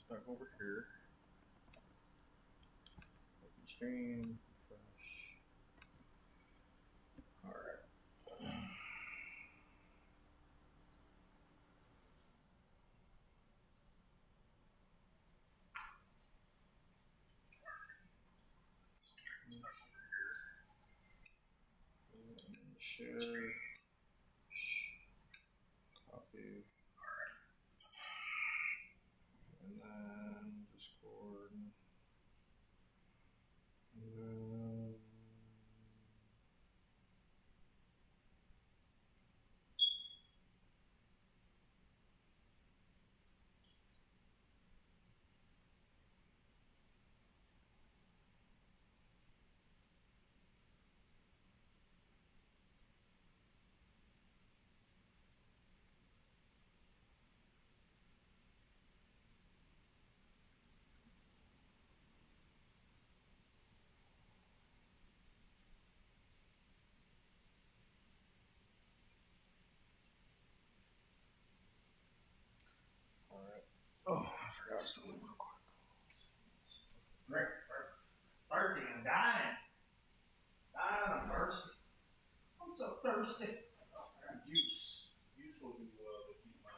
Back over here. Open stream. Fresh. Alright. Share. Copy. And then Discord. And then alright. Oh, I forgot something real quick. Thirsty and dying. I'm thirsty. I'm so thirsty. Oh, I got juice. Juice will do to keep my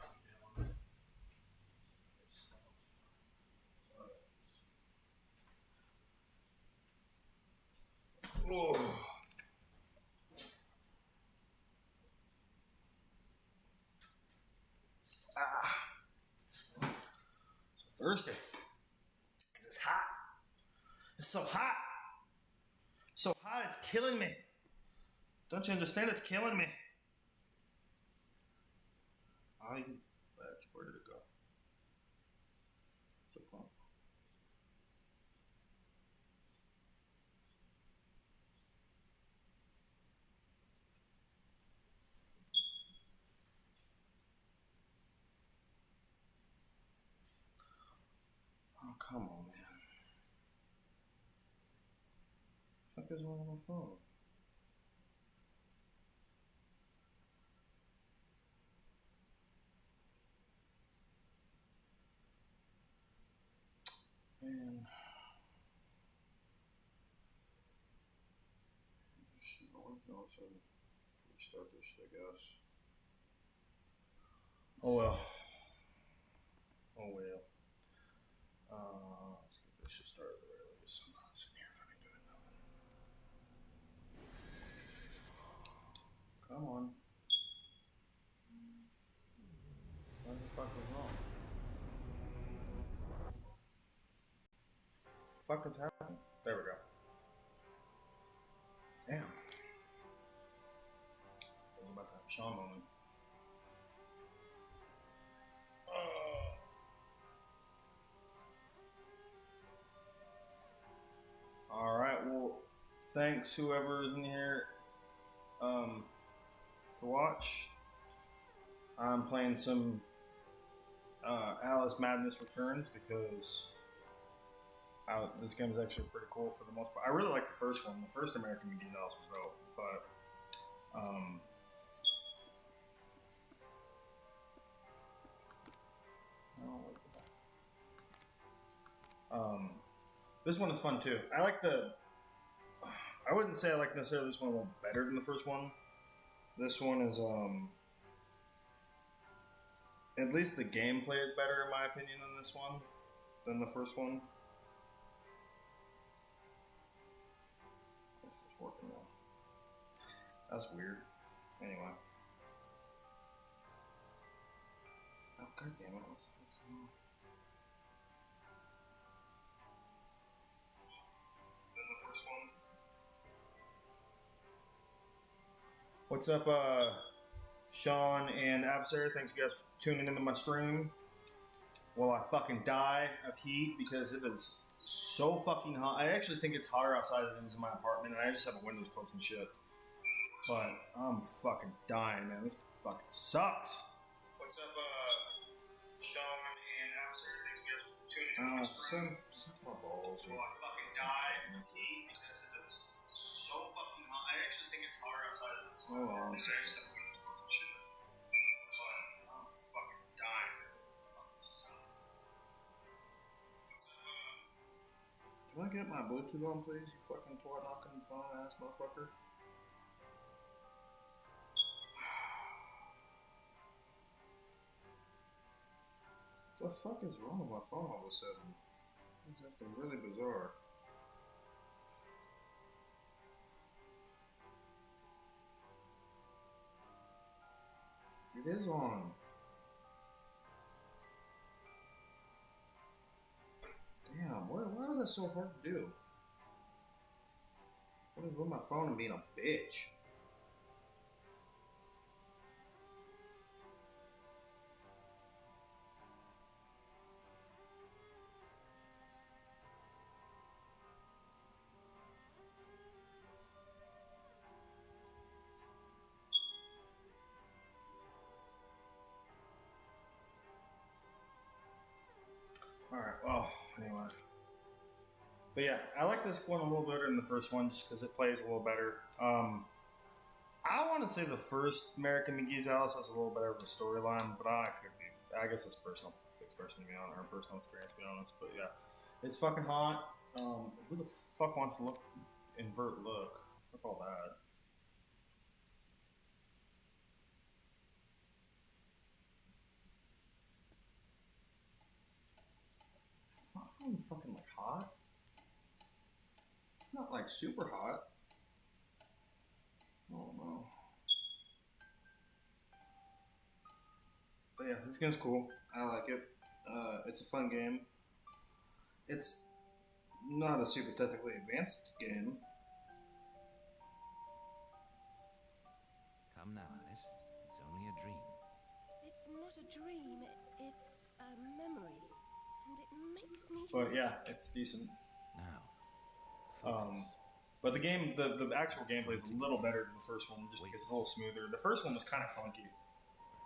down. Oh. So thirsty. Because it's hot. It's so hot. So hot, it's killing me. Don't you understand? It's killing me. Where did it go? Oh, come on, man. What is wrong with my phone? Man. So restart this shit, I guess. Oh well. Oh well. Let's get this shit started at least. I'm not sitting here fucking doing nothing. Come on. What the fuck is wrong? Fuck is happening? There we go. Damn. I was about to have a Sean moment. Alright, well, thanks whoever is in here to watch. I'm playing some Alice Madness Returns because this game is actually pretty cool for the most part. I really like the first one. The first American McGee's Alice was dope, but this one is fun too. I wouldn't say I like necessarily this one a little better than the first one. This one is at least the gameplay is better in my opinion than this one, than the first one. This is working now. That's weird. Anyway. Oh, god damn it. What's on? Than the first one. What's up, Sean and Adversary? Thanks you guys for tuning into my stream. While I fucking die of heat because it is so fucking hot. I actually think it's hotter outside than it is in my apartment, and I just have the windows closed and shit. But I'm fucking dying, man. This fucking sucks. What's up, Sean and Adversary? Thanks you guys for tuning into my stream. Suck my balls. While I fucking die of heat because it is so fucking hot. I actually think it's hotter outside than it is in my apartment, and I just have the windows closed and shit. But I'm fucking dying, man. This fucking sucks. I get my Bluetooth on, please? You fucking toy knocking phone ass motherfucker. What the fuck is wrong with my phone all of a sudden? It's acting really bizarre. It is on. Damn, why is that so hard to do? What is with my phone and being a bitch? Alright, well, anyway. But yeah, I like this one a little better than the first one just because it plays a little better. I want to say the first American McGee's Alice has a little better of a storyline, but I could be. I guess it's personal experience to be honest, or personal experience to be honest. But yeah, it's fucking hot. Who the fuck wants to invert look? Fuck all that. My phone fucking like hot. It's not like super hot. Oh no. But yeah, this game's cool. I like it. It's a fun game. It's not a super technically advanced game. Come now, Alice. It's only a dream. It's not a dream. It's a memory. And it makes me But yeah, it's decent. Now. But the game, the actual gameplay is a little better than the first one, just because it's a little smoother. The first one was kind of clunky.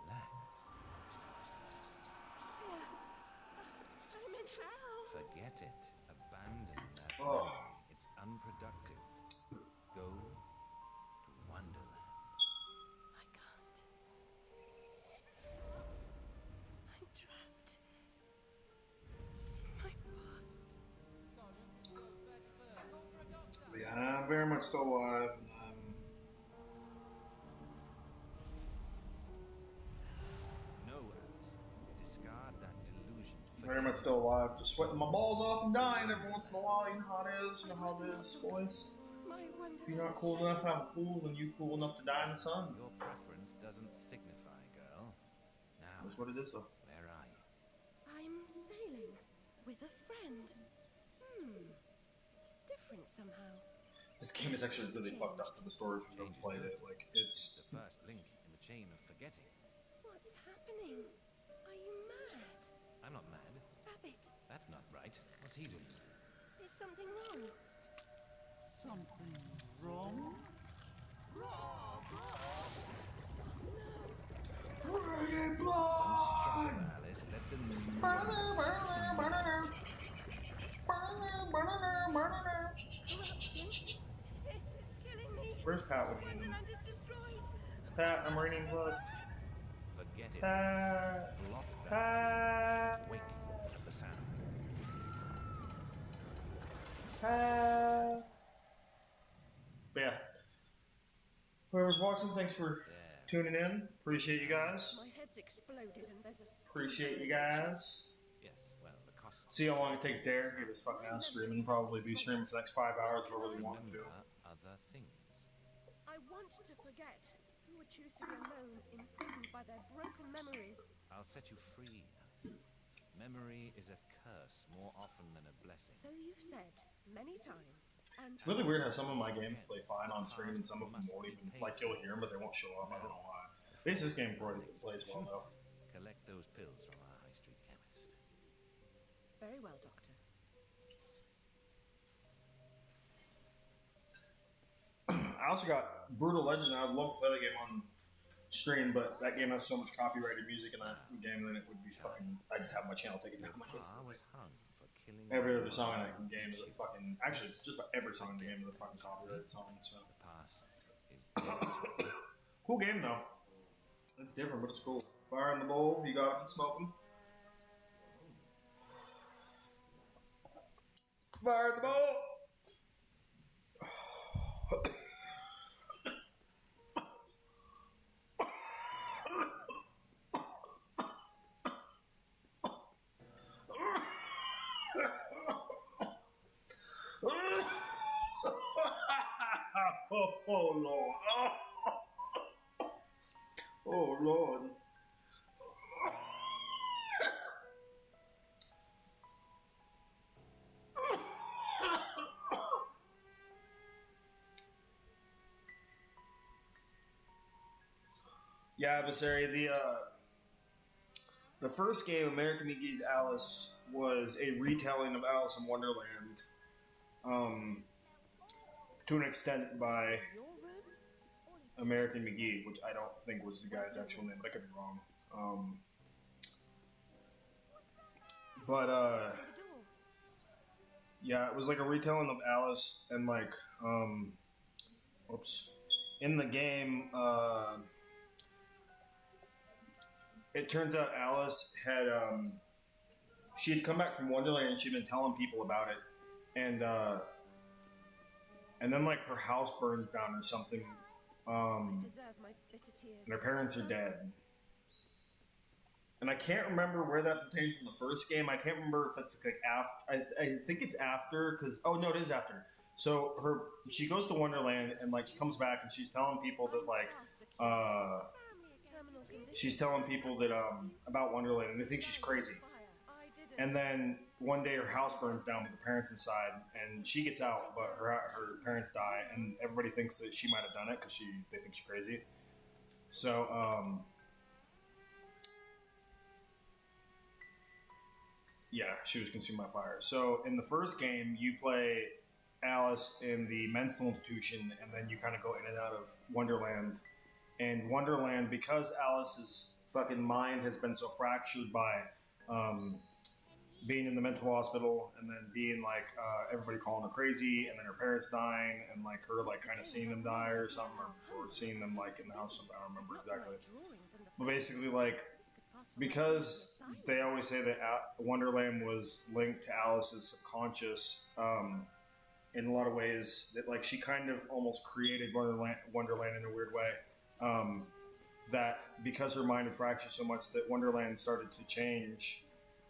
Relax. I'm in hell. Forget it. Abandon that. Oh. memory. It's unproductive. Go to Wonderland. I can't. I'm trapped. My past. But yeah, I'm very much still alive, and No, Alice. Discard that delusion. I'm very much still alive. Just sweating my balls off and dying every once in a while. You know how it is. You know how it is, boys. My If you're not cool enough to have a pool, then you cool enough to die in the sun. Your preference doesn't signify, girl. Now, That's what it is, though. where are you? I'm sailing with a friend. It's different somehow. This game is actually really fucked up for the story if you've ever played it. Like, it's... The first link in the chain of forgetting. What's happening? Are you mad? I'm not mad. Rabbit, That's not right. What's he doing? is something wrong? Something wrong? Reggae blood! Alice, let them It's killing me. Where's Pat when you need him? Wonderland is destroyed. Pat, I'm raining blood. forget it. Pat, Block that. Pat, Wake at the sound. Pat. But yeah. Whoever's watching, thanks for tuning in. Appreciate you guys. My head's exploded and there's a Appreciate you guys. Yes, well, the cost. See how long it takes Derek to get his fucking ass streaming. Probably be streaming for the next 5 hours if I really want him to. Other things. I want to forget. Who would choose to be alone, imprisoned by their broken memories? I'll set you free, Alice. Memory is a curse more often than a blessing. So you've said many times. And It's really weird how some of my games play fine on stream and some of them won't even, like, you'll hear them, but they won't show up. I don't know why. This game plays well, though. Collect those pills from our high street chemist. very well, Doctor. I also got Brutal Legend. I would love to play that game on stream, but that game has so much copyrighted music in that game that it would be fucking. I'd have my channel taken down. I was hung for killing Every other song in that game is a fucking. Actually, just about every song in the game is a fucking copyrighted song. So The past is dead. cool game though. It's different, but it's cool. Fire in the bowl. If you got them, smoke them. Fire the ball! Oh Lord. Oh Lord. Yeah, adversary. The first game, American McGee's Alice, was a retelling of Alice in Wonderland, to an extent by Your room? American McGee, which I don't think was the guy's actual name, but I could be wrong. But The door. yeah, it was like a retelling of Alice, and like, oops, in the game, it turns out Alice had she had come back from Wonderland and she'd been telling people about it, and then like her house burns down or something, Deserve my bitter tears. and her parents are dead. And I can't remember where that pertains in the first game. I can't remember if it's like after. I think it's after, because no, it is after. So she goes to Wonderland and like she comes back and she's telling people that like Terminal condition. she's telling people that about Wonderland, and they think she's crazy. I didn't. And then one day her house burns down with the parents inside, and she gets out, but her parents die, and everybody thinks that she might have done it because they think she's crazy. So yeah, she was consumed by fire. So in the first game, you play Alice in the mental institution, and then you kind of go in and out of Wonderland. And Wonderland, because Alice's fucking mind has been so fractured by being in the mental hospital, and then being like everybody calling her crazy, and then her parents dying, and like her like kind of seeing them die or something, or seeing them like in the house. I don't remember exactly. But basically, like, because they always say that Wonderland was linked to Alice's subconscious, in a lot of ways, that like she kind of almost created Wonderland in a weird way. That because her mind had fractured so much that Wonderland started to change,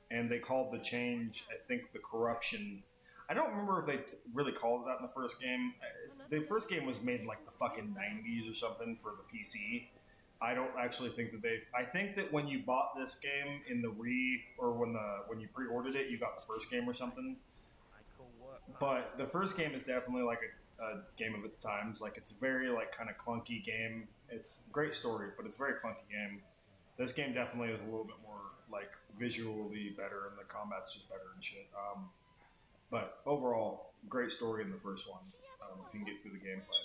and they called the change, I think, the corruption. I don't remember if they really called it that in the first game. The first game was made in like the fucking 90s or something for the PC. I don't actually think that I think that when you bought this game in the when you pre-ordered it, you got the first game or something. But the first game is definitely like a game of its times. Like, it's a very like kind of clunky game. It's a great story, but it's a very clunky game. This game definitely is a little bit more like visually better, and the combat's just better and shit. But overall, great story in the first one. If you can get through the gameplay.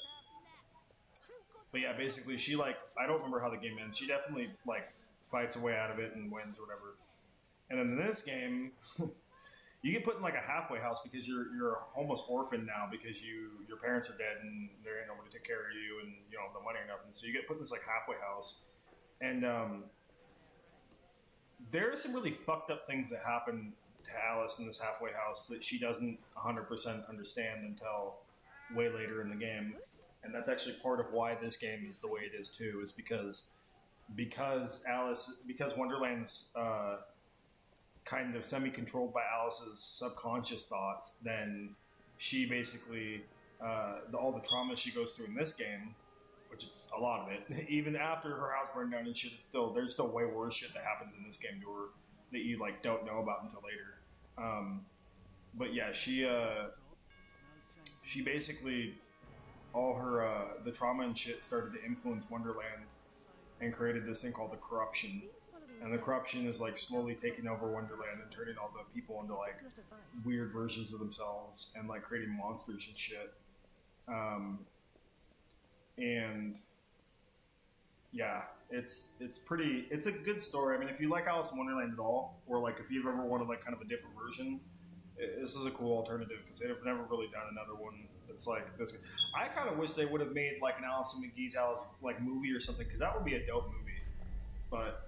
But yeah, basically, she like, I don't remember how the game ends. She definitely like fights her way out of it and wins or whatever. And then in this game, you get put in like a halfway house because you're almost orphaned now because your parents are dead and there ain't nobody to take care of you, and you don't have the money or nothing. So you get put in this like halfway house, and there are some really fucked up things that happen to Alice in this halfway house that she doesn't 100% understand until way later in the game. And that's actually part of why this game is the way it is too, is because Wonderland's kind of semi-controlled by Alice's subconscious thoughts. Then she basically all the trauma she goes through in this game, which is a lot of it, even after her house burned down and shit, there's still way worse shit that happens in this game to her that you like don't know about until later. But yeah, she basically, all her the trauma and shit started to influence Wonderland and created this thing called the corruption. And the corruption is like slowly taking over Wonderland and turning all the people into like weird versions of themselves and like creating monsters and shit. And yeah, it's a good story. I mean, if you like Alice in Wonderland at all, or like if you've ever wanted like kind of a different version, this is a cool alternative because they've never really done another one that's like this. I kind of wish they would have made like an Alice McGee's Alice like movie or something, because that would be a dope movie. But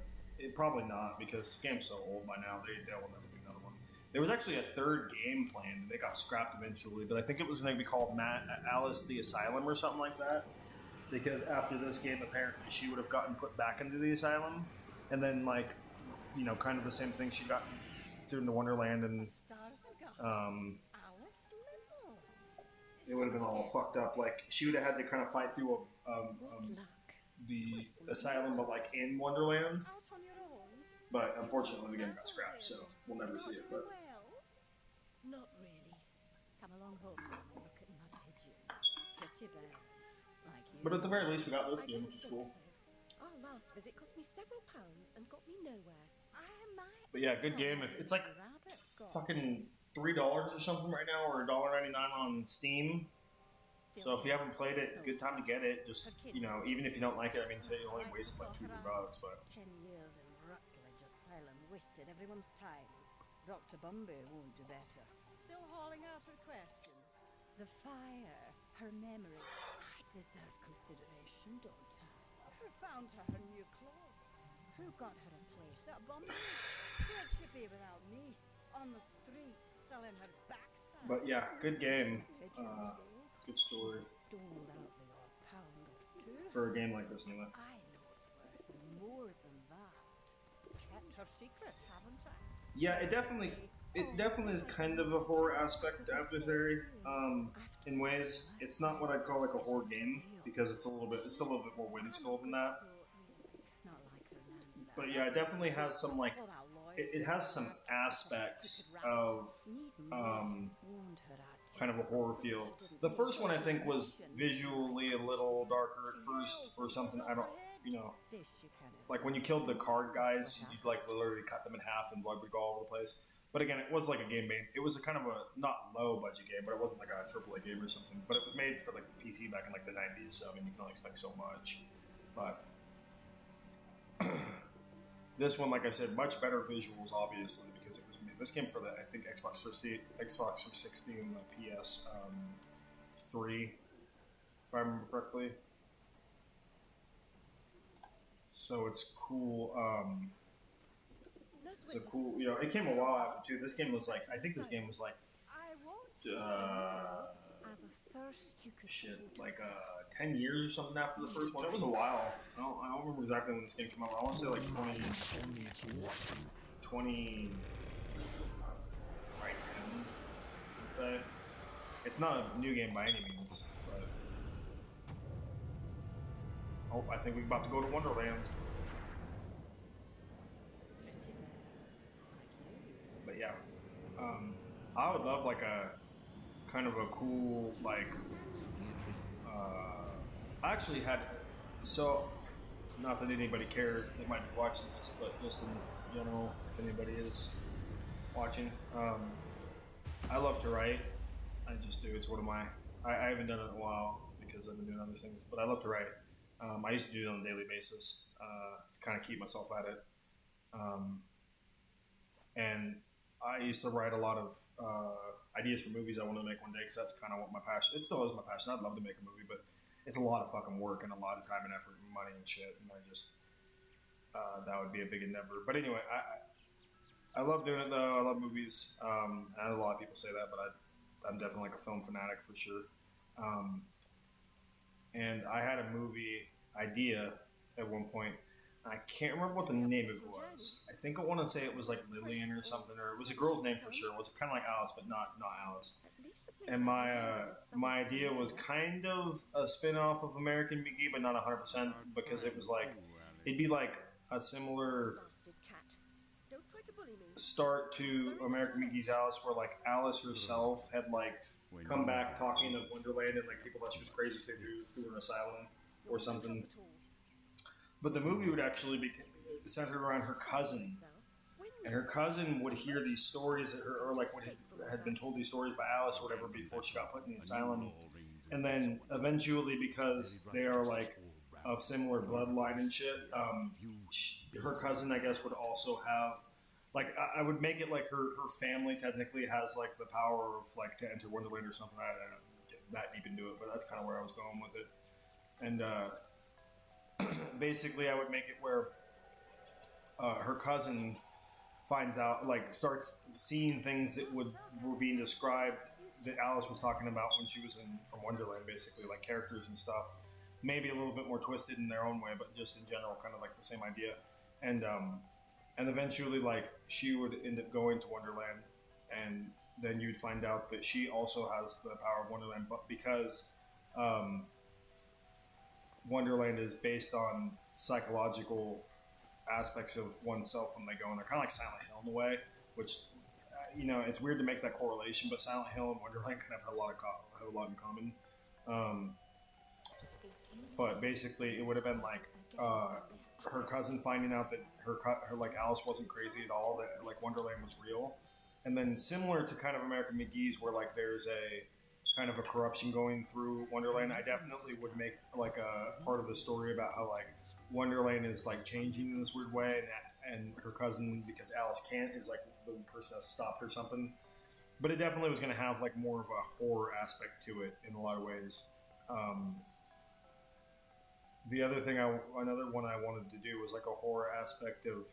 probably not, because this game's so old by now. They will never do another one. There was actually a third game planned, and it got scrapped eventually. But I think it was going to be called Alice the Asylum or something like that. Because after this game, apparently she would have gotten put back into the asylum, and then like, you know, kind of the same thing she got through into Wonderland, and it would have been all fucked up. Like she would have had to kind of fight through the asylum, but like in Wonderland. But unfortunately, the game got scrapped, so we'll never see it. But not really. Come along home and look at my pigeons. Pretty birds, like you. But at the very least, we got this game, which is cool. Our last visit cost me several pounds and got me nowhere. But yeah, good game. If it's like fucking $3 or something right now, or $1.99 on Steam. So if you haven't played it, good time to get it. Just, you know, even if you don't like it, I mean, you only wasted like $2-3 bucks, but 10 years in Rutledge Asylum wasted everyone's time. Dr. Bumby won't do better. Still hauling out her questions. The fire, her memory. I deserve consideration, don't I? Who found her new clothes? Who got her a place at Bumby? Where'd she be without me? On the streets, selling her backside. But yeah, good game. Good story. For a game like this, anyway. I know it's worth more than that. Kept her secret, haven't I? Yeah, it definitely is kind of a horror aspect to Adversary. In ways, it's not what I'd call like a horror game because it's a little bit more whimsical than that. But yeah, it definitely has some like it has some aspects of kind of a horror feel. The first one I think was visually a little darker at first or something. I don't, you know, like when you killed the card guys, you'd like literally cut them in half and blood would go all over the place. But again, it was like a game made. It was a kind of a not low budget game, but it wasn't like a AAA game or something. But it was made for like the PC back in like the 90s. So I mean, you can only expect so much. But this one, like I said, much better visuals, obviously, because it was made. This game for the I think Xbox 360 and the PS3, if I remember correctly. So it's cool. It's a cool, you know, it came a while after too. This game was like, I think this game was like, like 10 years or something after the first one. It was a while. I don't remember exactly when this game came out. I want to say like 20, right, 10, let's say. It's not a new game by any means, but oh, I think we're about to go to Wonderland. But yeah, I would love like a kind of a cool like. I actually had so not that anybody cares. They might be watching this, but just in general, if anybody is watching, I love to write. I just do. It's one of my. I haven't done it in a while because I've been doing other things, but I love to write. I used to do it on a daily basis to kind of keep myself at it. And I used to write a lot of ideas for movies I wanted to make one day because that's kind of what my passion. It still is my passion. I'd love to make a movie, but it's a lot of fucking work and a lot of time and effort and money and shit. And I just that would be a big endeavor. But anyway, I love doing it though. I love movies. And a lot of people say that, but I'm definitely like a film fanatic for sure. And I had a movie idea at one point. I can't remember what the name of it was. I think I want to say it was like Lillian or something, or it was a girl's name for sure. It was kind of like Alice, but not Alice. And my idea was kind of a spin-off of American McGee, but not 100% because it was like it'd be like a similar start to American McGee's Alice, where like Alice herself had like come back talking of Wonderland and like people thought she was crazy, so they threw her in an asylum or something. But the movie would actually be centered around her cousin, and her cousin would hear these stories that her, or like had been told these stories by Alice or whatever before she got put in the asylum, and then eventually because they are like of similar bloodline and shit, her cousin I guess would also have like I would make it like her family technically has like the power of like to enter Wonderland or something. I don't get that deep into it, but that's kind of where I was going with it, and. Basically, I would make it where her cousin finds out, like, starts seeing things that were being described that Alice was talking about when she was from Wonderland, basically, like characters and stuff. Maybe a little bit more twisted in their own way, but just in general, kind of like the same idea. And eventually, like, she would end up going to Wonderland, and then you'd find out that she also has the power of Wonderland, but because Wonderland is based on psychological aspects of oneself when they go in there, kind of like Silent Hill in a way, which it's weird to make that correlation, but Silent Hill and Wonderland kind of have a lot in common. But basically, it would have been like her cousin finding out that her like Alice wasn't crazy at all, that like Wonderland was real, and then similar to kind of American McGee's, where like there's a kind of a corruption going through Wonderland. I definitely would make like a part of the story about how like Wonderland is like changing in this weird way, and her cousin, because Alice can't, is like the person that stopped or something. But it definitely was going to have like more of a horror aspect to it in a lot of ways. The other thing, another one I wanted to do was like a horror aspect of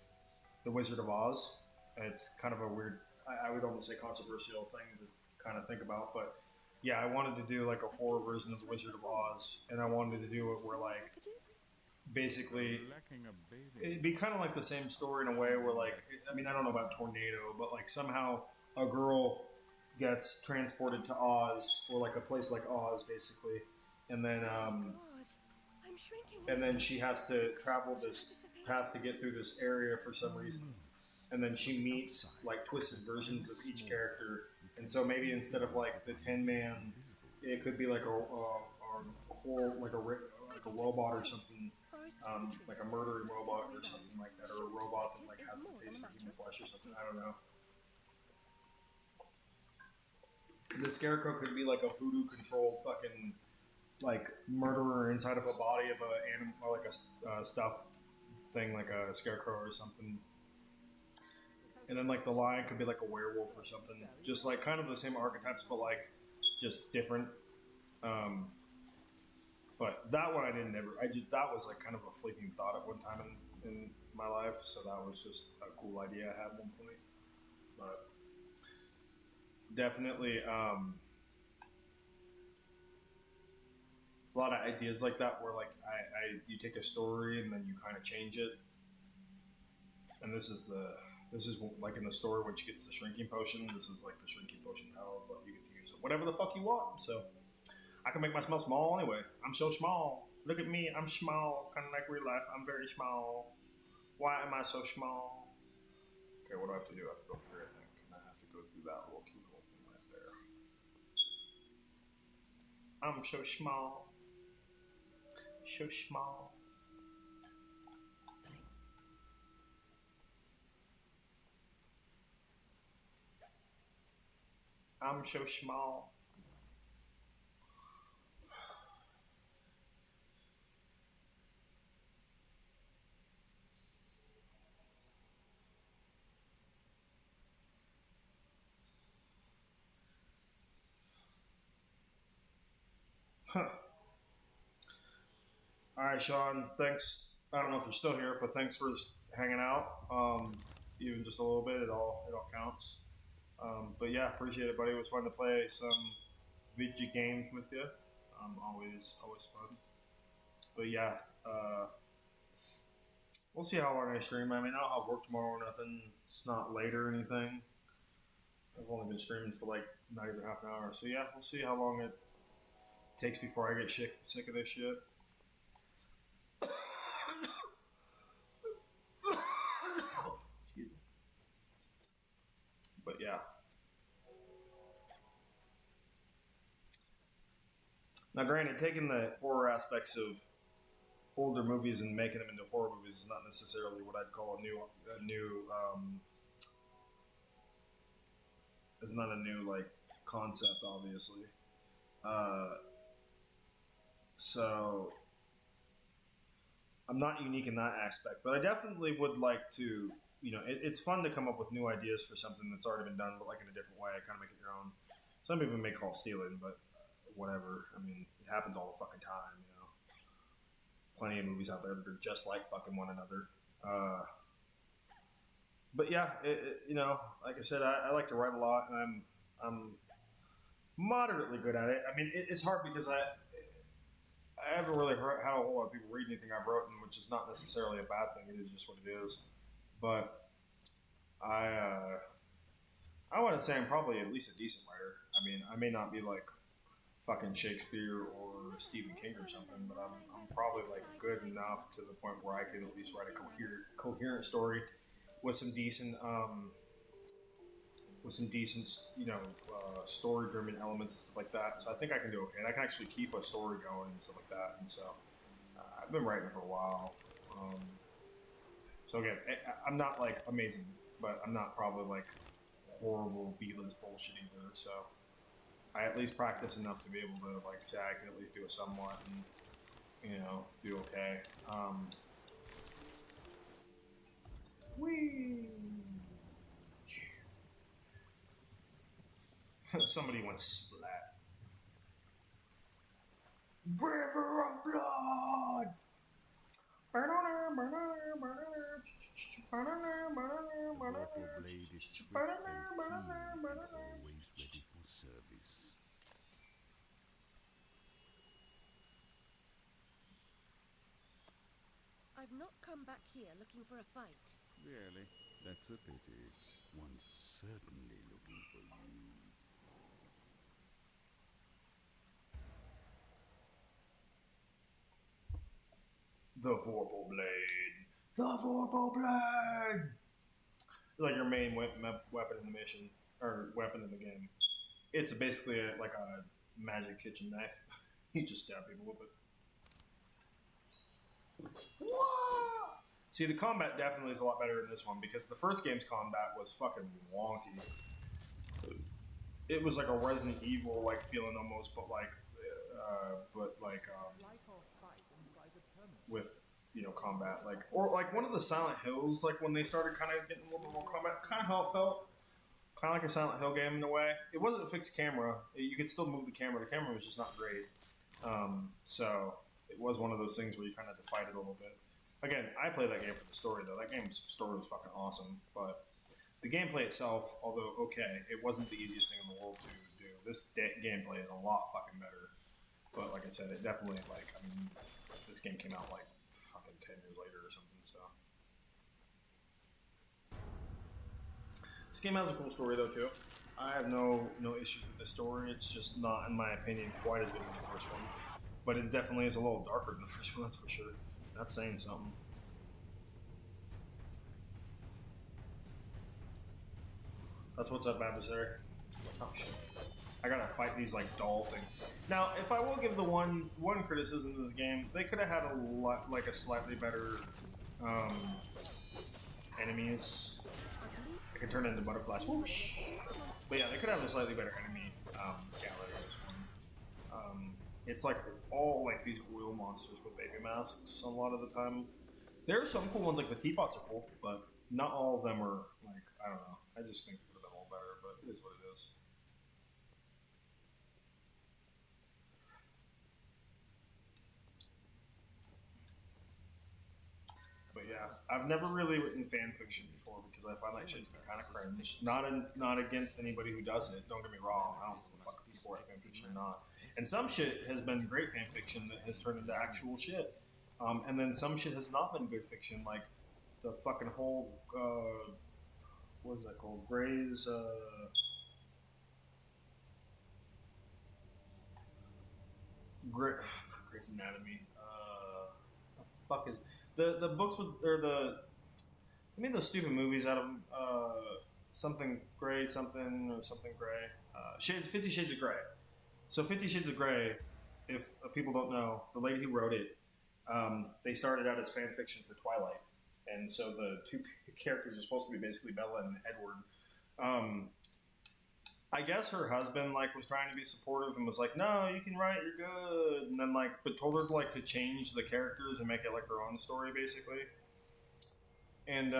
The Wizard of Oz. It's kind of a weird, I would almost say controversial thing to kind of think about, but yeah, I wanted to do like a horror version of The Wizard of Oz, and I wanted to do it where like basically it'd be kind of like the same story in a way where like, I mean, I don't know about tornado, but like somehow a girl gets transported to Oz, or like a place like Oz basically, and then she has to travel this path to get through this area for some reason, and then she meets like twisted versions of each character, and so maybe instead of like the Tin Man, it could be like a whole like a robot or something, like a murdering robot or something like that, or a robot that like has the taste for human flesh or something. I don't know. The Scarecrow could be like a voodoo controlled fucking like murderer inside of a body of a animal, or like a stuffed thing, like a scarecrow or something. And then like the lion could be like a werewolf or something, just like kind of the same archetypes, but like just different. But that one I didn't ever. That was like kind of a fleeting thought at one time in my life, so that was just a cool idea I had at one point. But definitely. A lot of ideas like that where like you take a story and then you kind of change it, and this is like in the story when she gets the shrinking potion. This is like the shrinking potion power, but you get to use it whatever the fuck you want. So I can make myself small anyway. I'm so small. Look at me. I'm small, kind of like real life. I'm very small. Why am I so small? Okay, what do I have to do? I have to go up here, I think, and I have to go through that little cute little thing right there. I'm so small. So small. I'm so small. Huh. All right, Sean. Thanks. I don't know if you're still here, but thanks for hanging out. Even just a little bit, it all counts. But yeah, appreciate it, buddy. It was fun to play some video games with you. Always fun. But yeah, we'll see how long I stream. I mean, I don't have work tomorrow or nothing. It's not late or anything. I've only been streaming for like not even half an hour. So yeah, we'll see how long it takes before I get sick of this shit. Excuse me. But yeah. Now, granted, taking the horror aspects of older movies and making them into horror movies is not necessarily what I'd call a new it's not a new like concept, obviously. So I'm not unique in that aspect, but I definitely would like to. It's fun to come up with new ideas for something that's already been done, but like in a different way. Kind of make it your own. Some people may call it stealing, but whatever. I mean, it happens all the fucking time. Plenty of movies out there that are just like fucking one another. but yeah, like I said, I like to write a lot, and I'm moderately good at it. I mean, it's hard because I haven't really had a whole lot of people read anything I've written, which is not necessarily a bad thing. It is just what it is. But I I want to say I'm probably at least a decent writer. I mean, I may not be like fucking Shakespeare or Stephen King or something, but I'm probably like good enough to the point where I can at least write a coherent story with some decent story driven elements and stuff like that. So I think I can do okay, and I can actually keep a story going and stuff like that. And so I've been writing for a while. Um, so again, I'm not like amazing, but I'm not probably like horrible B-list bullshit either. So I at least practice enough to be able to like say I can at least do it somewhat and do okay. Whee! Somebody went splat. River of blood. Vorpal blade is swift and keen, always ready for service. I've not come back here looking for a fight. Really? That's a pity. One's certainly looking for you. The Vorpal Blade. The Vorpal Blade! Like your main weapon in the mission, or weapon in the game. It's basically like a magic kitchen knife. You just stab people with it. Whoa! See, the combat definitely is a lot better in this one because the first game's combat was fucking wonky. It was like a Resident Evil like feeling almost, but like with combat or like one of the Silent Hills, like when they started kind of getting a little bit more combat, kind of how it felt, kind of like a Silent Hill game in a way. It wasn't a fixed camera; you could still move the camera. The camera was just not great, so it was one of those things where you kind of had to fight it a little bit. Again, I played that game for the story though. That game's story was fucking awesome, but the gameplay itself, although okay, it wasn't the easiest thing in the world to do. This gameplay is a lot fucking better. But like I said, it definitely this game came out like fucking 10 years later or something. So this game has a cool story though too. I have no issues with the story. It's just not, in my opinion, quite as good as the first one. But it definitely is a little darker than the first one. That's for sure. That's saying something. That's what's up, adversary. Oh shit. I gotta fight these like doll things. Now, if I will give the one criticism to this game, they could have had a slightly better enemies. I can turn into butterflies. Whoosh. But yeah, they could have a slightly better enemy gallery in this one. It's like all like these oil monsters with baby masks a lot of the time. There are some cool ones, like the teapots are cool, but not all of them are like, I don't know. I just think they could have been a little better, but it is what it is. But yeah, I've never really written fan fiction before because I find that shit to be kind of cringe. Not against anybody who does it. Don't get me wrong. I don't give a fuck if people write fan fiction or not. And some shit has been great fan fiction that has turned into actual shit. And then some shit has not been good fiction, like the fucking whole what is that called? Grey's Grey's Anatomy. The fuck is the books with or the I mean those stupid movies out of something Grey something or something Grey. 50 Shades of Grey. So 50 Shades of Grey, if people don't know, the lady who wrote it, they started out as fan fiction for Twilight. And so the two characters are supposed to be basically Bella and Edward. I guess her husband was trying to be supportive and was like, "No, you can write, you're good." And then but told her to change the characters and make it like her own story basically. And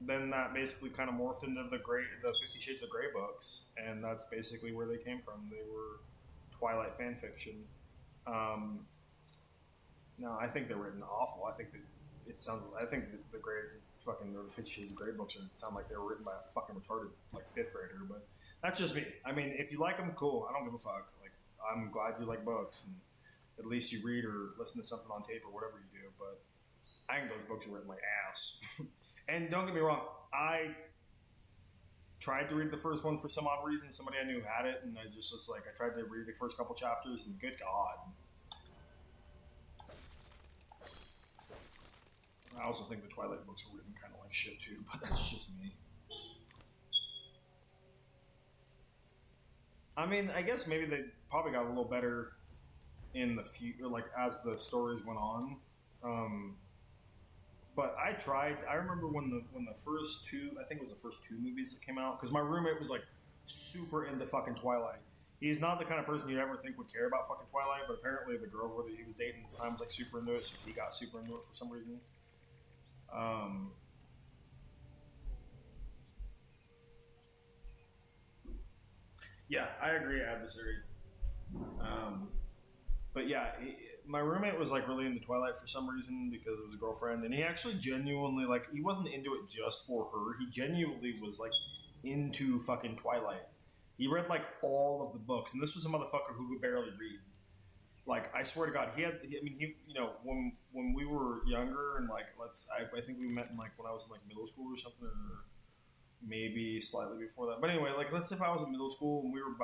then that basically kind of morphed into the 50 Shades of Grey books, and that's basically where they came from. They were Twilight fan fiction. No, I think they're written awful. I think that the Grey's fucking or the 50 Shades of Grey books sound like they were written by a fucking retarded like 5th grader. But that's just me. I mean, if you like them, cool. I don't give a fuck. Like, I'm glad you like books, and at least you read or listen to something on tape or whatever you do. But I think those books are written like ass. And don't get me wrong, I tried to read the first one for some odd reason. Somebody I knew had it, and I just was like, I tried to read the first couple chapters, and good God. I also think the Twilight books were written kind of like shit too, but that's just me. I mean, I guess maybe they probably got a little better in the future, like as the stories went on. But I tried. I remember when the first two, I think it was the first 2 movies that came out, because my roommate was like super into fucking Twilight. He's not the kind of person you'd ever think would care about fucking Twilight, but apparently the girl that he was dating at the time was like super into it, so he got super into it for some reason. Yeah, I agree, Adversary. But yeah, my roommate was like really into Twilight for some reason because of his girlfriend, and he actually genuinely, like, he wasn't into it just for her. He genuinely was like into fucking Twilight. He read like all of the books, and this was a motherfucker who could barely read. Like, I swear to God, when we were younger, and like, I think we met in like when I was in like middle school or something, or maybe slightly before that. But anyway, like, let's say if I was in middle school and we were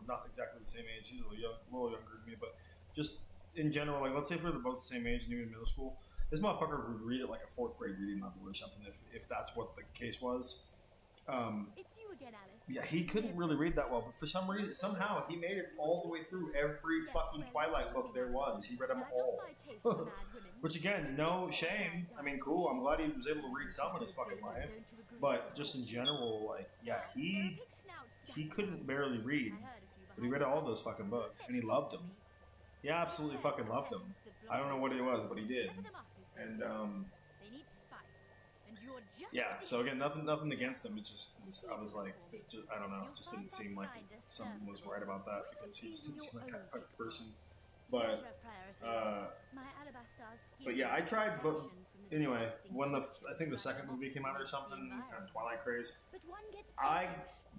not exactly the same age. He's a little younger than me, but just in general, like, let's say if we were both the same age and he was in middle school, this motherfucker would read it like a 4th grade reading level or something, if that's what the case was. It's you again, Alice. Yeah, he couldn't really read that well, but for some reason, somehow, he made it all the way through every fucking Twilight book there was. He read them all. Which, again, no shame. I mean, cool, I'm glad he was able to read some in his fucking life. But just in general, like, yeah, he couldn't barely read, but he read all those fucking books, and he loved them. He absolutely fucking loved them. I don't know what it was, but he did. And, yeah, so again, nothing against him. It just I was like, I don't know, it just didn't seem like something was right about that, because he just didn't seem like that type of person. But yeah, I tried, but anyway, when I think the second movie came out or something, kind of Twilight craze, I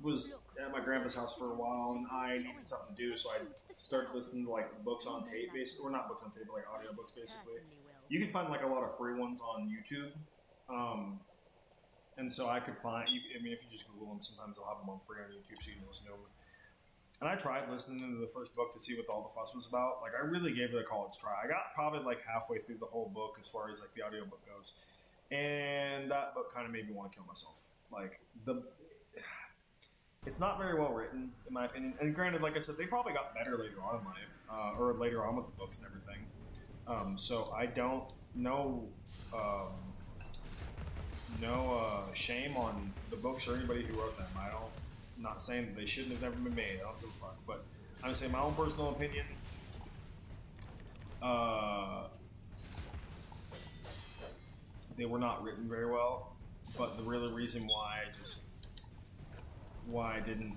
was at my grandpa's house for a while, and I needed something to do, so I started listening to like books on tape, basically, or not books on tape, but like audiobooks, basically. You can find like a lot of free ones on YouTube. And so I could find, I mean, if you just Google them, sometimes they'll have them on free on YouTube, so you can listen to them. And I tried listening to the first book to see what all the fuss was about. Like, I really gave it a college try. I got probably like halfway through the whole book as far as like the audiobook goes. And that book kind of made me want to kill myself. Like, it's not very well written, in my opinion. And granted, like I said, they probably got better later on in life, or later on with the books and everything. So I don't know, no shame on the books or anybody who wrote them. I'm not saying that they shouldn't have never been made. I don't give a fuck. But I'm saying my own personal opinion. They were not written very well. But the real reason why I didn't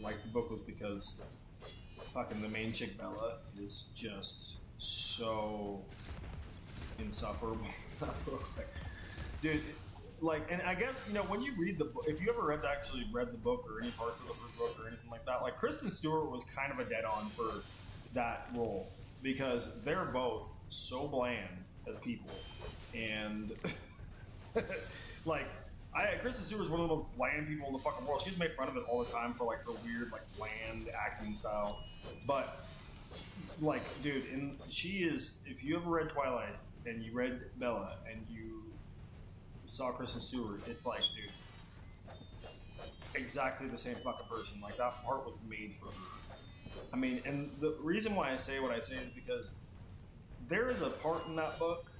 like the book was because fucking the main chick Bella is just so insufferable. Dude. Like, and I guess, you know, when you read the book, if you ever actually read the book or any parts of the first book or anything like that, like, Kristen Stewart was kind of a dead-on for that role, because they're both so bland as people, and, like, Kristen Stewart is one of the most bland people in the fucking world. She's made fun of it all the time for, like, her weird, like, bland acting style, but, like, dude, she is, if you ever read Twilight, and you read Bella, and you saw Kristen Stewart, it's like, dude, exactly the same fucking person. Like, that part was made for her. I mean, and the reason why I say what I say is because there is a part in that book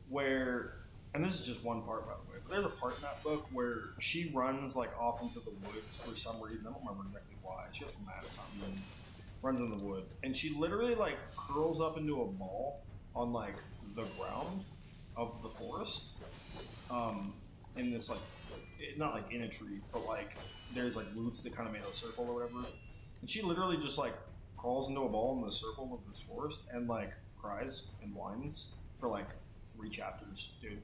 where, and this is just one part, by the way, but there's a part in that book where she runs, like, off into the woods for some reason. I don't remember exactly why. She gets mad at something and runs in the woods. And she literally, like, curls up into a ball on, like, the ground of the forest. In this, like, not like in a tree, but like there's like roots that kind of made a circle or whatever. And she literally just like crawls into a ball in the circle of this forest and like cries and whines for like 3 chapters, dude.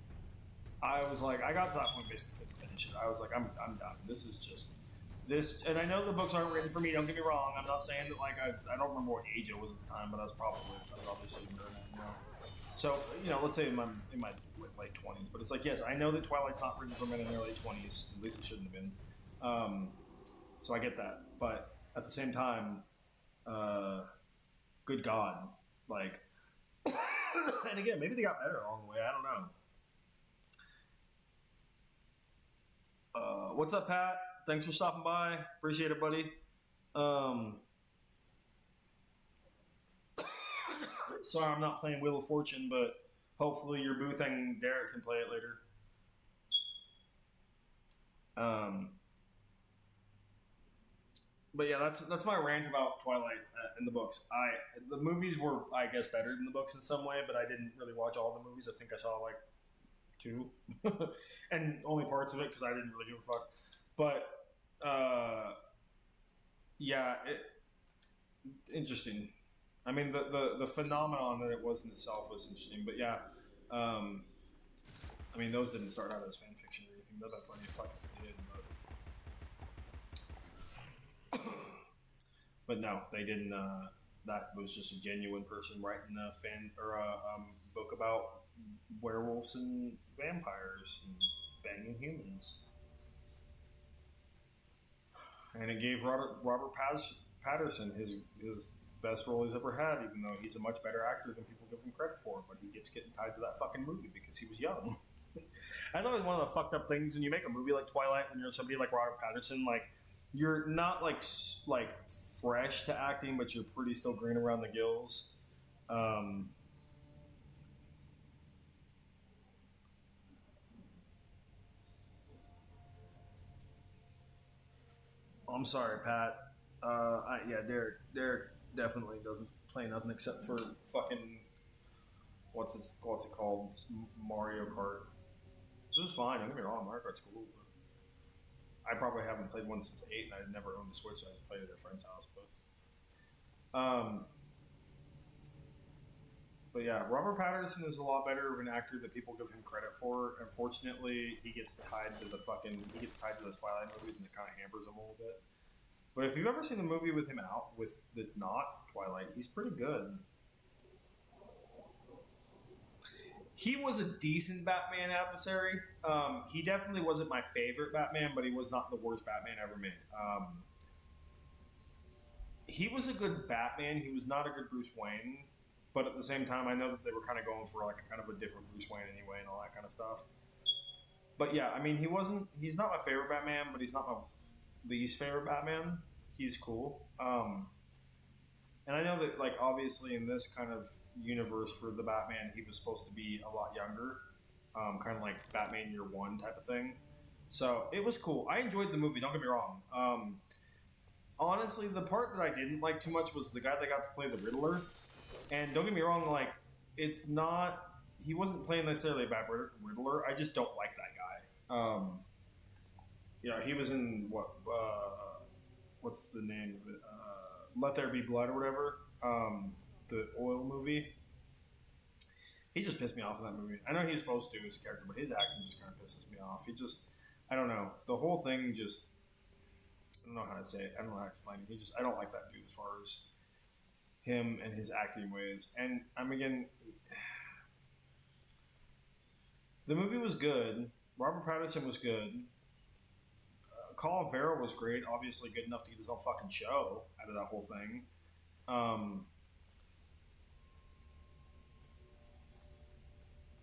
I was like, I got to that point, basically couldn't finish it. I was like, I'm done. This is just this. And I know the books aren't written for me. Don't get me wrong. I'm not saying that like I don't remember what age I was at the time, but I was obviously younger than you know. So let's say in my late 20s. But it's like, yes, I know that Twilight's not written for men in their late 20s. At least it shouldn't have been. So I get that, but at the same time, good God, like, and again, maybe they got better along the way. I don't know. What's up, Pat? Thanks for stopping by. Appreciate it, buddy. Sorry, I'm not playing Wheel of Fortune, but hopefully your boo thing, Derek, can play it later. But yeah, that's my rant about Twilight in the books. The movies were, I guess, better than the books in some way, but I didn't really watch all the movies. I think I saw like 2, and only parts of it because I didn't really give a fuck. But yeah, interesting. I mean, the phenomenon that it was in itself was interesting. But yeah, I mean, those didn't start out as fan fiction or anything. That'd be funny if fuck if it did. But no, they didn't. That was just a genuine person writing a fan or a book about werewolves and vampires and banging humans. And it gave Robert Patterson his best role he's ever had, even though he's a much better actor than people give him credit for. But he keeps getting tied to that fucking movie because he was young. That's always one of the fucked up things when you make a movie like Twilight. When you're somebody like Robert Patterson, like you're not like fresh to acting, but you're pretty still green around the gills. I'm sorry, Pat. Derek definitely doesn't play nothing except for fucking what's it called? Mario Kart. It was fine. Don't get me wrong, Mario Kart's cool. But I probably haven't played one since 8, and I never owned a Switch, so I just played it at a friend's house. But yeah, Robert Patterson is a lot better of an actor that people give him credit for. Unfortunately, he gets tied to those Twilight movies, and it kind of hampers him a little bit. But if you've ever seen a movie with him out that's not Twilight, he's pretty good. He was a decent Batman adversary. He definitely wasn't my favorite Batman, but he was not the worst Batman ever made. He was a good Batman. He was not a good Bruce Wayne. But at the same time, I know that they were kind of going for like kind of a different Bruce Wayne anyway and all that kind of stuff. But yeah, I mean, he's not my favorite Batman, but he's not my least favorite Batman. He's cool. And I know that, like, obviously in this kind of universe for the Batman, he was supposed to be a lot younger. Kind of like Batman Year One type of thing. So it was cool. I enjoyed the movie, don't get me wrong. Honestly, the part that I didn't like too much was the guy that got to play the Riddler. And don't get me wrong, like, it's not... He wasn't playing necessarily a bad Riddler. I just don't like that guy. He was in, what's the name of it? Let There Be Blood or whatever. The oil movie. He just pissed me off in that movie. I know he was supposed to as a character, but his acting just kind of pisses me off. I don't know. The whole thing just... I don't know how to say it. I don't know how to explain it. I don't like that dude as far as him and his acting ways. And the movie was good. Robert Pattinson was good. Colin Farrell was great. Obviously good enough to get his own fucking show out of that whole thing.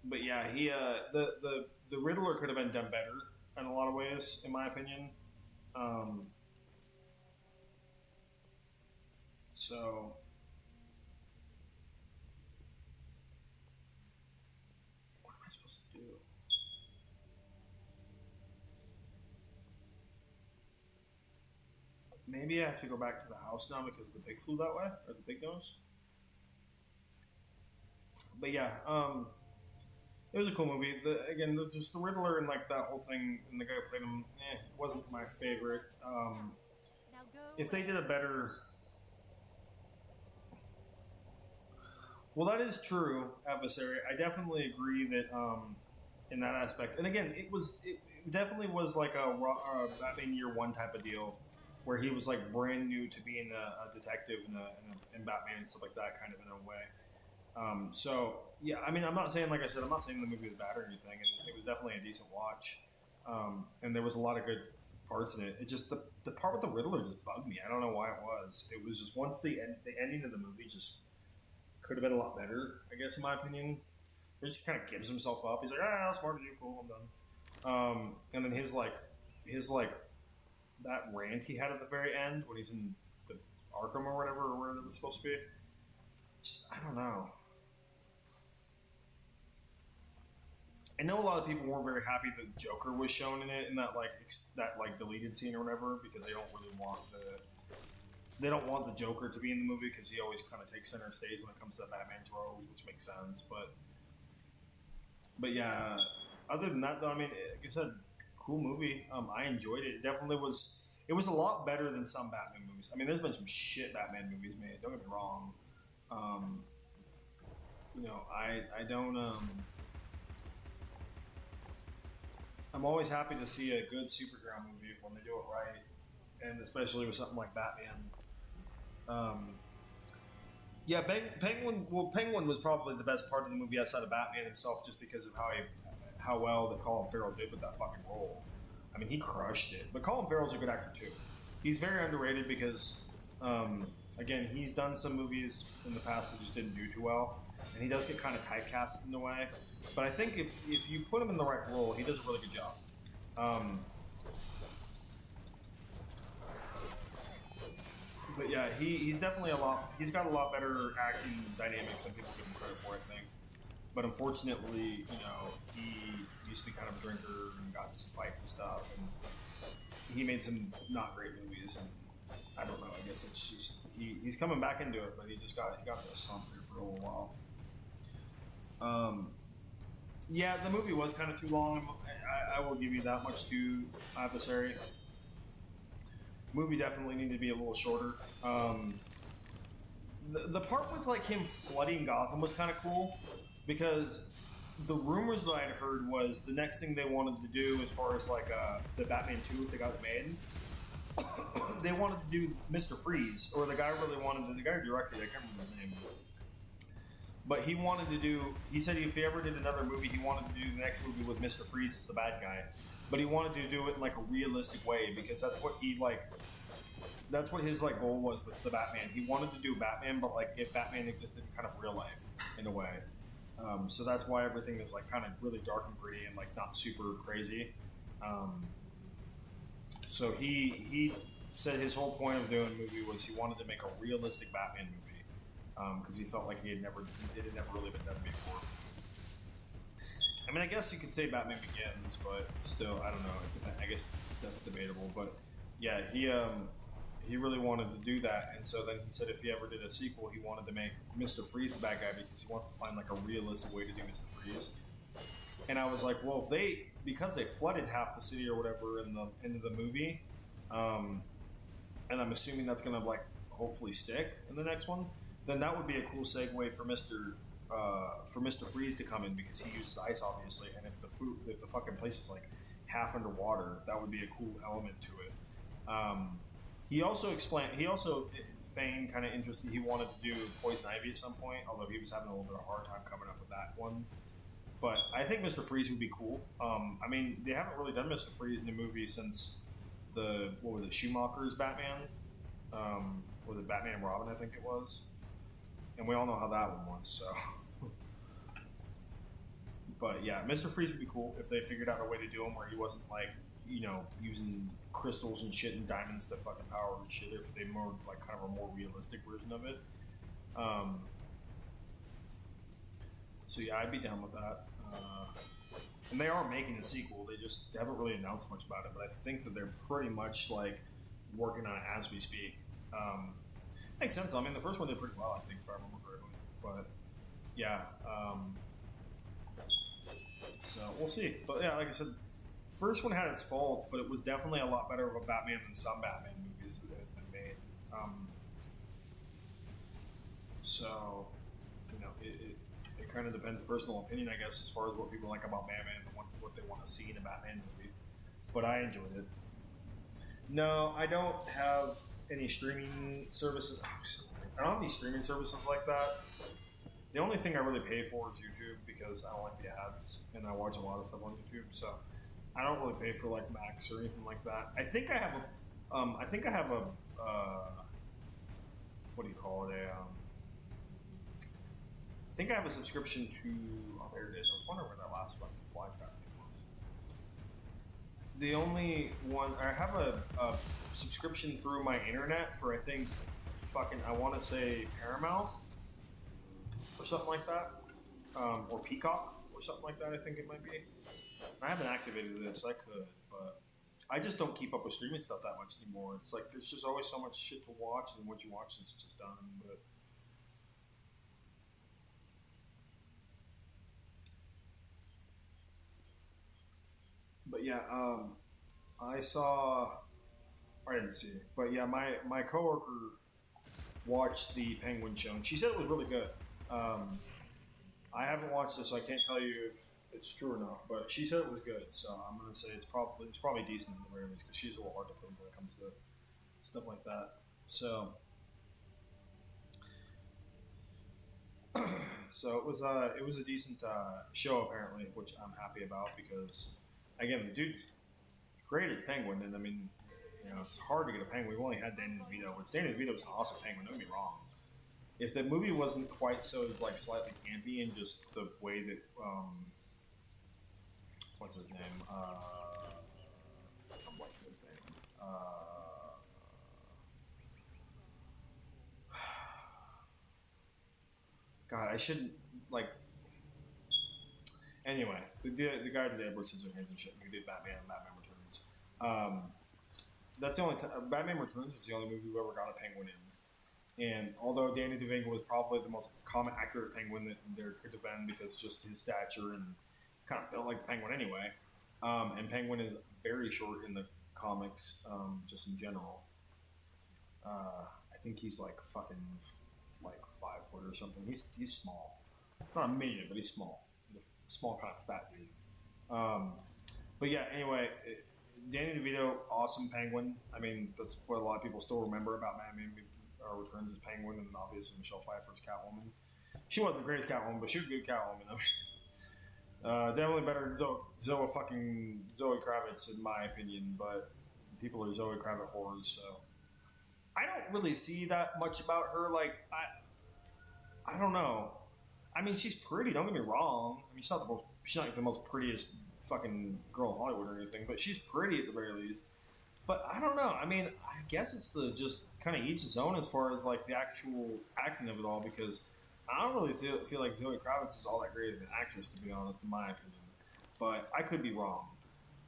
But yeah, he the Riddler could have been done better in a lot of ways, in my opinion. So what am I supposed to do? Maybe I have to go back to the house now because the pig flew that way, or the pig nose. But yeah, it was a cool movie. Just the Riddler and like that whole thing, and the guy who played him, wasn't my favorite. If they did a better... Well, that is true, adversary. I definitely agree that in that aspect. And again, it definitely was like a Batman Year One type of deal, where he was like brand new to being a detective in Batman and stuff like that, kind of in a way. So yeah, I mean, I'm not saying, like I said, I'm not saying the movie was bad or anything, and it was definitely a decent watch, and there was a lot of good parts in it. It just the part with the Riddler just bugged me. I don't know why it was. It was just once the ending of the movie just could have been a lot better, I guess, in my opinion. He just kind of gives himself up. He's like, ah, smart as you, cool, I'm done. And then his that rant he had at the very end when he's in the Arkham or whatever, or where it was supposed to be. Just, I don't know. I know a lot of people weren't very happy that Joker was shown in it in that deleted scene or whatever, because they don't want the Joker to be in the movie because he always kind of takes center stage when it comes to Batman's roles, which makes sense. But yeah, other than that though, I mean, like I said, cool movie. I enjoyed it. It definitely was. It was a lot better than some Batman movies. I mean, there's been some shit Batman movies made. Don't get me wrong. I don't. I'm always happy to see a good superhero movie when they do it right, and especially with something like Batman. Yeah, Penguin. Well, Penguin was probably the best part of the movie outside of Batman himself, just because of how well that Colin Farrell did with that fucking role. I mean, he crushed it. But Colin Farrell's a good actor too. He's very underrated because, again, he's done some movies in the past that just didn't do too well, and he does get kind of typecast in a way. But I think if you put him in the right role, he does a really good job. But yeah, he's definitely he's got a lot better acting dynamics than people give him credit for, I think. But unfortunately, he used to be kind of a drinker and got into some fights and stuff, and he made some not great movies. And I don't know. I guess it's just he's coming back into it, but he got into a slump here for a little while. Yeah, the movie was kind of too long. I will give you that much too, Adversary. Movie definitely needed to be a little shorter. The part with like him flooding Gotham was kind of cool, because the rumors that I'd heard was the next thing they wanted to do, as far as like the Batman 2, if they got it made, they wanted to do Mr. Freeze, or the guy who directed it, I can't remember his name. But he said if he ever did another movie, he wanted to do the next movie with Mr. Freeze as the bad guy. But he wanted to do it in like a realistic way, because that's what his like goal was with the Batman. He wanted to do Batman, but like if Batman existed in kind of real life in a way. So that's why everything is like kind of really dark and pretty and like not super crazy. So he said his whole point of doing the movie was he wanted to make a realistic Batman movie, because he felt like it had never really been done before. I mean, I guess you could say Batman Begins, but still, I don't know. I guess that's debatable. But yeah, he really wanted to do that, and so then he said if he ever did a sequel, he wanted to make Mr. Freeze the bad guy, because he wants to find like a realistic way to do Mr. Freeze. And I was like, well, because they flooded half the city or whatever in the end of the movie, and I'm assuming that's gonna like hopefully stick in the next one, then that would be a cool segue for Mr. Freeze to come in, because he uses ice obviously, and if the fucking place is like half underwater, that would be a cool element to it. He also feigned kind of interested. He wanted to do Poison Ivy at some point, although he was having a little bit of a hard time coming up with that one. But I think Mr. Freeze would be cool. I mean, they haven't really done Mr. Freeze in a movie since Schumacher's Batman? Was it Batman and Robin, I think it was? And we all know how that one was, so. But yeah, Mr. Freeze would be cool if they figured out a way to do him where he wasn't like, using crystals and shit and diamonds to fucking power and shit, if they more like kind of a more realistic version of it. So yeah, I'd be down with that. And they are making a sequel. They haven't really announced much about it, but I think that they're pretty much like working on it as we speak. Makes sense. I mean, the first one did pretty well, I think, if I remember correctly. But yeah, so we'll see. But yeah, like I said, first one had its faults, but it was definitely a lot better of a Batman than some Batman movies that have been made. So it kind of depends personal opinion, I guess, as far as what people like about Batman and what they want to see in a Batman movie. But I enjoyed it. No, I don't have any streaming services. I don't have any streaming services like that. The only thing I really pay for is YouTube because I don't like the ads, and I watch a lot of stuff on YouTube. So I don't really pay for like Max or anything like that. I think I have a. What do you call it? I think I have a subscription to. Oh, there it is. I was wondering where that last fucking fly trap thing was. The only one I have a subscription through my internet for, I think, fucking, I want to say Paramount or something like that, or Peacock or something like that. I think it might be. I haven't activated this. I could, but I just don't keep up with streaming stuff that much anymore. It's like there's just always so much shit to watch, and what you watch is just done. But yeah, I saw. I didn't see it, but yeah, my coworker watched the Penguin show, and she said it was really good. I haven't watched it, so I can't tell you if it's true or not. But she said it was good, so I'm gonna say it's probably decent in the very least because she's a little hard to please when it comes to stuff like that. So, so it was a decent show apparently, which I'm happy about because again the dude's great as Penguin, and I mean, you know, it's hard to get a Penguin. We've only had Danny DeVito, which Danny DeVito was an awesome Penguin. Don't get me wrong. If the movie wasn't quite so like slightly campy and just the way that what's his name? I'm blanking his name. God, I shouldn't like. Anyway, the guy who did Edward Scissorhands and shit, who did Batman and Batman Returns. That's the only Batman Returns was the only movie we ever got a Penguin in. And although Danny DeVito was probably the most common accurate Penguin that there could have been because just his stature and kind of built like the Penguin anyway, and Penguin is very short in the comics, just in general. I think he's like fucking like 5 foot or something. He's small, not a midget, but he's small, small kind of fat dude. But yeah, anyway. Danny DeVito, awesome Penguin. I mean, that's what a lot of people still remember about Batman Returns as Penguin, and obviously Michelle Pfeiffer's Catwoman. She wasn't the greatest Catwoman, but she was a good Catwoman. I mean, definitely better than Zoe Kravitz, in my opinion, but people are Zoe Kravitz whores, so. I don't really see that much about her. Like, I don't know. I mean, she's pretty, don't get me wrong. I mean, she's not like the most prettiest fucking girl in Hollywood or anything, but she's pretty at the very least. But I don't know. I mean, I guess it's to just kind of each his own as far as like the actual acting of it all, because I don't really feel like Zoe Kravitz is all that great of an actress, to be honest, in my opinion. But I could be wrong.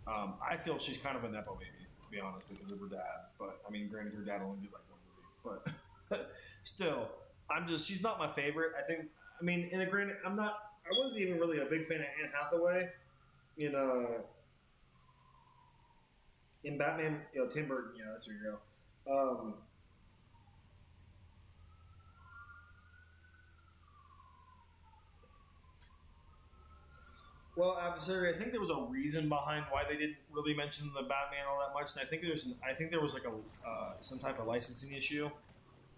I feel she's kind of a nepo baby, to be honest, because of her dad. But I mean, granted, her dad only did like one movie, but still, she's not my favorite. I mean, in a granted, I wasn't even really a big fan of Anne Hathaway. In Batman, Tim Burton, that's where you go. Well, Adversary, I think there was a reason behind why they didn't really mention the Batman all that much, and I think there was like some type of licensing issue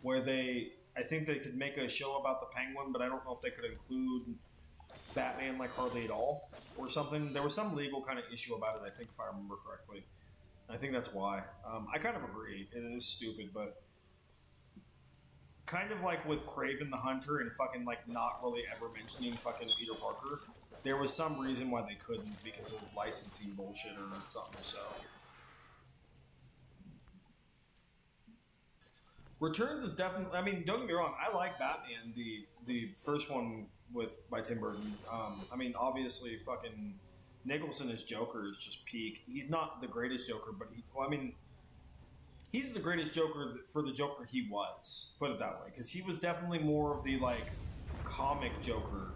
where I think they could make a show about the Penguin, but I don't know if they could include Batman like hardly at all or something. There was some legal kind of issue about it, I think, if I remember correctly. I think that's why. I kind of agree. It is stupid, but kind of like with Kraven the Hunter and fucking like not really ever mentioning fucking Peter Parker, there was some reason why they couldn't because of licensing bullshit or something. So Returns is definitely. I mean, don't get me wrong. I like Batman, the first one by Tim Burton. I mean, obviously, fucking Nicholson as Joker is just peak. He's not the greatest Joker, but he's the greatest Joker for the Joker he was. Put it that way, because he was definitely more of the like comic Joker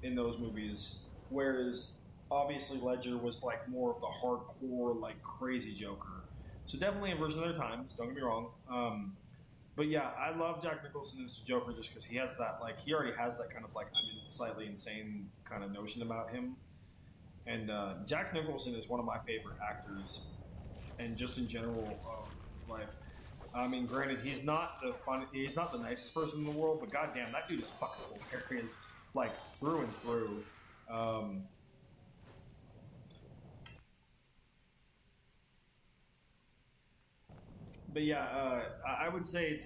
in those movies, whereas obviously Ledger was like more of the hardcore like crazy Joker. So definitely a version of their times. Don't get me wrong. But yeah, I love Jack Nicholson as Joker just because he has that, like, he already has that kind of, like, slightly insane kind of notion about him. And Jack Nicholson is one of my favorite actors, and just in general of life. I mean, granted, he's not the nicest person in the world, but goddamn, that dude is fucking hilarious, like through and through. But yeah, I would say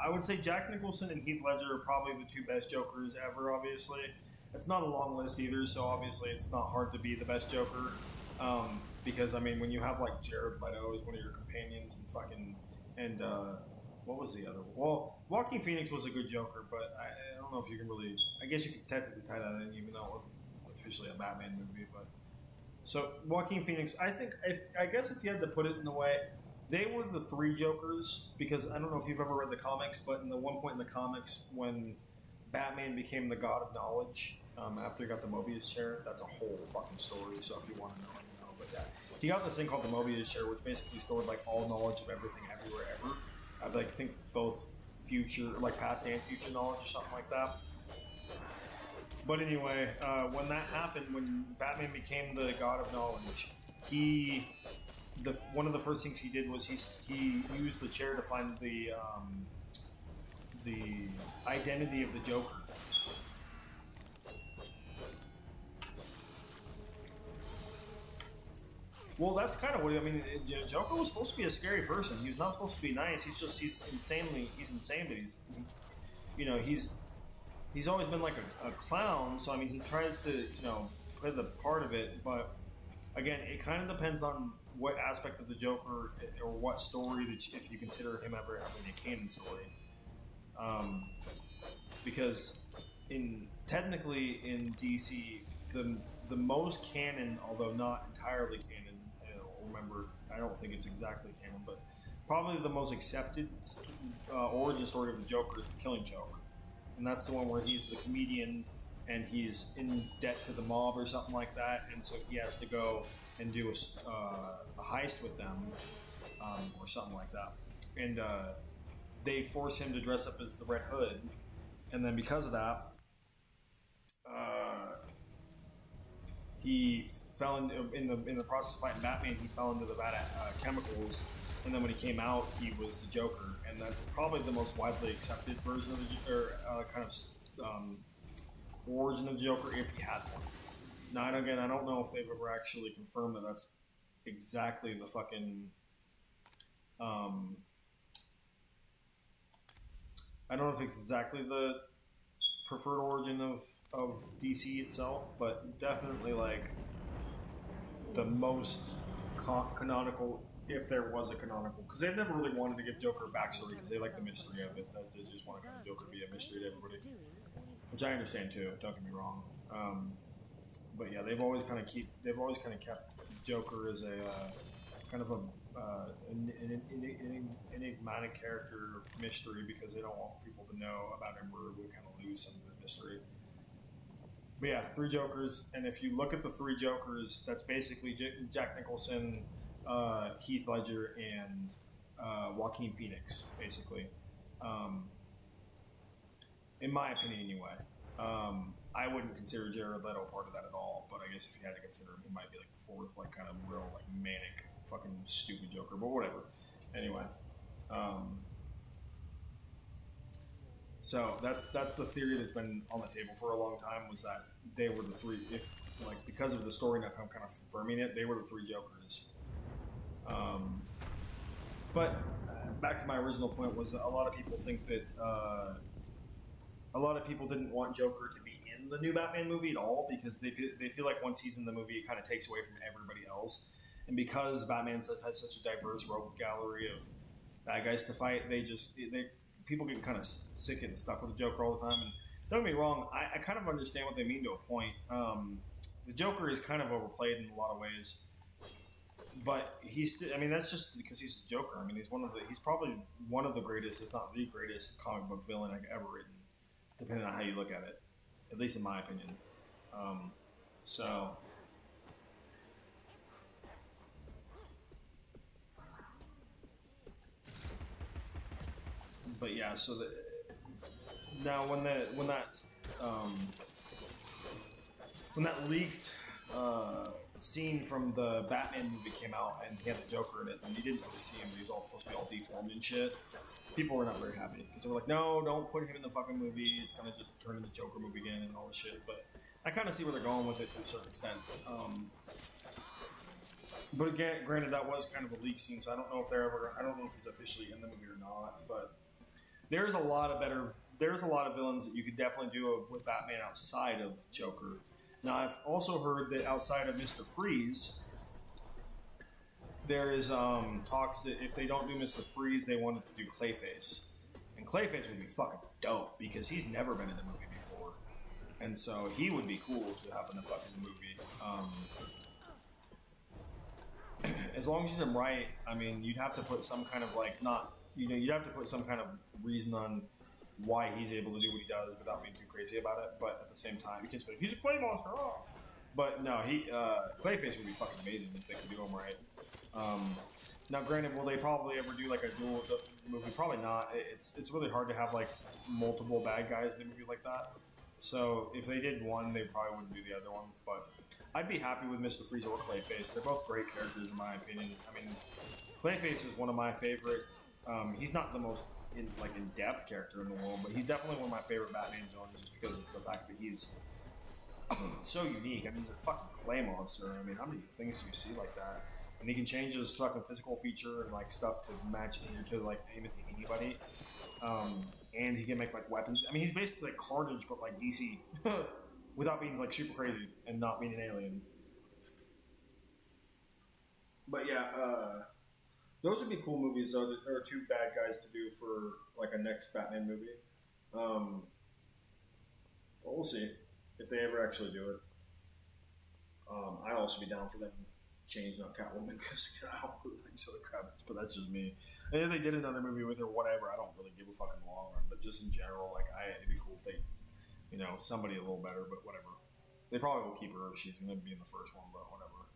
I would say Jack Nicholson and Heath Ledger are probably the two best Jokers ever. Obviously, it's not a long list either, so obviously it's not hard to be the best Joker. Because I mean, when you have like Jared Leto as one of your companions and fucking and what was the other one? Well, Joaquin Phoenix was a good Joker, but I don't know if you can really. I guess you could technically tie that in, even though it wasn't officially a Batman movie. But so Joaquin Phoenix, I guess if you had to put it in a way, they were the three Jokers because I don't know if you've ever read the comics, but in the one point in the comics when Batman became the God of Knowledge after he got the Mobius chair, that's a whole fucking story. So if you want to know, let me know. But yeah, he got this thing called the Mobius chair, which basically stored like all knowledge of everything, everywhere, ever. I like think both future, like past and future knowledge, or something like that. But anyway, when that happened, when Batman became the God of Knowledge, one of the first things he did was he used the chair to find the identity of the Joker. Well, that's kind of what I mean. Joker was supposed to be a scary person. He was not supposed to be nice. He's insane, but he's always been like a clown. So I mean, he tries to play the part of it, but again, it kind of depends on what aspect of the Joker or what story that if you consider him ever having a canon story. Because technically in DC, the most canon, although not entirely canon, remember, I don't think it's exactly canon, but probably the most accepted origin story of the Joker is the Killing Joke, and that's the one where he's the comedian and he's in debt to the mob or something like that, and so he has to go and do a heist with them or something like that, and they force him to dress up as the Red Hood, and then because of that, he fell in the process of fighting Batman. He fell into the vat of chemicals, and then when he came out, he was the Joker, and that's probably the most widely accepted version of origin of the Joker if he had one. Now, again, I don't know if they've ever actually confirmed that that's exactly the fucking. I don't know if it's exactly the preferred origin of DC itself, but definitely like the most canonical, if there was a canonical, because they've never really wanted to give Joker a backstory because they like the mystery of it. They just want kind of Joker to be a mystery to everybody, which I understand too. Don't get me wrong. But yeah, they've always kind of kept Joker as a kind of an enigmatic character mystery because they don't want people to know about him or we kind of lose some of his mystery. But yeah, three Jokers, and if you look at the three Jokers, that's basically Jack Nicholson, Heath Ledger, and Joaquin Phoenix, basically. In my opinion, anyway. I wouldn't consider Jared Leto part of that at all, but I guess if you had to consider him, he might be like the fourth, like kind of real, like manic, fucking stupid Joker, but whatever. Anyway. So that's the theory that's been on the table for a long time, was that they were the three, because of the story now I'm kind of confirming it, they were the three Jokers. But back to my original point was that a lot of people think that a lot of people didn't want Joker to be in the new Batman movie at all because they feel like once he's in the movie, it kind of takes away from everybody else. And because Batman has such a diverse rogue gallery of bad guys to fight, people get kind of sick and stuck with the Joker all the time. And don't get me wrong, I kind of understand what they mean to a point. The Joker is kind of overplayed in a lot of ways, but he's still, I mean, that's just because he's a Joker. I mean, he's probably one of the greatest, if not the greatest, comic book villain I've ever written, depending on how you look at it, at least in my opinion. So. yeah, so now when that leaked scene from the Batman movie came out and he had the Joker in it, and you didn't really see him. He was all supposed to be all deformed and shit. People were not very happy because they were like, "No, don't put him in the fucking movie. It's gonna just turn into Joker movie again and all this shit." But I kind of see where they're going with it to a certain extent. But again, granted, that was kind of a leak scene, so I don't know if I don't know if he's officially in the movie or not. But there's a lot of villains that you could definitely do with Batman outside of Joker. Now, I've also heard that outside of Mr. Freeze, there is talks that if they don't do Mr. Freeze, they wanted to do Clayface. And Clayface would be fucking dope because he's never been in the movie before. And so he would be cool to have in the fucking movie. As long as you did him right, I mean, you'd have to put some kind of you'd have to put some kind of reason on why he's able to do what he does without being too crazy about it. But at the same time, you can say he's a clay monster. Oh. But no, Clayface would be fucking amazing if they could do him right. Now, granted, will they probably ever do like a dual movie? Probably not. It's really hard to have like multiple bad guys in a movie like that. So if they did one, they probably wouldn't do the other one. But I'd be happy with Mr. Freeze or Clayface. They're both great characters in my opinion. I mean, Clayface is one of my favorite. He's not the most in-depth character in the world, but he's definitely one of my favorite Batman villains just because of the fact that he's so unique. I mean, he's a fucking clay monster. I mean, how many things do you see like that? And he can change his fucking physical feature and like stuff to match to like imitate anybody. And he can make like weapons. I mean, he's basically like Carnage, but like DC, without being like super crazy and not being an alien. But yeah, those would be cool movies. Though there are two bad guys to do for like a next Batman movie. But we'll see if they ever actually do it. I'd also be down for them changing out Catwoman because I don't really like Zoe Kravitz, but that's just me. And if they did another movie with her, whatever, I don't really give a fucking long run. But just in general, like, it'd be cool if they, somebody a little better, but whatever. They probably will keep her if she's going to be in the first one, but whatever.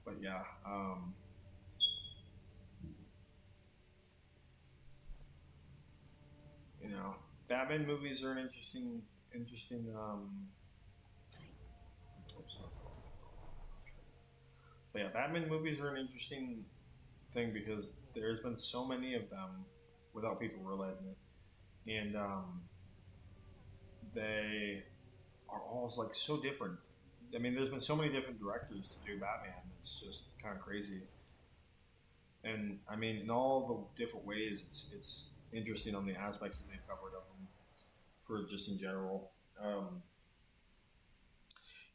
But yeah, Batman movies are an interesting. Oops, that's the wrong thing. But yeah, Batman movies are an interesting thing because there's been so many of them without people realizing it, and they are all like so different. I mean, there's been so many different directors to do Batman. It's just kind of crazy. And I mean, in all the different ways, it's interesting on the aspects that they've covered of them. For just in general,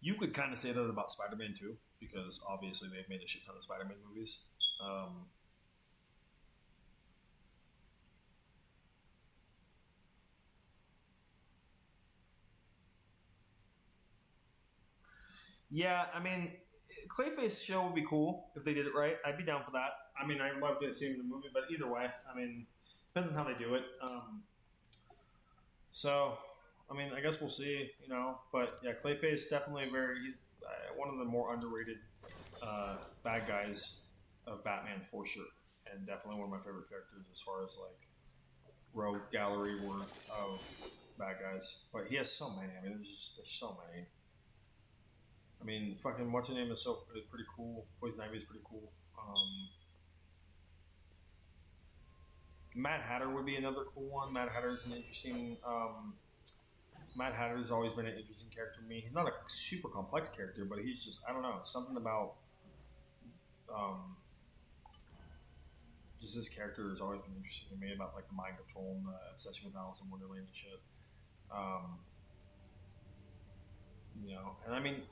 you could kind of say that about Spider-Man too, because obviously they've made a shit ton of Spider-Man movies. Yeah, I mean, Clayface show would be cool if they did it right. I'd be down for that. I mean, I'd love to see him in the movie, but either way, I mean, depends on how they do it. So, I mean, I guess we'll see, But yeah, Clayface definitely he's one of the more underrated bad guys of Batman for sure, and definitely one of my favorite characters as far as like rogue gallery worth of bad guys. But he has so many. I mean, there's so many. I mean, fucking what's her name is pretty cool. Poison Ivy is pretty cool. Mad Hatter would be another cool one. Mad Hatter's an interesting. Mad Hatter's always been an interesting character to me. He's not a super complex character, but he's just, I don't know, something about just this character has always been interesting to me about like the mind control and the obsession with Alice in Wonderland and shit. And I mean,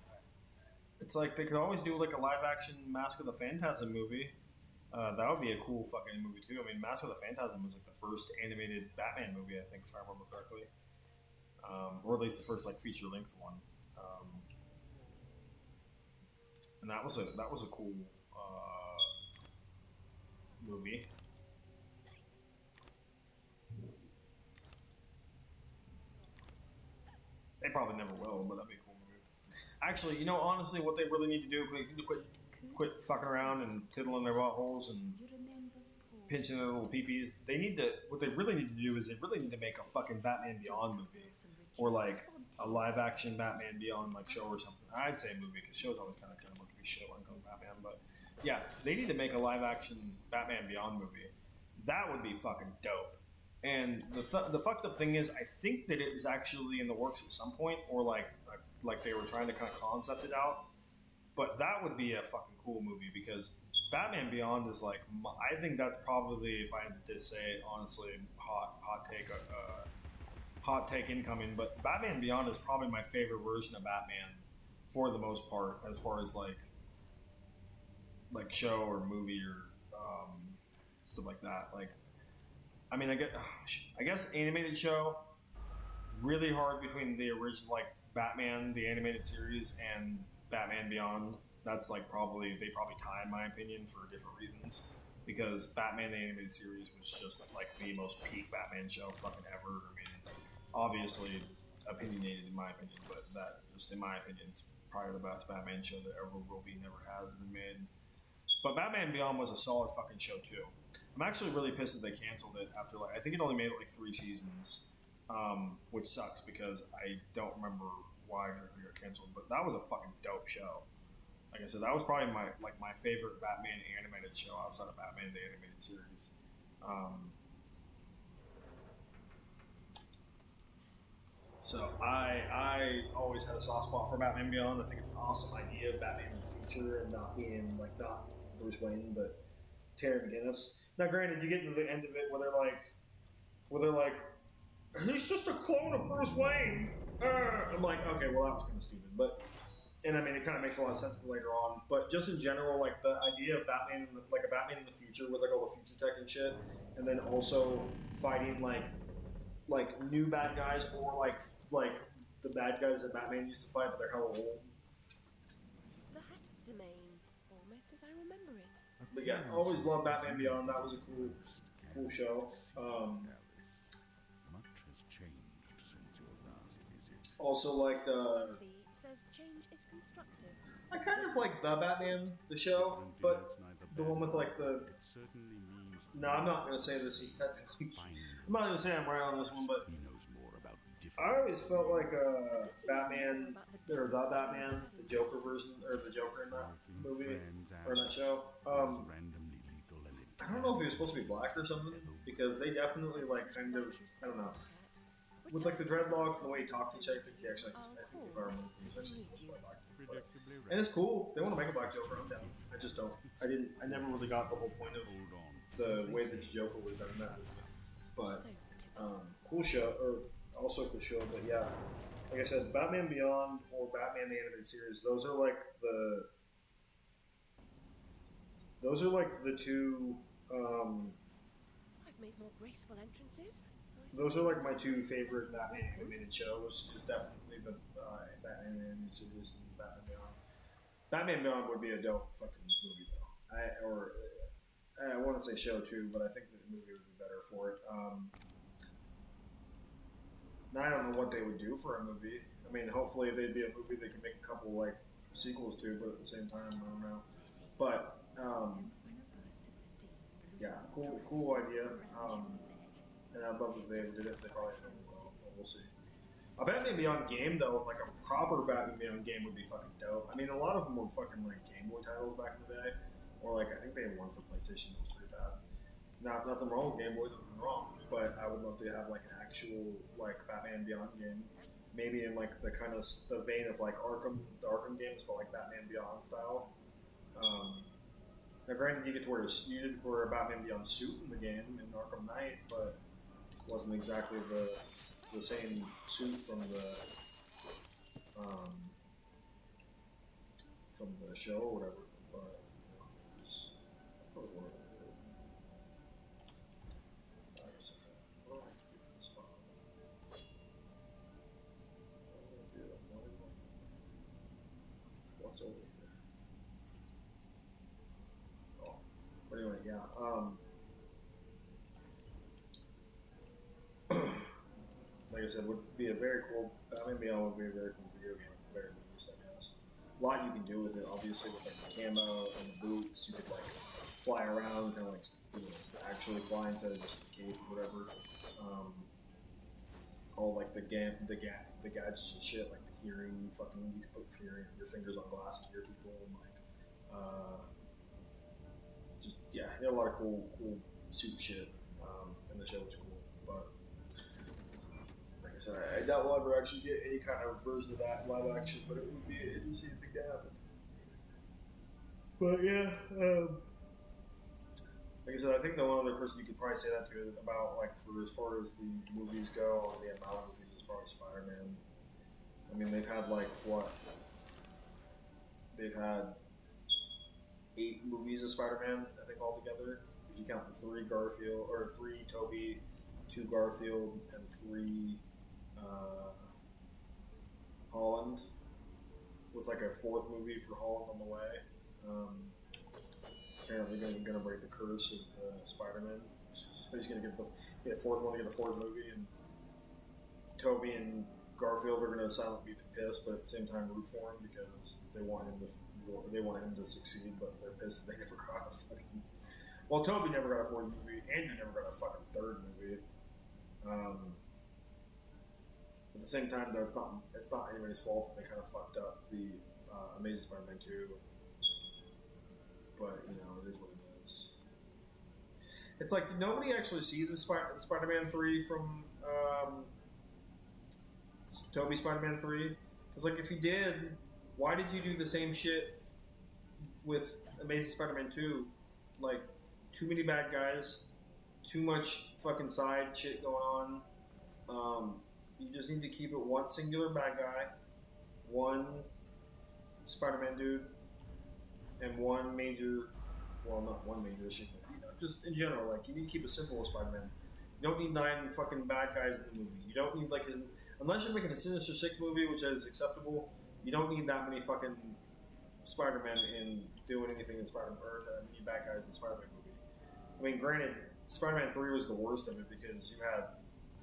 it's like they could always do like a live action Mask of the Phantasm movie. That would be a cool fucking movie too. I mean, Mask of the Phantasm was like the first animated Batman movie, I think, if I remember correctly, or at least the first like feature length one. And that was a cool movie. They probably never will, but that'd be a cool movie. Actually, honestly, what they really need to do, quit fucking around and tiddling their buttholes and pinching their little peepees. They need to. What they really need to do is they really need to make a fucking Batman Beyond movie, or like a live action Batman Beyond like show or something. I'd say movie because shows always kind of look like a shit when it comes to Batman. But yeah, they need to make a live action Batman Beyond movie. That would be fucking dope. And the fucked up thing is, I think that it was actually in the works at some point, or like they were trying to kind of concept it out. But that would be a fucking cool movie because Batman Beyond is like, I think that's probably, if I had to say it honestly, hot take incoming. But Batman Beyond is probably my favorite version of Batman for the most part, as far as like show or movie or stuff like that. Like, I mean, I guess animated show, really hard between the original, like Batman, the animated series, and Batman Beyond. That's like they probably tie in my opinion for different reasons. Because Batman the animated series was just like the most peak Batman show fucking ever. I mean, obviously opinionated in my opinion, but that just in my opinion is probably the best Batman show that ever will be, never has been made. But Batman Beyond was a solid fucking show too. I'm actually really pissed that they canceled it after I think it only made it like 3 seasons, which sucks because I don't remember why exactly it got canceled. But that was a fucking dope show. Like I said, that was probably my favorite Batman animated show outside of Batman the animated series. So I always had a soft spot for Batman Beyond. I think it's an awesome idea of Batman in the future and not Bruce Wayne, but Terry McGinnis. Now, granted, you get to the end of it where they're like, he's just a clone of Bruce Wayne. I'm like, okay, well that was kind of stupid, and I mean it kind of makes a lot of sense later on. But just in general, like the idea of Batman, like a Batman in the future with like all the future tech and shit, and then also fighting like new bad guys or like the bad guys that Batman used to fight, but they're hella old. The Hatter's domain, almost as I remember it. But yeah, I always loved Batman Beyond. That was a cool show. Much has changed since your last visit. Also liked Timothy says change is constructive. I kind of like the Batman, the show, but the one with like the. It certainly means No, I'm not gonna say this is technically. I'm not gonna say I'm right on this one, but he knows more about different. I always felt like Batman or the Batman, the Joker version or the Joker in that movie or in that show. Randomly lethal and I don't know if he was supposed to be black or something because they definitely like kind of I don't know with like the dreadlocks and the way he talked to each other. I think if I remember, he was actually supposed to be black. But, and it's cool. If they want to make a black Joker, I'm down. I just don't. I never really got the whole point of the way that Joker was done in that movie. But cool show, or also cool show. But yeah, like I said, Batman Beyond or Batman the Animated Series. Those are like the two. I've made more graceful entrances. Those are like my 2 favorite Batman animated shows. Is definitely the Batman animated series and Batman Beyond. Batman Beyond would be a dope fucking movie though. I want to say show too, but I think the movie would be better for it. Now I don't know what they would do for a movie. I mean, hopefully they'd be a movie they could make a couple like sequels to, but at the same time, I don't know. But yeah, cool idea. And I'd love if they ever did it. They probably don't. Well, we'll see. A Batman Beyond game though, like a proper Batman Beyond game would be fucking dope. I mean, a lot of them were fucking like Game Boy titles back in the day, or like I think they had one for PlayStation that was pretty bad. Nothing wrong with Game Boy, nothing wrong. But I would love to have like an actual like Batman Beyond game, maybe in like the kind of the vein of like the Arkham games, but like Batman Beyond style. Now, granted, you get to wear a Batman Beyond suit in the game in Arkham Knight, but it wasn't exactly the same suit from the show or whatever. But you know, it was one of them. I guess what do I have to do for this file? What's over here? Oh, but anyway, yeah. Like I said, would be a very cool. Batman Beyond would be a very cool video game at the very least, I guess. lot you can do with it. Obviously, with like the camo and the boots, you could like fly around, kind of like actually fly instead of just the cape or whatever. All like the gadgets and shit, like the hearing, fucking you could put your fingers on glass and hear people, and like just yeah, he had a lot of cool suit shit, and the show was cool. But like I said, I doubt we'll ever actually get any kind of version of that live action, but it would be an interesting thing to happen. But yeah, like I said, I think the one other person you could probably say that to about, like, for as far as the movies go, or the amount of movies, is probably Spider-Man. I mean, they've had like what? They've had 8 movies of Spider-Man, I think, altogether. If you count the 3 Garfield, or 3 Tobey, 2 Garfield, and 3 Holland, with like a 4th movie for Holland on the way. Apparently going to break the curse of Spider-Man. So he's going to get the 4th one to get a 4th movie, and Tobey and Garfield are going to silently be pissed, but at the same time root for him because they want him to succeed, but they're pissed that they never got a fucking. Well, Tobey never got a 4th movie. Andrew never got a fucking 3rd movie. At the same time, though, it's not anybody's fault that they kind of fucked up the Amazing Spider-Man 2. But you know, it is what it is. It's like, did nobody actually see the Spider-Man 3 from Tobey Spider-Man 3? Because like, if you did, why did you do the same shit with Amazing Spider-Man 2? Like, too many bad guys, too much fucking side shit going on. You just need to keep it one singular bad guy, one Spider-Man dude, and one major, well, not one major issue, but, you know, just in general, like, you need to keep it simple with Spider-Man. You don't need 9 fucking bad guys in the movie. You don't need, like, unless you're making a Sinister Six movie, which is acceptable, you don't need that many fucking Spider-Man in doing anything in Spider-Man, or that many bad guys in the Spider-Man movie. I mean, granted, Spider-Man 3 was the worst of it because you had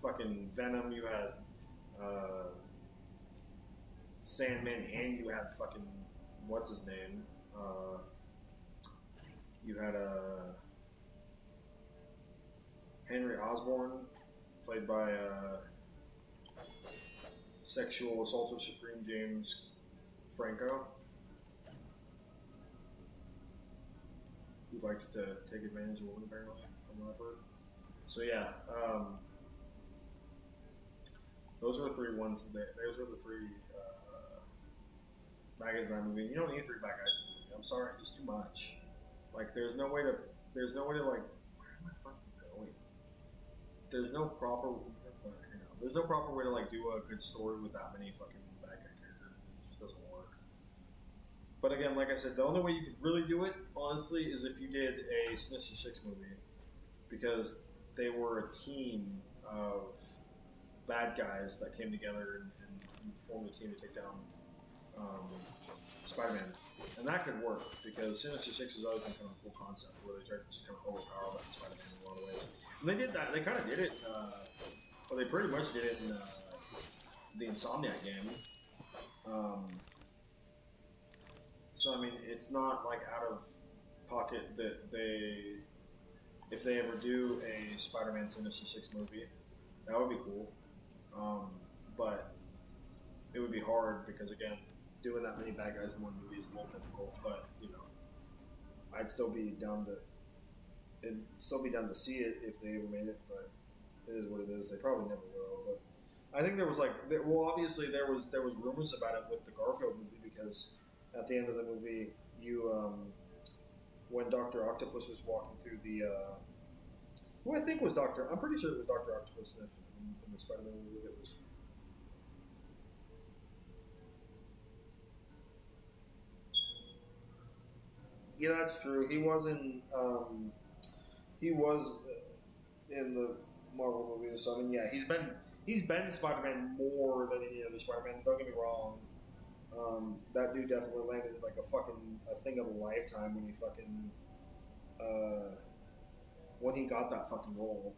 fucking Venom, you had Sandman, and you had fucking, what's his name? You had Henry Osborn, played by sexual assaulter Supreme James Franco, who likes to take advantage of women, apparently, from what I've heard. So yeah, those are the 3 ones. Those were the 3 bad guys in that movie. You don't need 3 bad guys in the movie. I'm sorry, just too much. Like, there's no way to like, where am I fucking going? There's no proper way to like do a good story with that many fucking bad guy characters. It just doesn't work. But again, like I said, the only way you could really do it, honestly, is if you did a Sinister Six movie, because they were a team of bad guys that came together and formed a team to take down Spider-Man. And that could work, because Sinister Six has always been kind of a cool concept, where they tried to just kind of overpower Spider-Man in a lot of ways. And they did that. They kind of did it. Well, they pretty much did it in the Insomniac game. So I mean, it's not like out of pocket that if they ever do a Spider-Man Sinister Six movie, that would be cool. But it would be hard because, again, doing that many bad guys in one movie is a little difficult. But you know, I'd still be down to see it if they ever made it. But it is what it is. They probably never will. But I think there was obviously there was rumors about it with the Garfield movie, because at the end of the movie, when Dr. Octopus was walking through the who I think was I'm pretty sure it was Dr. Octopus in the Spider-Man movie that was. Yeah, that's true. He was in the Marvel movies. So I mean, yeah, he's been Spider-Man more than any other Spider-Man. Don't get me wrong. That dude definitely landed like a thing of a lifetime when he fucking when he got that fucking role.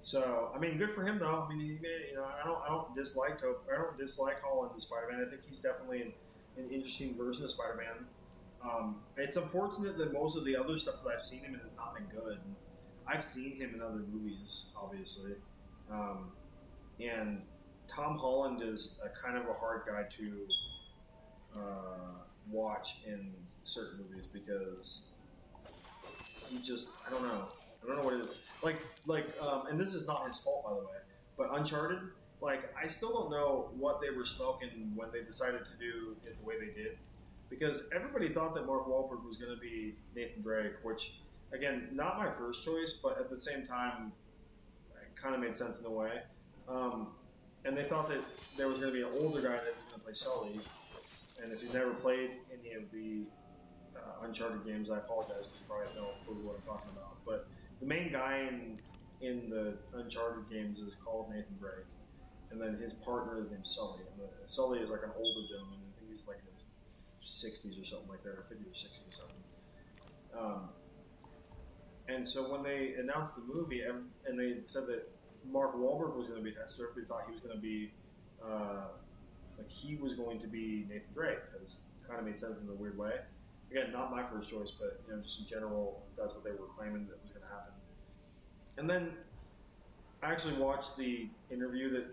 So I mean, good for him though. I mean, I don't dislike Holland as Spider-Man. I think he's definitely an interesting version of Spider-Man. It's unfortunate that most of the other stuff that I've seen him in has not been good. I've seen him in other movies, obviously, and Tom Holland is a kind of a hard guy to watch in certain movies because he just I don't know what it is and this is not his fault, by the way, but Uncharted, like, I still don't know what they were smoking when they decided to do it the way they did, because everybody thought that Mark Wahlberg was going to be Nathan Drake, which, again, not my first choice, but at the same time, it kind of made sense in a way. And they thought that there was going to be an older guy that was going to play Sully, and if you've never played any of the Uncharted games, I apologize because you probably have no clue what I'm talking about, but the main guy in the Uncharted games is called Nathan Drake, and then his partner is named Sully. And Sully is like an older gentleman. I think he's like in his 60s or something like that, or 50 or 60 or something. And so when they announced the movie, and they said that Mark Wahlberg was going to be attached, so everybody thought he was going to be he was going to be Nathan Drake, because it kind of made sense in a weird way. Again, not my first choice, but just in general, that's what they were claiming that was going to happen. And then I actually watched the interview that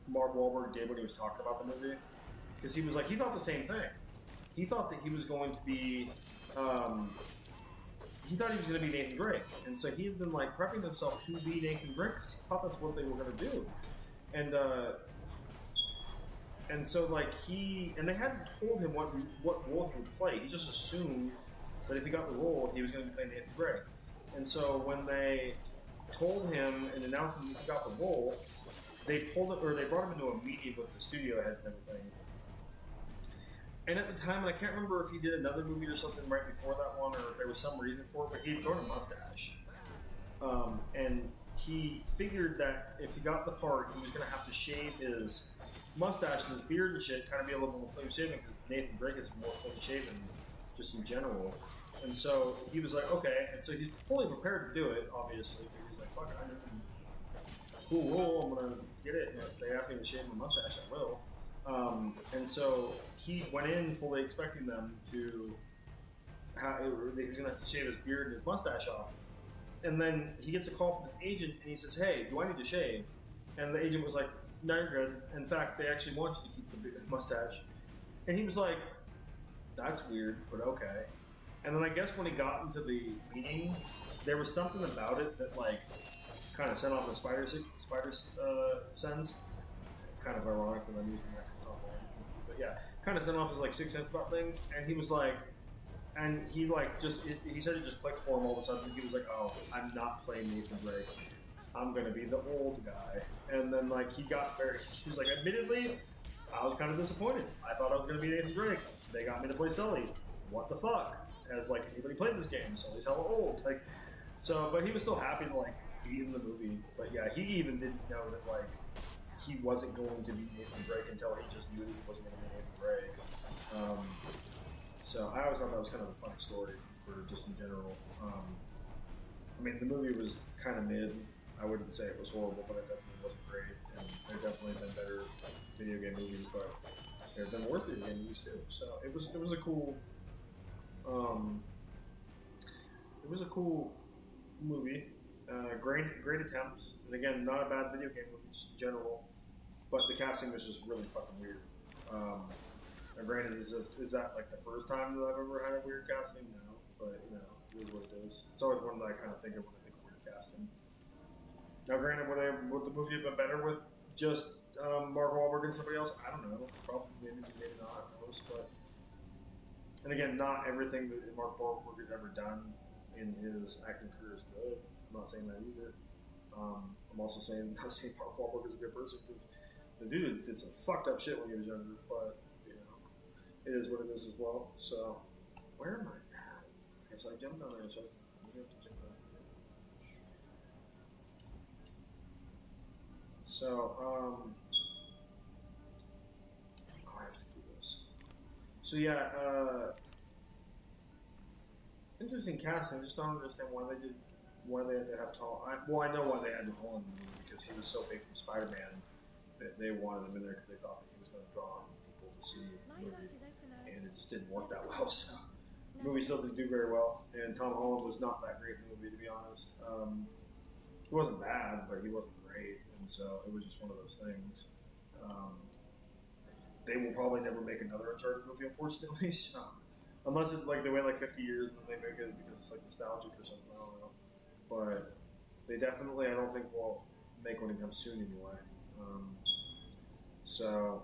Mark Wahlberg did when he was talking about the movie, because he was like, he thought the same thing. He thought that he was going to be, he thought he was going to be Nathan Drake, and so he had been like prepping himself to be Nathan Drake because he thought that's what they were going to do, and so like they hadn't told him what role he would play. He just assumed that if he got the role, he was going to be playing Nathan Drake. And so when they told him and announced that he got the role, they brought him into a meeting with the studio heads and everything. And at the time, and I can't remember if he did another movie or something right before that one, or if there was some reason for it, but he had grown a mustache. And he figured that if he got the part, he was going to have to shave his mustache and his beard and shit, kind of be a little more clean shaven, because Nathan Drake is more clean shaven just in general. And so he was like, okay, and so he's fully prepared to do it, obviously, because he's like, fuck, I'm in a cool role, I'm going to get it, and if they ask me to shave my mustache, I will. And so he went in fully expecting them to he was going to have to shave his beard and his mustache off. And then he gets a call from his agent, and he says, hey, do I need to shave? And the agent was like, no, you're good. In fact, they actually want you to keep the mustache. And he was like, that's weird, but okay. And then I guess when he got into the meeting, there was something about it that like kind of sent off the spider sense. Kind of ironic that I'm using that because Tom Holland, but yeah, kind of sent off his like sixth sense about things. And he was like, and he like he said it just clicked for him all of a sudden. He was like, oh, I'm not playing Nathan Drake. I'm gonna be the old guy. And then like he was like, admittedly, I was kind of disappointed. I thought I was gonna be Nathan Drake. They got me to play Sully. What the fuck? Has like anybody played this game? Sully's hella old. Like, so, but he was still happy to like be in the movie. But yeah, he even didn't know that like he wasn't going to be Nathan Drake until he just knew that he wasn't going to be Nathan Drake. So I always thought that was kind of a funny story for just in general. I mean, the movie was kind of mid. I wouldn't say it was horrible, but it definitely wasn't great. And there definitely been better video game movies, but there have been worse video game movies too. So it was a cool. It was a cool movie. Great attempt, and again, not a bad video game movie, just in general. But the casting was just really fucking weird. And granted, is that like the first time that I've ever had a weird casting? No, but it is what it is. It's always one that I kind of think of when I think of weird casting. Now, granted, would the movie have been better with just Mark Wahlberg and somebody else? I don't know. Probably, maybe not. Who knows? But and again, not everything that Mark Wahlberg has ever done in his acting career is good. I'm not saying that either. I'm also not saying Mark Wahlberg is a good person, because the dude did some fucked up shit when he was younger, but it is what it is as well. So, where am I at? I guess I jumped down there, so I'm going to have to jump down here. So, I have to do this. So yeah, interesting casting. I just don't understand why they did why they had to have Tom. Well, I know why they had Holland in the movie because he was so big from Spider-Man that they wanted him in there because they thought that he was going to draw people to see the movie, and it just didn't work that well. So the movie still didn't do very well, and Tom Holland was not that great in the movie, to be honest. He wasn't bad, but he wasn't great, and so it was just one of those things. They will probably never make another Uncharted movie, unfortunately. So, unless it's like they wait like 50 years and then they make it because it's like nostalgic or something. I don't know, but they definitely, I don't think will make one anytime soon anyway. So,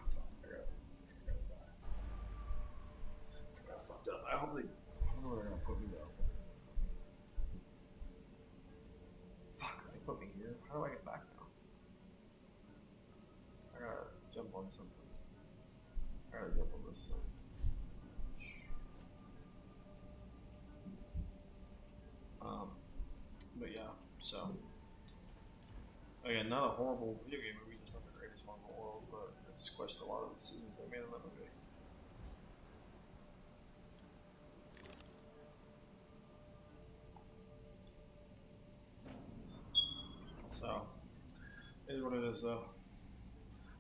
fuck, I got fucked up. I hope they. I don't know where they're gonna put me though. Fuck, they put me here. How do I get back now? I gotta jump on something. I gotta jump on this thing. But yeah, so again, not a horrible video game movie, just not the greatest one in the world, but I just question a lot of the decisions they made in that movie. So, it is what it is, though.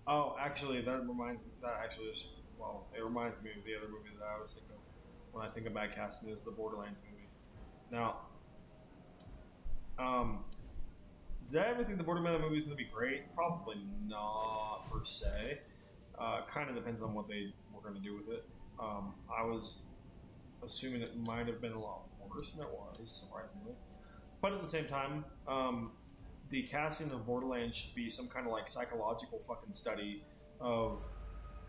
Oh, actually, it reminds me of the other movie that I always think of when I think of bad casting is the Borderlands movie. Now, did I ever think the Borderlands movie is going to be great? Probably not, per se. Kind of depends on what they were going to do with it. I was assuming it might have been a lot worse than it was, surprisingly. But at the same time, the casting of Borderlands should be some kind of like psychological fucking study of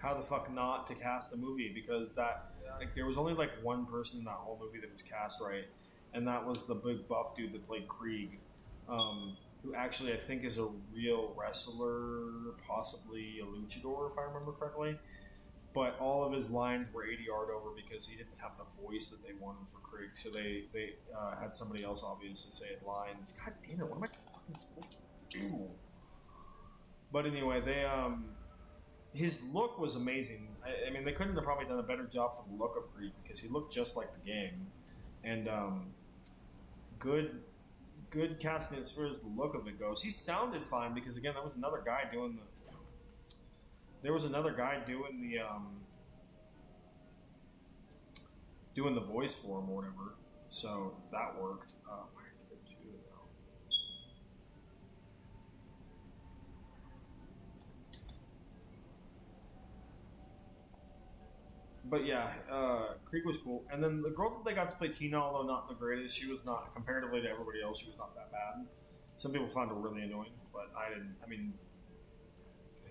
how the fuck not to cast a movie, because that there was only like one person in that whole movie that was cast right, and that was the big buff dude that played Krieg, who actually I think is a real wrestler, possibly a luchador if I remember correctly. But all of his lines were 80-yard over because he didn't have the voice that they wanted for Krieg, so they had somebody else obviously say his lines. God damn it! What am I supposed to do? But anyway, they his look was amazing. I mean, they couldn't have probably done a better job for the look of Krieg because he looked just like the game, and good casting as far as the look of it goes. He sounded fine because again, there was another guy doing the voice for him or whatever, so that worked. Why is it two now? But yeah, Krieg was cool. And then the girl that they got to play Tina, although not the greatest, she was not, comparatively to everybody else, she was not that bad. Some people found her really annoying, but I didn't. I mean,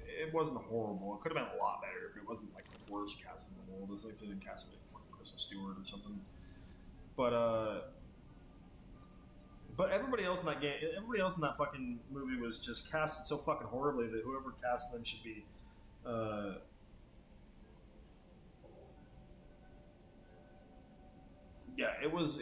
it wasn't horrible. It could have been a lot better, but it wasn't like the worst cast in the world. It was like they didn't cast like fucking Kristen Stewart or something. But everybody else in that game, everybody else in that fucking movie was just casted so fucking horribly that whoever casted them should be. Yeah, it was.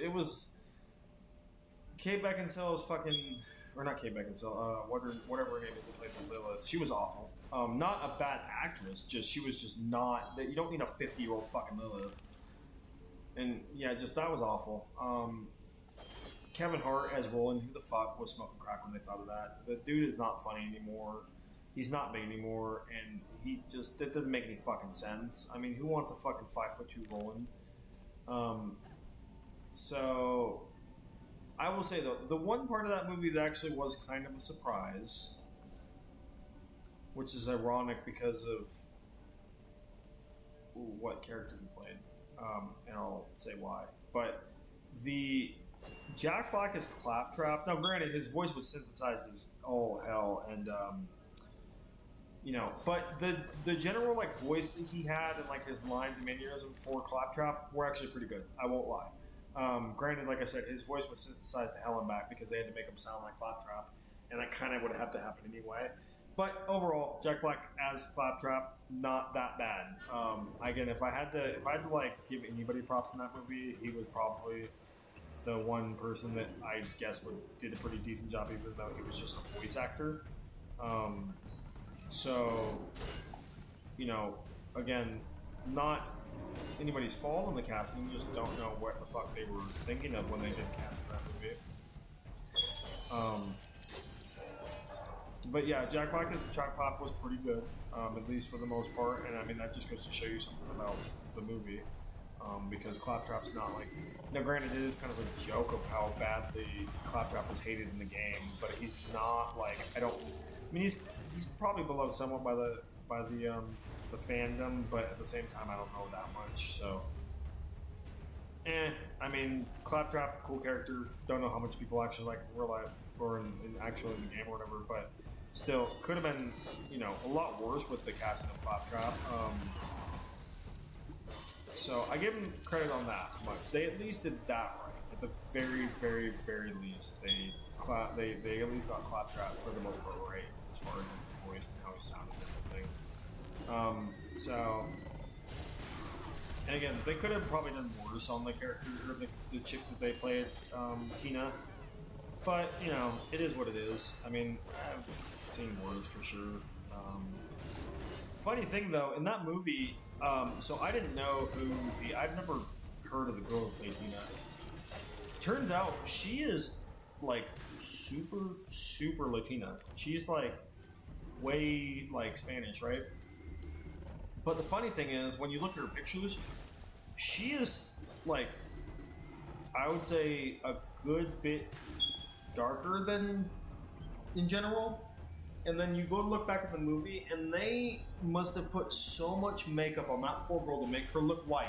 Kate Beckinsale is fucking, or not Kate Beckinsale. Whatever her name is that played Lilith. She was awful. Not a bad actress. Just she was just not. That you don't need a 50-year-old fucking Lilith. And yeah, just that was awful. Kevin Hart as Roland. Who the fuck was smoking crack when they thought of that? The dude is not funny anymore. He's not big anymore, and he just that doesn't make any fucking sense. I mean, who wants a fucking 5'2" Roland? So I will say though, the one part of that movie that actually was kind of a surprise, which is ironic because of what character he played, and I'll say why. But the Jack Black is Claptrap. Now, granted, his voice was synthesized as all hell, and but the general like voice that he had and like his lines and mannerism for Claptrap were actually pretty good. I won't lie. Granted, like I said, his voice was synthesized to hell and back because they had to make him sound like Claptrap, and that kind of would have to happen anyway. But overall, Jack Black as Claptrap, not that bad. Again, if I had to like give anybody props in that movie, he was probably the one person that I guess did a pretty decent job, even though he was just a voice actor. So, again, not anybody's fault in the casting. You just don't know what the fuck they were thinking of when they did cast that movie. But yeah, Jack Black's Jack Pop was pretty good, at least for the most part. And I mean, that just goes to show you something about the movie. Because Claptrap's not like... Now, granted, it is kind of a joke of how badly Claptrap was hated in the game, but he's not like... I mean, he's probably beloved somewhat by the fandom, but at the same time, I don't know that much, so... I mean, Claptrap, cool character. Don't know how much people actually like him in real life, or in actually in the game or whatever, but still, could have been, you know, a lot worse with the casting of Claptrap. So I give them credit on that much. They at least did that right. At the very, very, very least, they at least got Claptrap for the most part right, as far as the voice and how he sounded and everything. So, and again, they could have probably done worse on the character, or the chick that they played, Tina. But, you know, it is what it is. I mean, I've seen worse for sure. Funny thing though, in that movie, so I didn't know I've never heard of the girl who played Tina. Turns out she is like super, super Latina. She's like way like Spanish, right? But the funny thing is, when you look at her pictures, she is like, I would say a good bit darker than in general. And then you go and look back at the movie, and they must have put so much makeup on that poor girl to make her look white.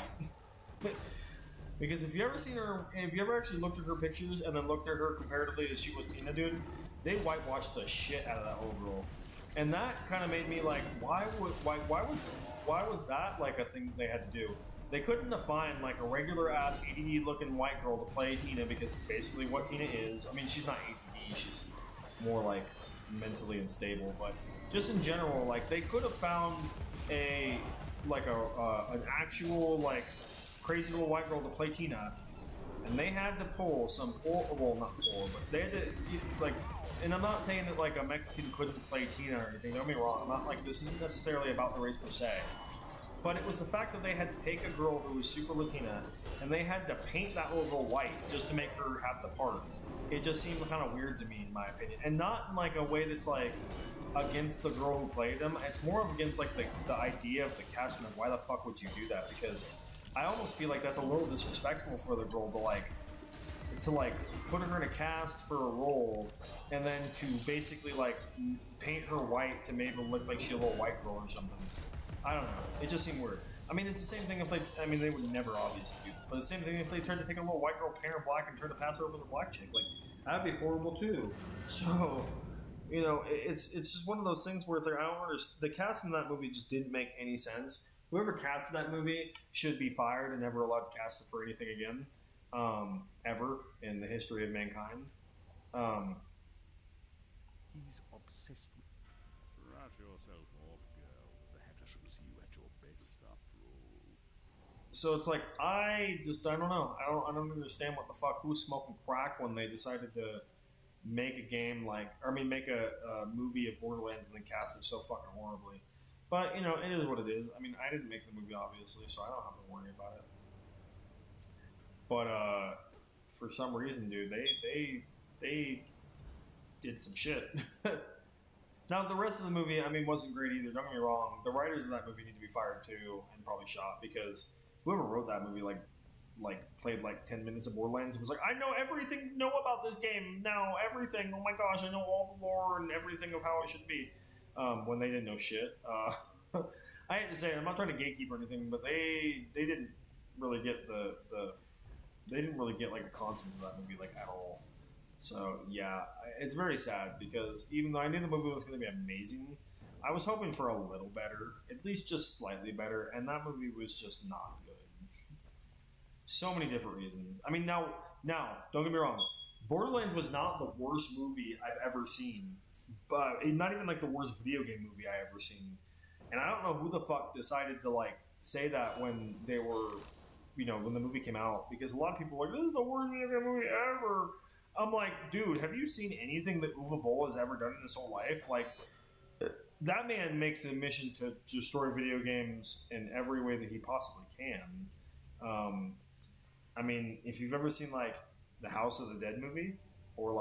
Because if you ever actually looked at her pictures and then looked at her comparatively as she was Tina, dude, they whitewashed the shit out of that whole girl. And that kind of made me like, why was that like a thing they had to do? They couldn't have find like a regular ass ADD looking white girl to play Tina, because it's basically what Tina is. I mean, she's not ADD, she's more like mentally unstable, but just in general, like they could have found an actual like crazy little white girl to play Tina, and they had to pull some not poor, but they had to like. And I'm not saying that like a Mexican couldn't play Tina or anything. Don't get me wrong. I'm not like, this isn't necessarily about the race per se, but it was the fact that they had to take a girl who was super Latina and they had to paint that little girl white just to make her have the part. It just seemed kind of weird to me, in my opinion, and not in like a way that's like against the girl who played them. It's more of against like the idea of the casting of why the fuck would you do that? Because I almost feel like that's a little disrespectful for the girl to put her in a cast for a role and then to basically like paint her white to make her look like she's a little white girl or something. I don't know. It just seemed weird. I mean, it's the same thing if they would never obviously do this, but the same thing if they tried to take a little white girl, paint her black, and try to pass her off as a black chick. Like, that'd be horrible too. So, you know, it's just one of those things where it's like, I don't understand. The cast in that movie just didn't make any sense. Whoever casted that movie should be fired and never allowed to cast it for anything again, ever in the history of mankind. He's obsessed with... Wrap yourself off, girl. The hatter shouldn't see you at your best after all. So it's like, I don't know. I don't understand what the fuck. Who was smoking crack when they decided to make a game make a movie of Borderlands and then cast it so fucking horribly. But, you know, it is what it is. I mean, I didn't make the movie, obviously, so I don't have to worry about it. But, for some reason, dude, they did some shit. Now, the rest of the movie, I mean, wasn't great either. Don't get me wrong. The writers of that movie need to be fired, too, and probably shot, because whoever wrote that movie, played 10 minutes of Borderlands and was like, I know about this game now, everything. Oh my gosh, I know all the lore and everything of how it should be. When they didn't know shit. I hate to say it, I'm not trying to gatekeep or anything, but they didn't really get they didn't really get like the concept of that movie at all. So yeah, it's very sad, because even though I knew the movie was going to be amazing, I was hoping for a little better, at least just slightly better, and that movie was just not good. So many different reasons. I mean, now, don't get me wrong, Borderlands was not the worst movie I've ever seen, but not even the worst video game movie I ever seen. And I don't know who the fuck decided to say that when they were, when the movie came out, because a lot of people were like, this is the worst video game movie ever. I'm like, dude, have you seen anything that Uwe Boll has ever done in his whole life? that man makes a mission to destroy video games in every way that he possibly can. I mean, if you've ever seen like the House of the Dead movie, or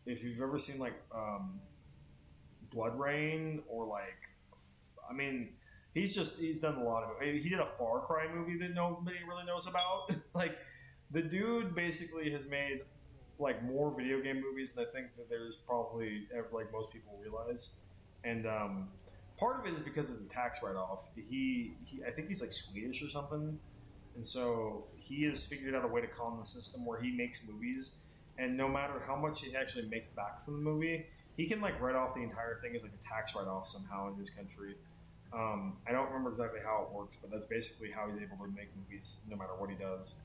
if you've ever seen like Blood Rain, or like, I mean, he's done a lot of it. He did a Far Cry movie that nobody really knows about. Like, the dude basically has made like more video game movies than I think that there's probably like most people realize, and part of it is because it's a tax write-off. He I think he's like Swedish or something, and so he has figured out a way to con the system where he makes movies, and no matter how much he actually makes back from the movie, he can like write off the entire thing as like a tax write-off somehow in his country. I don't remember exactly how it works, but that's basically how he's able to make movies no matter what he does.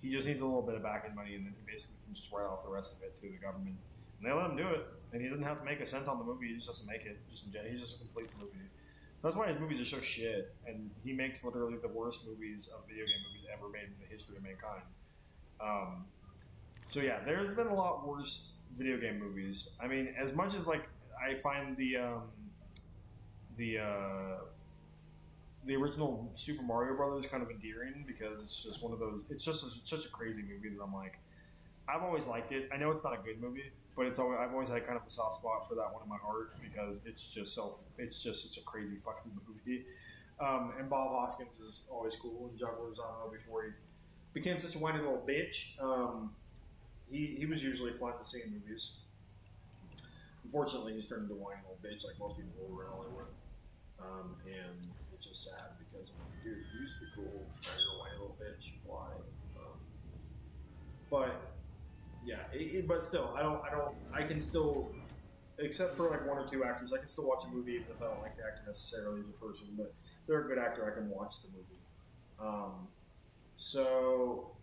He just needs a little bit of back-end money, and then he basically can just write off the rest of it to the government. And they let him do it, and he doesn't have to make a cent on the movie. He just has to make it. He's just complete the movie. So that's why his movies are so shit, and he makes literally the worst movies of video game movies ever made in the history of mankind. So yeah, there's been a lot worse video game movies. I mean, as much as like I find the original Super Mario Brothers kind of endearing, because it's just one of those. It's just such a crazy movie that I'm like, I've always liked it. I know it's not a good movie, but I've always had kind of a soft spot for that one in my heart, because it's just such a crazy fucking movie. And Bob Hoskins is always cool, and John Leguizamo, before he became such a whiny little bitch, he was usually fun to see in movies. Unfortunately, he's turned into a whiny little bitch like most people were in Hollywood. And it's just sad, because I'm like, dude, you used to be cool. Now you're a whiny little bitch. Why? But yeah, but still, I can still, except for like one or two actors, I can still watch a movie even if I don't like the actor necessarily as a person. But if they're a good actor, I can watch the movie. So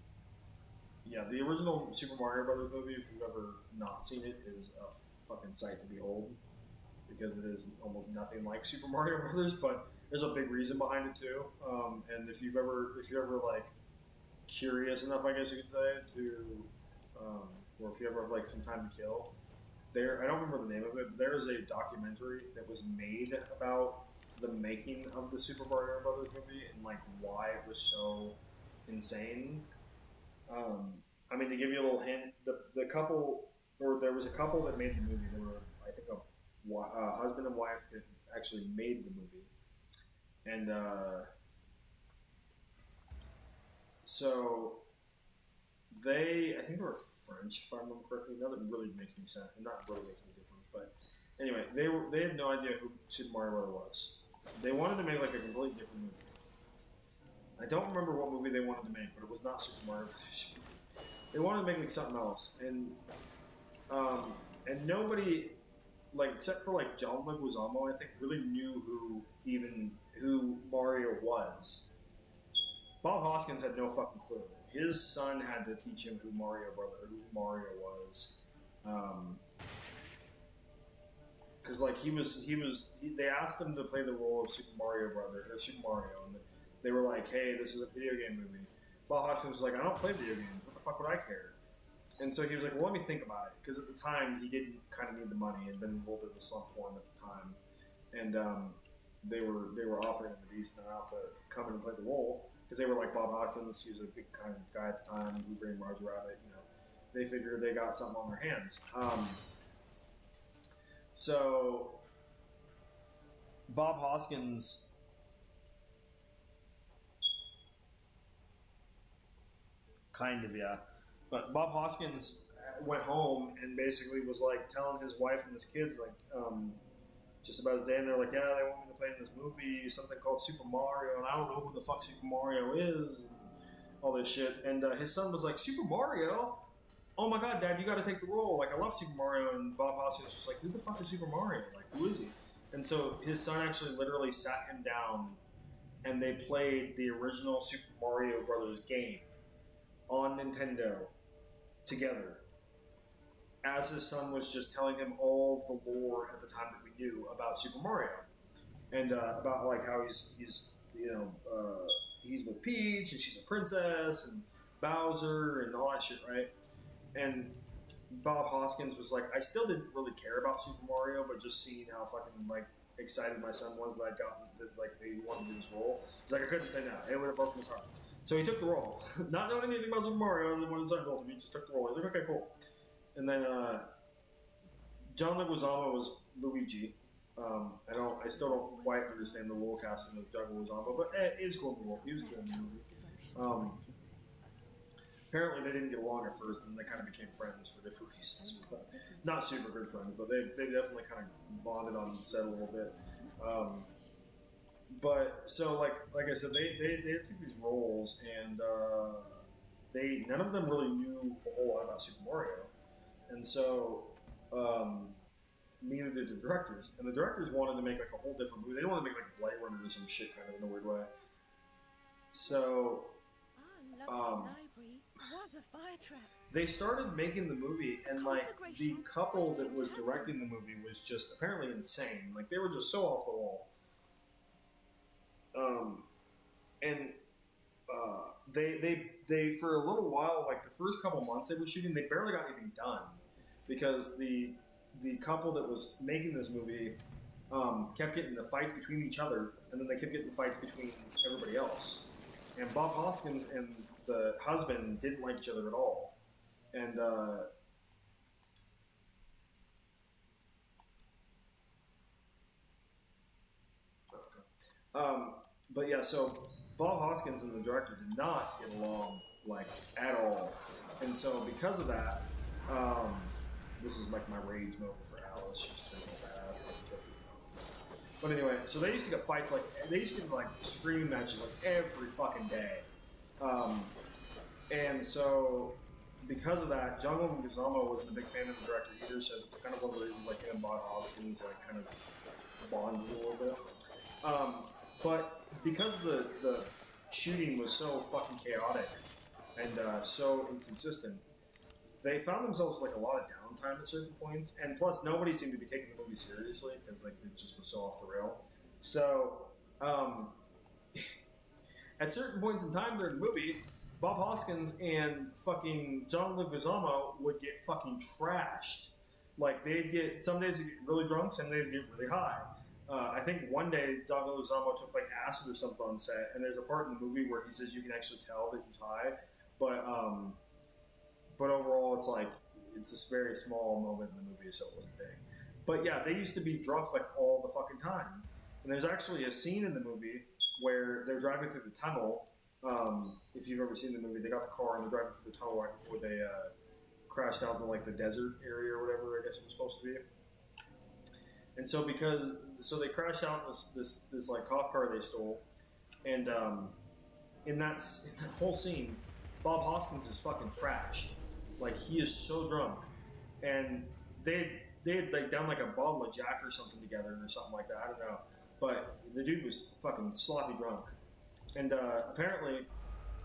yeah, the original Super Mario Brothers movie, if you've ever not seen it, is a fucking sight to behold, because it is almost nothing like Super Mario Brothers, but there's a big reason behind it too. And if you're ever like curious enough, I guess you could say, to, or if you ever have like some time to kill, I don't remember the name of it, but there is a documentary that was made about the making of the Super Mario Brothers movie, and like why it was so insane. I mean, to give you a little hint, the couple, or there was a couple that made the movie. There were, I think, a husband and wife that actually made the movie, and so I think they were French, if I remember correctly. Not that it really makes any sense, not really makes any difference, but anyway, they had no idea who Super Mario Bros. Was. They wanted to make like a completely different movie. I don't remember what movie they wanted to make, but it was not Super Mario Bros. They wanted to make like something else, and nobody, like, except for like John Leguizamo, I think, really knew who Mario was. Bob Hoskins had no fucking clue. His son had to teach him who Mario was, because like they asked him to play the role of Super Mario, and they were like, "Hey, this is a video game movie." Bob Hoskins was like, "I don't play video games. What the fuck would I care?" And so he was like, "Well, let me think about it," because at the time he didn't kind of need the money, and been in a little bit of a slump for him at the time, and they were offering him a decent amount to come in and play the role, because they were like, Bob Hoskins, he was a big kind of guy at the time, Who Framed Roger Rabbit, they figured they got something on their hands. So Bob Hoskins kind of, yeah. But Bob Hoskins went home and basically was like telling his wife and his kids, like, just about his day, and they're like, "Yeah, they want me to play in this movie, something called Super Mario, and I don't know who the fuck Super Mario is," and all this shit. And his son was like, "Super Mario? Oh my god, Dad, you got to take the role. Like, I love Super Mario." And Bob Hoskins was like, "Who the fuck is Super Mario? Like, who is he?" And so his son actually literally sat him down, and they played the original Super Mario Brothers game on Nintendo together, as his son was just telling him all the lore at the time that we knew about Super Mario, and about like how he's with Peach, and she's a princess, and Bowser, and all that shit, right? And Bob Hoskins was like, I still didn't really care about Super Mario, but just seeing how fucking like excited my son was that I got that like they wanted to do this role, he's like, I couldn't say no. It would have broken his heart. So he took the role, not knowing anything about Super Mario. And then when his son told him, he just took the role. He's like, okay, cool. And then John Leguizamo was Luigi. I still don't quite understand the role casting of John Leguizamo, but it is cool in the role. He was cool in the movie. Apparently they didn't get along at first, and then they kind of became friends for different reasons. But not super good friends, but they definitely kind of bonded on set a little bit. But so like I said, they took these roles, and none of them really knew a whole lot about Super Mario, and so neither did the directors. And the directors wanted to make like a whole different movie. They didn't want to make like Blade Runner or some shit kind of in a weird way. So library was a fire trap. they started making the movie, and like the couple that was directing the movie was just apparently insane. Like they were just so off the wall. They for a little while, like the first couple months they were shooting, they barely got anything done because the couple that was making this movie kept getting the fights between each other, and then they kept getting the fights between everybody else. And Bob Hoskins and the husband didn't like each other at all. And but yeah, so Bob Hoskins and the director did not get along like at all, and so because of that, this is like my rage moment for Alice. She's turning all badass. But anyway, so they used to get fights like they used to get like screaming matches like every fucking day, and so because of that, John Leguizamo wasn't a big fan of the director either. So it's kind of one of the reasons like him and Bob Hoskins like kind of bonded a little bit. But because the shooting was so fucking chaotic and so inconsistent, they found themselves with like a lot of downtime at certain points, and plus nobody seemed to be taking the movie seriously because like it just was so off the rail. So at certain points in time during the movie, Bob Hoskins and fucking John Leguizamo would get fucking trashed. Like they'd get some days they'd get really drunk, some days they'd get really high. I think one day John Leguizamo took like acid or something on set, and there's a part in the movie where he says you can actually tell that he's high, but overall it's like it's this very small moment in the movie, so it wasn't big. But yeah, they used to be drunk like all the fucking time, and there's actually a scene in the movie where they're driving through the tunnel. If you've ever seen the movie, they got the car and they're driving through the tunnel right before they crashed out in like the desert area or whatever I guess it was supposed to be. And so so they crashed out in this like cop car they stole, and in that whole scene, Bob Hoskins is fucking trashed. Like he is so drunk, and they had like done like a bottle of Jack or something together or something like that. I don't know, but the dude was fucking sloppy drunk, and apparently,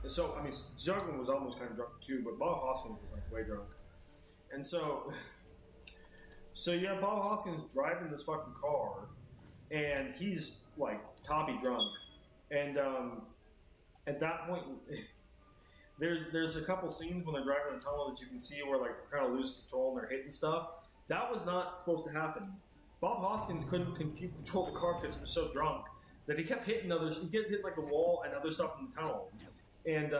so I mean, Juggling was almost kind of drunk too, but Bob Hoskins was like way drunk, and so. So you have Bob Hoskins driving this fucking car, and he's like toppy drunk, and at that point, there's a couple scenes when they're driving the tunnel that you can see where like they're kind of losing control and they're hitting stuff. That was not supposed to happen. Bob Hoskins couldn't control the car because he was so drunk that he kept hitting others. He kept hitting like the wall and other stuff in the tunnel, and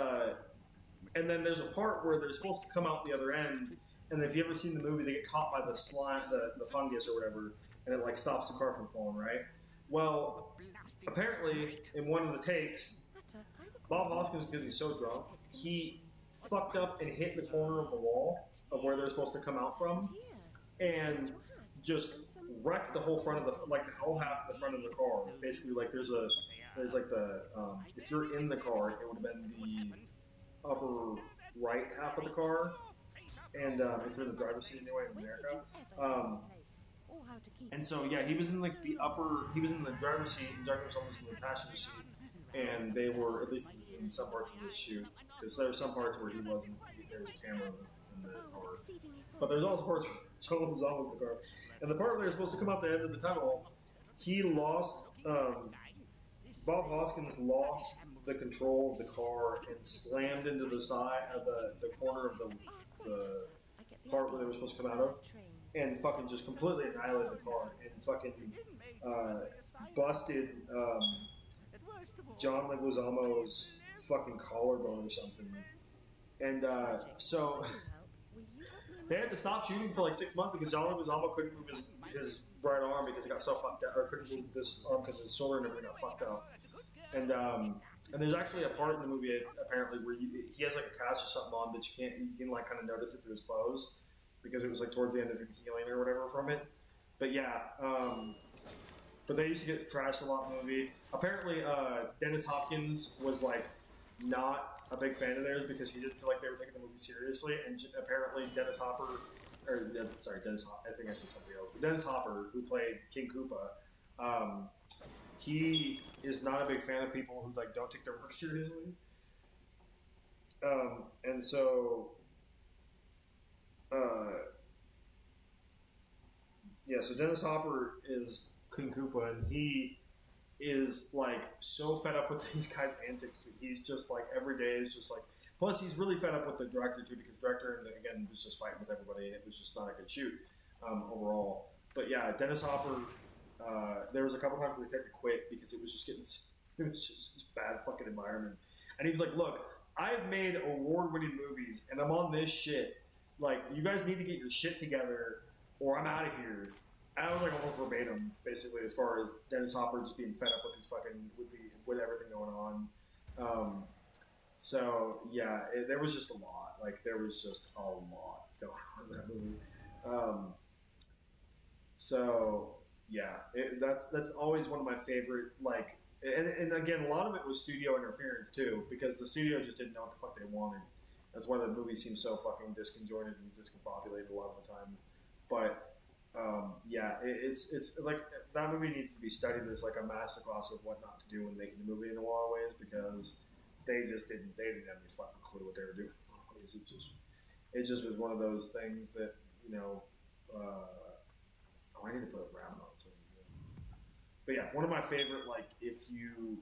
then there's a part where they're supposed to come out the other end. And if you ever seen the movie, they get caught by the slime, the fungus or whatever, and it like stops the car from falling, right? Well, apparently in one of the takes, Bob Hoskins, because he's so drunk, he fucked up and hit the corner of the wall of where they're supposed to come out from, and just wrecked the whole front of the whole half of the front of the car. Basically, like there's like the if you're in the car, it would have been the upper right half of the car. And if you're in the driver's seat anyway in America, and so yeah, he was in like he was in the driver's seat, and Juggernaut was almost in the passenger seat, and they were at least in some parts of the shoot, because there were some parts where he wasn't. There was a camera in the car, but there's also parts where Joel was almost in the car, and the part where they were supposed to come out the end of the tunnel, he lost. Bob Hoskins lost the control of the car and slammed into the side of the corner of the part where they were supposed to come out of, and fucking just completely annihilated the car and fucking busted John Leguizamo's fucking collarbone or something. And so they had to stop shooting for like 6 months because John Leguizamo couldn't move his right arm because it got so fucked up, or couldn't move this arm because his shoulder and everything got fucked up. And there's actually a part in the movie apparently where he has like a cast or something on, but you can like kind of notice it through his clothes because it was like towards the end of him healing or whatever from it. But yeah, but they used to get trashed a lot in the movie. Apparently, Dennis Hopkins was like not a big fan of theirs because he didn't feel like they were taking the movie seriously, and apparently Dennis Hopper, I think I said somebody else, but Dennis Hopper, who played King Koopa, he is not a big fan of people who like don't take their work seriously, and so, so Dennis Hopper is King Koopa, and he is like so fed up with these guys' antics that he's just like every day is just like. Plus, he's really fed up with the director too because the director again was just fighting with everybody, and it was just not a good shoot overall. But yeah, Dennis Hopper. There was a couple times where he had to quit because it was just this bad fucking environment, and he was like, "Look, I've made award-winning movies, and I'm on this shit. Like, you guys need to get your shit together, or I'm out of here." And I was like almost verbatim, basically, as far as Dennis Hopper just being fed up with his fucking with everything going on. So yeah, there was just a lot. Like there was just a lot going on in that movie. So yeah, that's always one of my favorite. Like, and again, a lot of it was studio interference too, because the studio just didn't know what the fuck they wanted. That's why the movie seems so fucking disconjointed and discombobulated a lot of the time. But it's like that movie needs to be studied as like a masterclass of what not to do when making the movie in a lot of ways, because they didn't have any fucking clue what they were doing. In a lot of ways, it just was one of those things that I need to put a rabbit on something. But yeah, one of my favorite, like, if you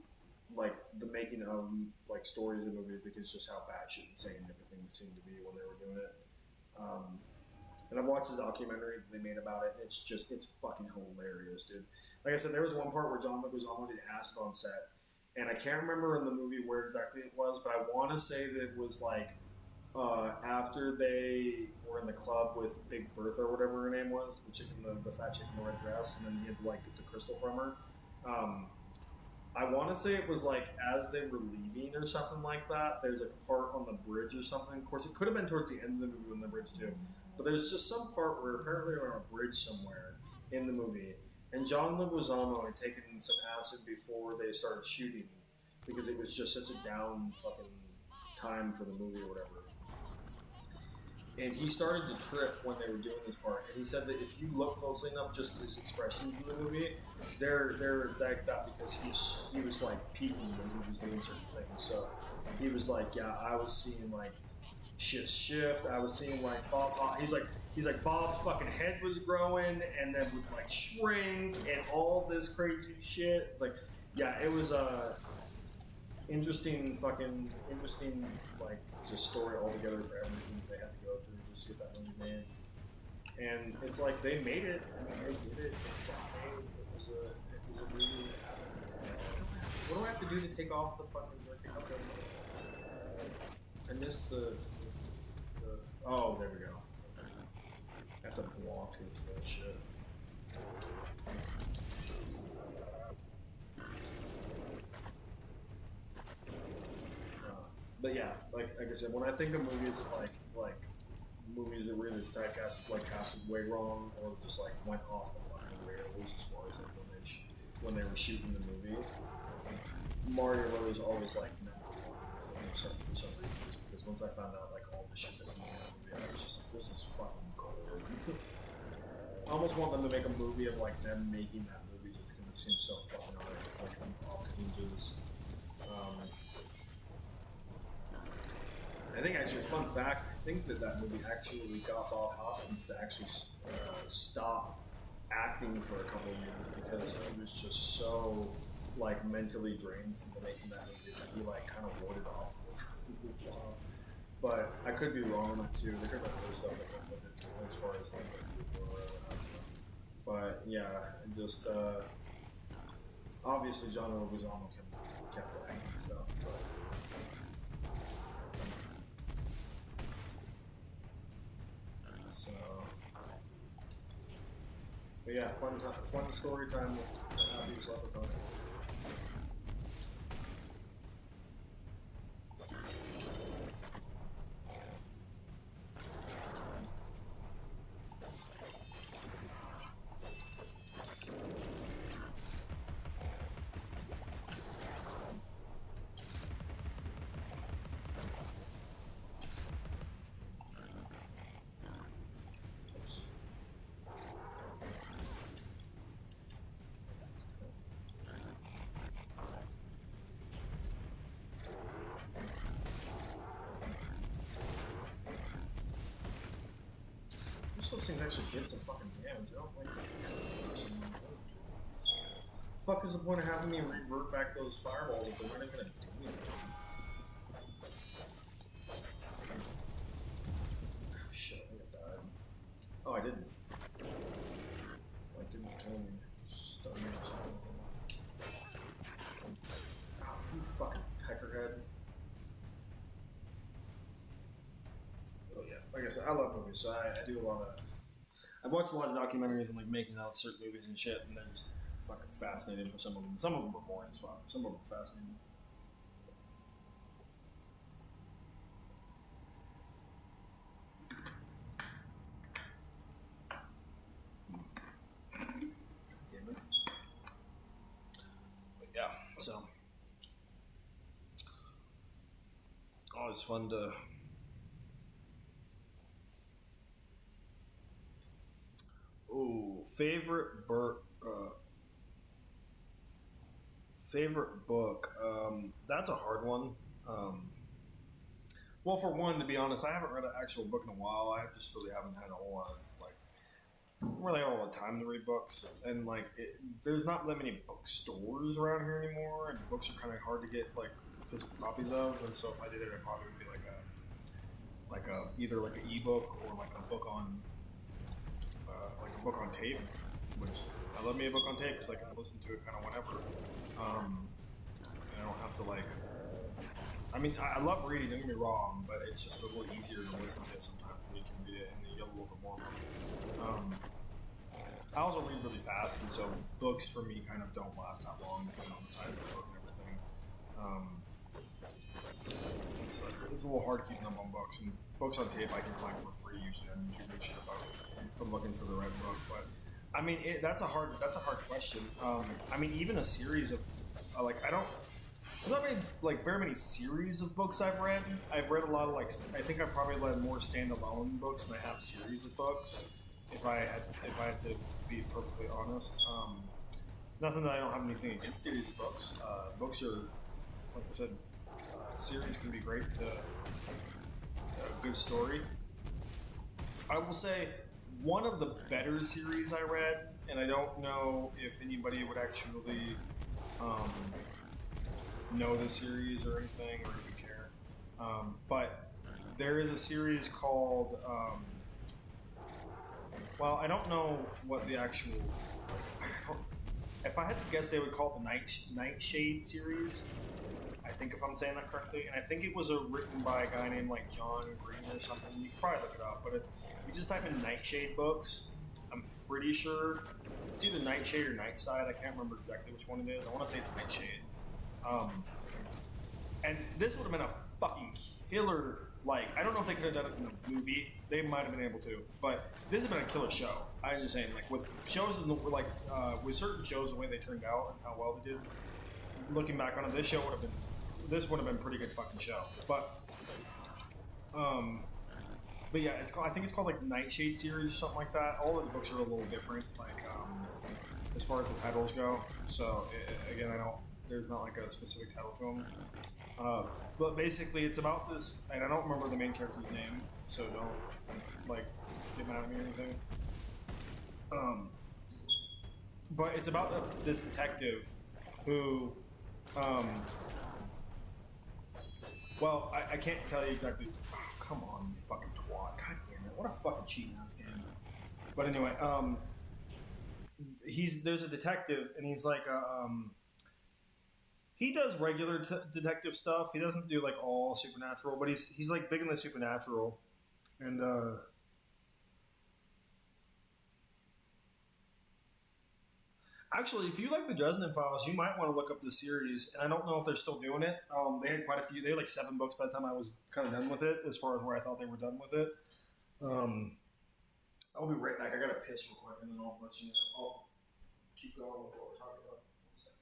like the making of like stories in movies, because just how batshit insane everything seemed to be when they were doing it. And I've watched the documentary they made about it. And it's fucking hilarious, dude. Like I said, there was one part where John Leguizamo did acid on set, and I can't remember in the movie where exactly it was, but I want to say that it was like after they were in the club with Big Bertha or whatever her name was, the fat chick in the red dress, and then he had to like get the crystal from her. I want to say it was like as they were leaving or something like that. There's a part on the bridge or something. Of course, it could have been towards the end of the movie on the bridge too. But there's just some part where apparently they're on a bridge somewhere in the movie, and John Leguizamo had taken some acid before they started shooting because it was just such a down fucking time for the movie or whatever. And he started to trip when they were doing this part, and he said that if you look closely enough, just his expressions in the movie, they're like that because he was like peaking when he was doing certain things. So he was like, yeah, I was seeing like shit shift. I was seeing like Bob. He's like Bob's fucking head was growing and then would like shrink and all this crazy shit. Like, yeah, it was interesting like just story altogether for everything they had to go through just to get that movie made. And it's like they made it. I mean, they did it. It was a really. What do I have to do to take off the fucking? I missed the. Oh, there we go. I have to block his bullshit. But yeah, like I said, when I think of movies like movies that were either casted way wrong or just like went off the fucking rails as far as like when they were shooting the movie, Mario Brothers always like number one for some reason, just because once I found out like all the shit that was in that movie, I was just like, this is fucking cool. I almost want them to make a movie of like them making that movie just because it seems so fucking like off the hinges. I think actually, fun fact, I think that movie actually got Bob Hoskins to actually stop acting for a couple of years because he was just so like mentally drained from making that movie that he like kind of warded off for a while. But I could be wrong on that too. There could be other stuff that went with it. It was yeah, and just obviously John Leguizamo kept the acting stuff, but so. But yeah, fun story time with the happy Leprechaun. Those things actually did some fucking damage. I don't like fuck is the point of having me revert back those fireballs if they're not gonna do anything? Oh, shit, I think I died. Oh, I didn't. Like, didn't kill me. Stun me or something. Oh, you fucking peckerhead. Oh yeah, like I said, I love movies, so I do a lot of. I've watched a lot of documentaries and like making of certain movies and shit, and they're just fucking fascinating for some of them. Some of them are boring as fuck. Some of them are fascinating. Damn it. But yeah, so always fun to. Ooh, favorite book. Favorite book. That's a hard one. Well, for one, to be honest, I haven't read an actual book in a while. I just really haven't had a whole lot of really had a lot of time to read books, and there's not that many bookstores around here anymore, and books are kind of hard to get physical copies of. And so if I did it, it probably would be either like an ebook or like a book on. A book on tape, which I love me a book on tape because I can listen to it kind of whenever. And I don't have to I mean, I love reading. Don't get me wrong, but it's just a little easier to listen to it sometimes when you can read it and you get a little bit more from it. I also read really fast, and so books for me kind of don't last that long because of the size of the book and everything. So it's a little hard keeping up on books, and books on tape I can find for free usually on YouTube and shit if I'm looking for the right book. But I mean, that's a hard question. I mean, even a series of there's not very many series of books I've read. I've read a lot of I think I've probably read more standalone books than I have series of books. If I had to be perfectly honest, nothing that I don't have anything against series of books. Books are, like I said, series can be great to a good story. I will say one of the better series I read, and I don't know if anybody would actually know the series or anything or even care, but there is a series called well, I don't know what the actual if I had to guess they would call it the Nightshade series, I think, if I'm saying that correctly. And I think it was written by a guy named John Green or something. You can probably look it up, but you just type in Nightshade books. I'm pretty sure it's either Nightshade or Nightside. I can't remember exactly which one it is. I want to say it's Nightshade. And this would have been a fucking killer. I don't know if they could have done it in the movie. They might have been able to, but this has been a killer show. I'm just saying, with shows with certain shows, the way they turned out and how well they did. Looking back on it, this would have been a pretty good fucking show. But yeah, I think it's called Nightshade series or something like that. All of the books are a little different, as far as the titles go. So again, there's not a specific title to them. But basically, it's about this, and I don't remember the main character's name, so don't get mad at me or anything. But it's about this detective who, well, I can't tell you exactly. Oh, come on, you fucking twat! God damn it! What a fucking cheating ass game. But anyway, there's a detective, and he's like he does regular detective stuff. He doesn't do like all supernatural, but he's like big in the supernatural, and actually, if you like the Dresden Files, you might want to look up this series. And I don't know if they're still doing it. They had quite a few. They had like 7 books by the time I was kind of done with it, as far as where I thought they were done with it. I'll be right back. I gotta piss real quick, and then I'll let you know. I'll keep going with what we're talking about. One second.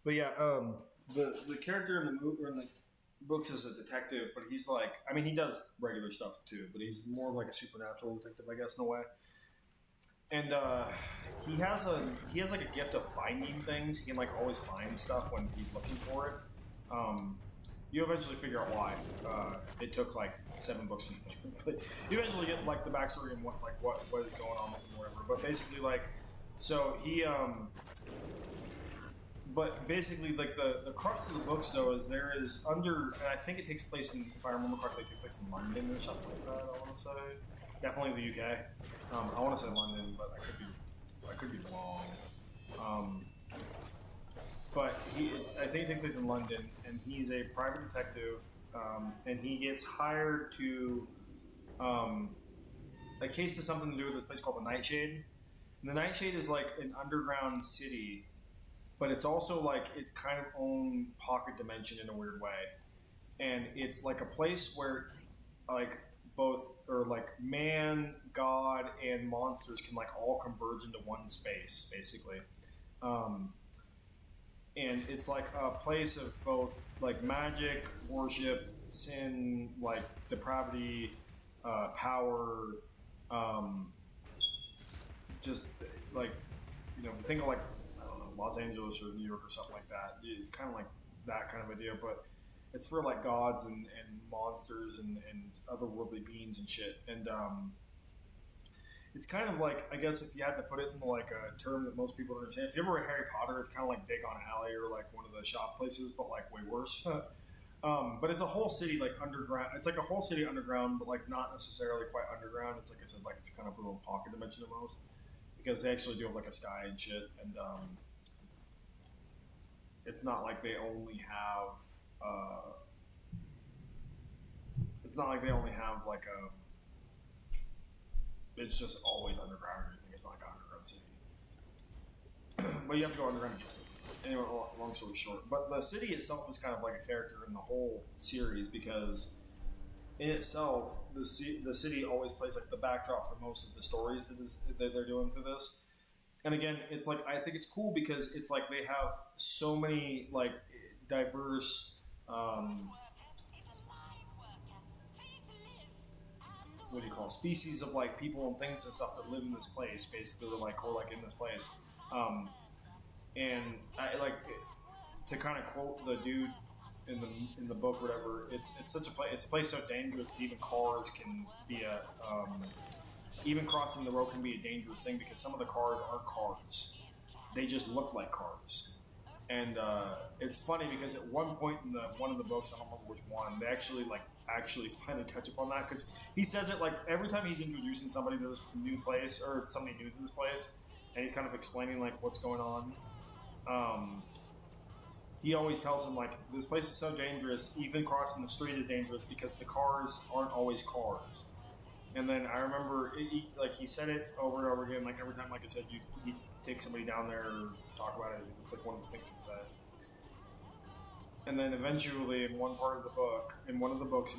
But yeah, the character in the movie or in the books is a detective, but he's like, I mean, he does regular stuff too, but he's more of like a supernatural detective, I guess, in a way. And he has like a gift of finding things. He can like always find stuff when he's looking for it. You eventually figure out why. It took like 7 books, but you eventually get like the backstory and what is going on with him or whatever. But basically, like, so he But basically, like the crux of the books, though, is there is and I think it takes place in, if I remember correctly, it takes place in London or something like that. I want to say, definitely the UK. I want to say London, but I could be wrong. But I think it takes place in London, and he's a private detective, and he gets hired to a case has something to do with this place called the Nightshade. And the Nightshade is like an underground city, but it's also like its kind of own pocket dimension in a weird way. And it's like a place where like both, or like man, God, and monsters can like all converge into one space, basically. And it's like a place of both like magic, worship, sin, like depravity, power, just like, you know, if you think of like, I don't know, Los Angeles or New York or something like that, it's kind of like that kind of idea, but it's for like gods and monsters and otherworldly beings and shit. And it's kind of like, I guess if you had to put it in like a term that most people understand, if you ever read Harry Potter, it's kind of like Dick on Alley or like one of the shop places, but like way worse. But it's a whole city like underground. It's like a whole city underground, but like not necessarily quite underground. It's like I said, like it's kind of a little pocket dimension almost, because they actually do have like a sky and shit. And it's not like they only have. It's not like they only have like a. It's just always underground or anything. It's not like an underground city. But you have to go underground to get to it. Anyway, long story short. But the city itself is kind of like a character in the whole series, because in itself, the city always plays like the backdrop for most of the stories that they're doing through this. And again, it's like, I think it's cool because it's like they have so many like diverse what do you call it, species of like people and things and stuff that live in this place, basically, or like in this place. And I like to kind of quote the dude in the book, or whatever. It's such a place. It's a place so dangerous that even cars can be even crossing the road can be a dangerous thing, because some of the cars aren't cars. They just look like cars. And it's funny because at one point in one of the books, I don't remember which one, they actually finally touch upon that, because he says it like every time he's introducing somebody to this new place, or somebody new to this place, and he's kind of explaining like what's going on. He always tells him like, this place is so dangerous, even crossing the street is dangerous because the cars aren't always cars. And then I remember he said it over and over again, like every time, like I said, he'd take somebody down there or talk about it. It's like one of the things he'd say. And then eventually, in one part of the book, in one of the books,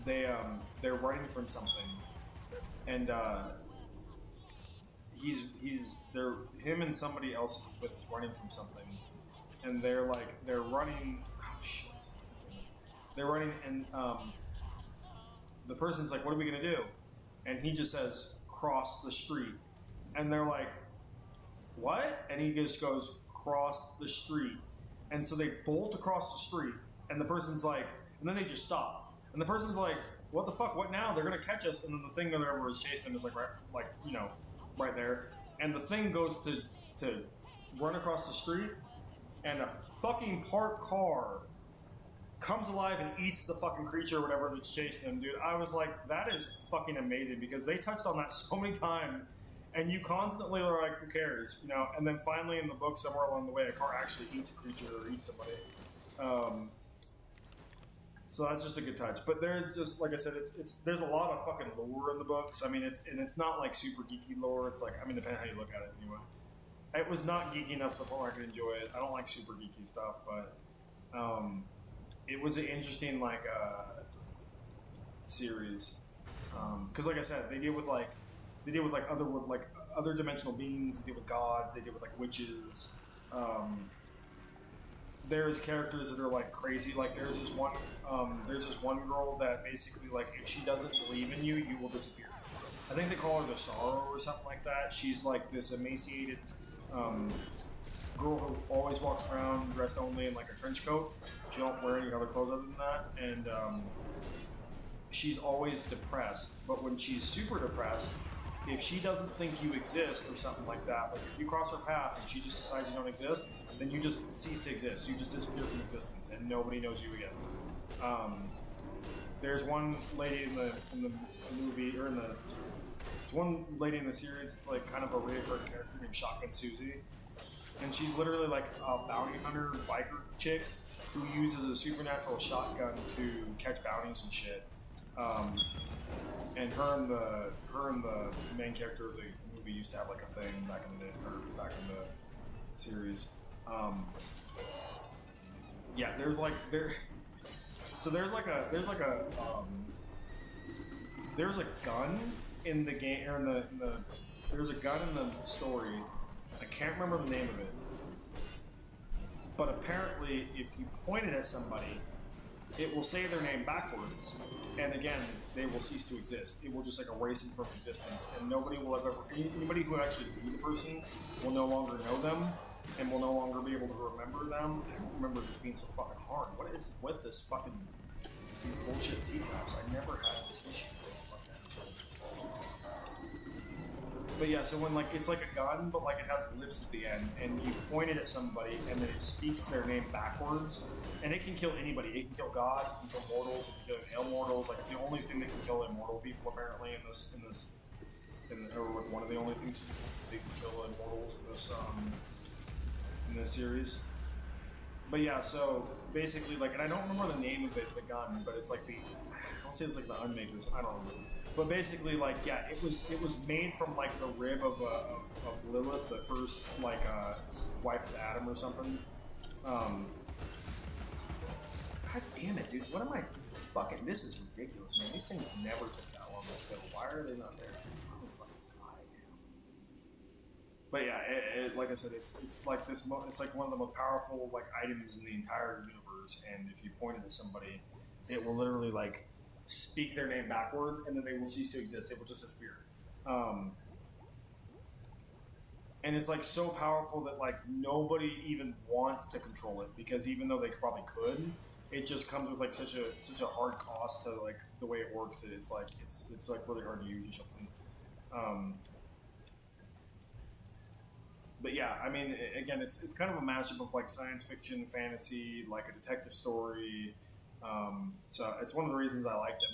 they're writing from something, and they're him and somebody else he's with is running from something, and they're running. Oh shit! They're running, and the person's like, "What are we gonna do?" And he just says, "Cross the street," and they're like, "What?" And he just goes, "Cross the street," and so they bolt across the street, and the person's like, and then they just stop, and the person's like, "What the fuck? What now? They're gonna catch us!" And then the thing that whoever is chasing them is like right there, and the thing goes to run across the street, and a fucking parked car comes alive and eats the fucking creature or whatever that's chasing them, dude. I was like, that is fucking amazing, because they touched on that so many times, and you constantly are like, who cares, you know? And then finally in the book, somewhere along the way, a car actually eats a creature or eats somebody. So that's just a good touch. But there's just, like I said, there's a lot of fucking lore in the books. I mean, it's not like super geeky lore. It's like, I mean, depending on how you look at it anyway. It was not geeky enough to the point where I could enjoy it. I don't like super geeky stuff, but it was an interesting series, because like I said, they deal with other dimensional beings. They deal with gods. They deal with like witches. There's characters that are like crazy. Like there's this one girl that basically, like, if she doesn't believe in you, you will disappear. I think they call her the Sorrow or something like that. She's like this emaciated girl who always walks around dressed only in like a trench coat. She don't wear any other clothes other than that, and she's always depressed. But when she's super depressed, if she doesn't think you exist or something like that, like if you cross her path and she just decides you don't exist, then you just cease to exist. You just disappear from existence, and nobody knows you again. There's one lady in the movie, or there's one lady in the series. It's like kind of a recurring character named Shotgun Susie. And she's literally like a bounty hunter biker chick who uses a supernatural shotgun to catch bounties and shit. And her and the main character of the movie used to have like a thing back in the series. Yeah, there's a gun in the game, or there's a gun in the story. I can't remember the name of it, but apparently if you point it at somebody, it will say their name backwards, and again, they will cease to exist. It will just like erase them from existence, and nobody will anybody who actually knew the person will no longer know them, and will no longer be able to remember them. I don't remember this being so fucking hard. What is with this fucking these bullshit teacups? I never had this issue with those fucking assholes. But yeah, so when like it's like a gun, but like it has lips at the end, and you point it at somebody, and then it speaks their name backwards, and it can kill anybody. It can kill gods, it can kill mortals, it can kill immortals. Like it's the only thing that can kill immortal people apparently or one of the only things that can kill immortals in this series. But yeah, so basically, like, and I don't remember the name of it, the gun, but it's like I don't say it's like the Unmakers. I don't remember. But basically, like, yeah, it was made from like the rib of Lilith, the first like wife of Adam or something. God damn it, dude! What am I fucking? This is ridiculous, man. These things never took that long to fill. Why are they not there? But yeah, like I said, it's like this. It's like one of the most powerful like items in the entire universe. And if you point it at somebody, it will literally like speak their name backwards, and then they will cease to exist. It will just disappear. And it's like so powerful that like nobody even wants to control it, because even though they probably could, it just comes with like such a hard cost to like the way it works. It's like really hard to use or something. But yeah, I mean, again, it's kind of a mashup of like science fiction, fantasy, like a detective story. So it's one of the reasons I liked it.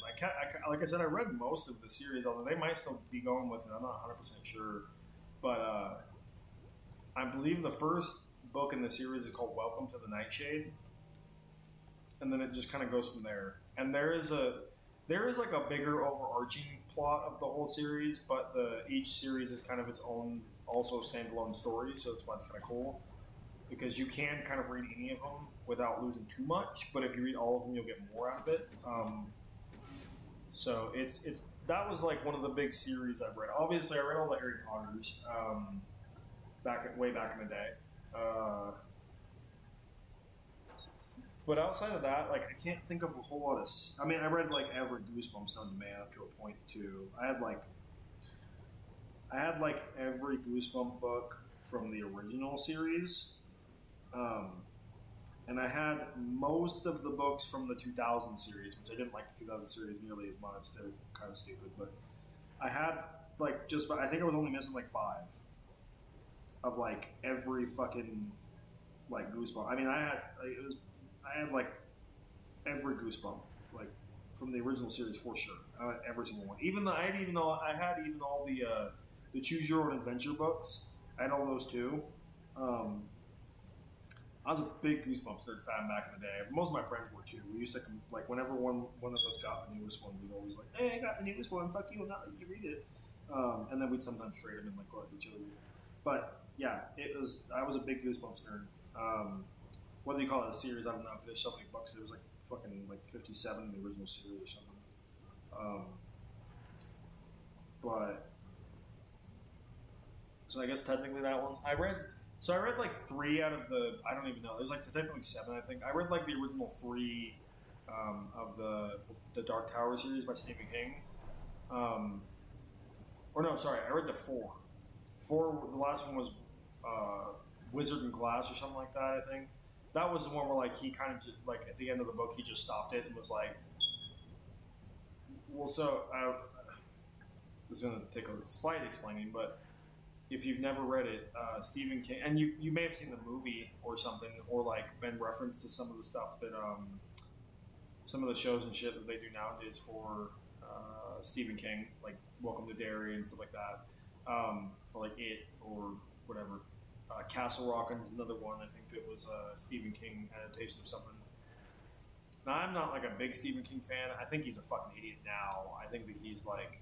Like I said, I read most of the series, although they might still be going with it. I'm not 100% sure. But I believe the first book in the series is called Welcome to the Nightshade. And then it just kind of goes from there. And there is like a bigger overarching plot of the whole series, but each series is kind of its own, also standalone story, so that's why it's kind of cool, because you can kind of read any of them without losing too much, but if you read all of them, you'll get more out of it. So it's that was like one of the big series I've read. Obviously, I read all the Harry Potters way back in the day. But outside of that, like I can't think of a whole lot of. I mean, I read like every Goosebumps known to man up to a point too. I had like every Goosebump book from the original series, and I had most of the books from the 2000 series, which I didn't like the 2000 series nearly as much. They were kind of stupid, but I had like just. I think I was only missing like 5 of like every fucking like Goosebump. I mean, I had like every Goosebump like from the original series for sure. Every single one. I had even all the Choose Your Own Adventure books. I had all those too. I was a big Goosebumps nerd fan back in the day. Most of my friends were too. We used to like whenever one of us got the newest one, we'd always like, "Hey, I got the newest one. Fuck you, I'm not letting you read it." And then we'd sometimes trade them and like let each other read it. But yeah, I was a big Goosebumps nerd. What do you call it? A series? I don't know. There's so many books. It was like fucking like 57 in the original series or something. But so I guess technically that one I read. So I read like 3 out of the. I don't even know. There's like technically 7. I think I read like the original 3 of the Dark Tower series by Stephen King. Or no, sorry, I read the 4. 4. The last one was Wizard and Glass or something like that. I think that was the one where like he kind of like at the end of the book he just stopped it and was like, well, so this is gonna take a slight explaining, but if you've never read it, Stephen King, and you may have seen the movie or something, or like been referenced to some of the stuff that some of the shows and shit that they do nowadays for Stephen King, like Welcome to Derry and stuff like that, or like It or whatever. Castle Rock is another one. I think that was a Stephen King adaptation of something. Now, I'm not like a big Stephen King fan. I think he's a fucking idiot now. I think that he's like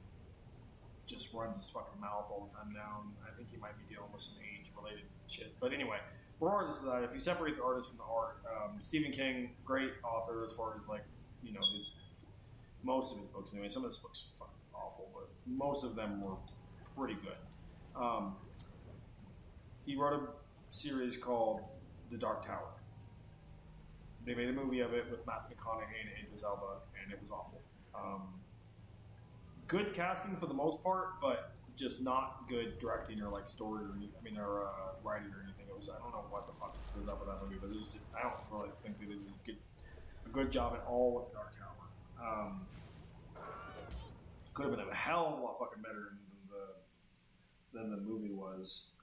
just runs his fucking mouth all the time now. And I think he might be dealing with some age-related shit. But anyway, regardless of that, if you separate the artist from the art, Stephen King, great author as far as like most of his books anyway. Some of his books are fucking awful, but most of them were pretty good. He wrote a series called The Dark Tower. They made a movie of it with Matthew McConaughey and Idris Elba, and it was awful. Good casting for the most part, but just not good directing or like story or writing or anything. It was, I don't know what the fuck was up with that movie, but I don't really think they did a good job at all with The Dark Tower. Could have been a hell of a lot fucking better than the movie was.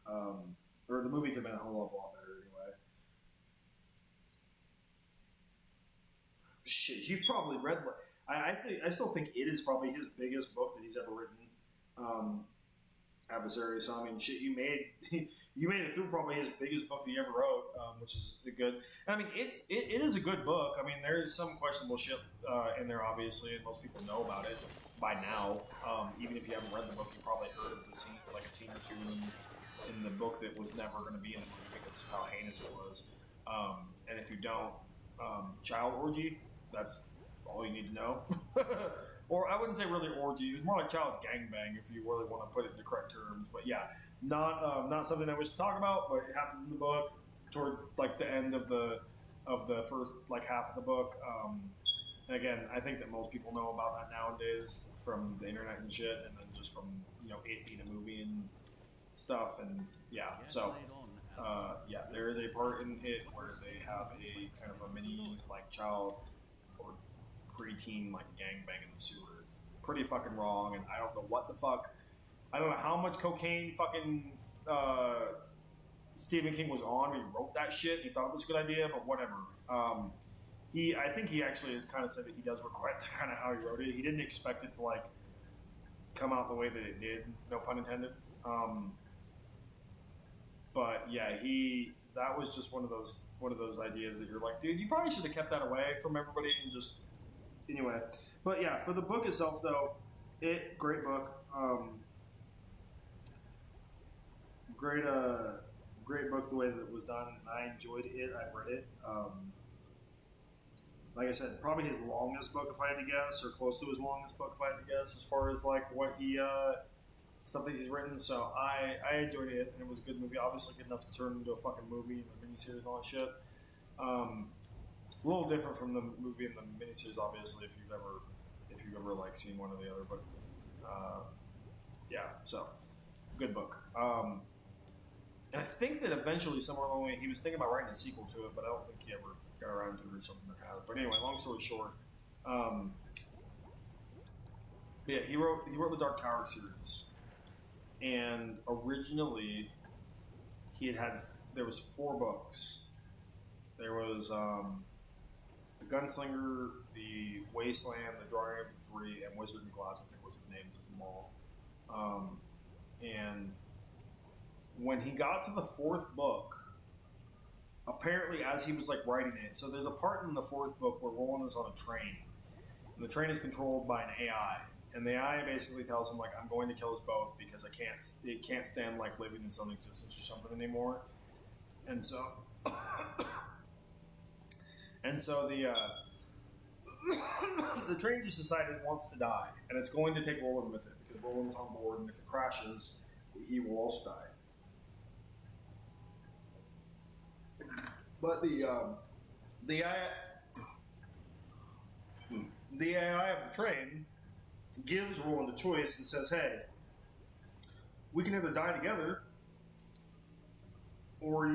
Or the movie could have been a whole lot better anyway. Shit, you've probably read. I still think it is probably his biggest book that he's ever written. Adversary. So I mean, shit, you made it through probably his biggest book that he ever wrote, which is good. And I mean, it is a good book. I mean, there is some questionable shit in there, obviously, and most people know about it by now. Even if you haven't read the book, you probably heard of the scene, like a scene or two in the book that was never going to be in the movie because of how heinous it was. And if you don't, child orgy, that's all you need to know. Or I wouldn't say really orgy. It was more like child gangbang if you really want to put it in the correct terms. But yeah, not something I wish to talk about, but it happens in the book towards like the end of the first like half of the book. And again, I think that most people know about that nowadays from the internet and shit, and then just from it being a movie and stuff. And yeah, so yeah, there is a part in it where they have a kind of a mini like child or preteen like gangbang in the sewer. It's pretty fucking wrong, and I don't know what the fuck. I don't know how much cocaine fucking Stephen King was on when he wrote that shit. He thought it was a good idea, but whatever. I think he actually has kind of said that he does regret kind of how he wrote it. He didn't expect it to like come out the way that it did. No pun intended. But yeah, that was just one of those ideas that you're like, dude, you probably should have kept that away from everybody and just anyway. But yeah, for the book itself though, great book. Great book the way that it was done, and I enjoyed it. I've read it. like I said, probably his longest book, if I had to guess, or close to his longest book, if I had to guess, as far as like what he stuff that he's written. So I enjoyed it, and it was a good movie. Obviously, good enough to turn into a fucking movie and a miniseries and all that shit. A little different from the movie and the miniseries, obviously, if you've ever like seen one or the other. But yeah, so good book. And I think that eventually, somewhere along the way, he was thinking about writing a sequel to it, but I don't think he ever got around to it or something like that. But anyway, long story short, yeah, he wrote the Dark Tower series, and originally there was 4 books. There was the Gunslinger, the Wasteland, the Drawing of the Three, and Wizard in Glass. I think was the names of them all. And when he got to the 4th book, apparently as he was like writing it, so there's a part in the 4th book where Roland is on a train, and the train is controlled by an AI, and the AI basically tells him like, I'm going to kill us both because it can't stand like living in its own existence or something anymore, and so the train just decided it wants to die, and it's going to take Roland with it because Roland's on board, and if it crashes, he will also die. But the AI of the train gives Roland a choice and says, "Hey, we can either die together, or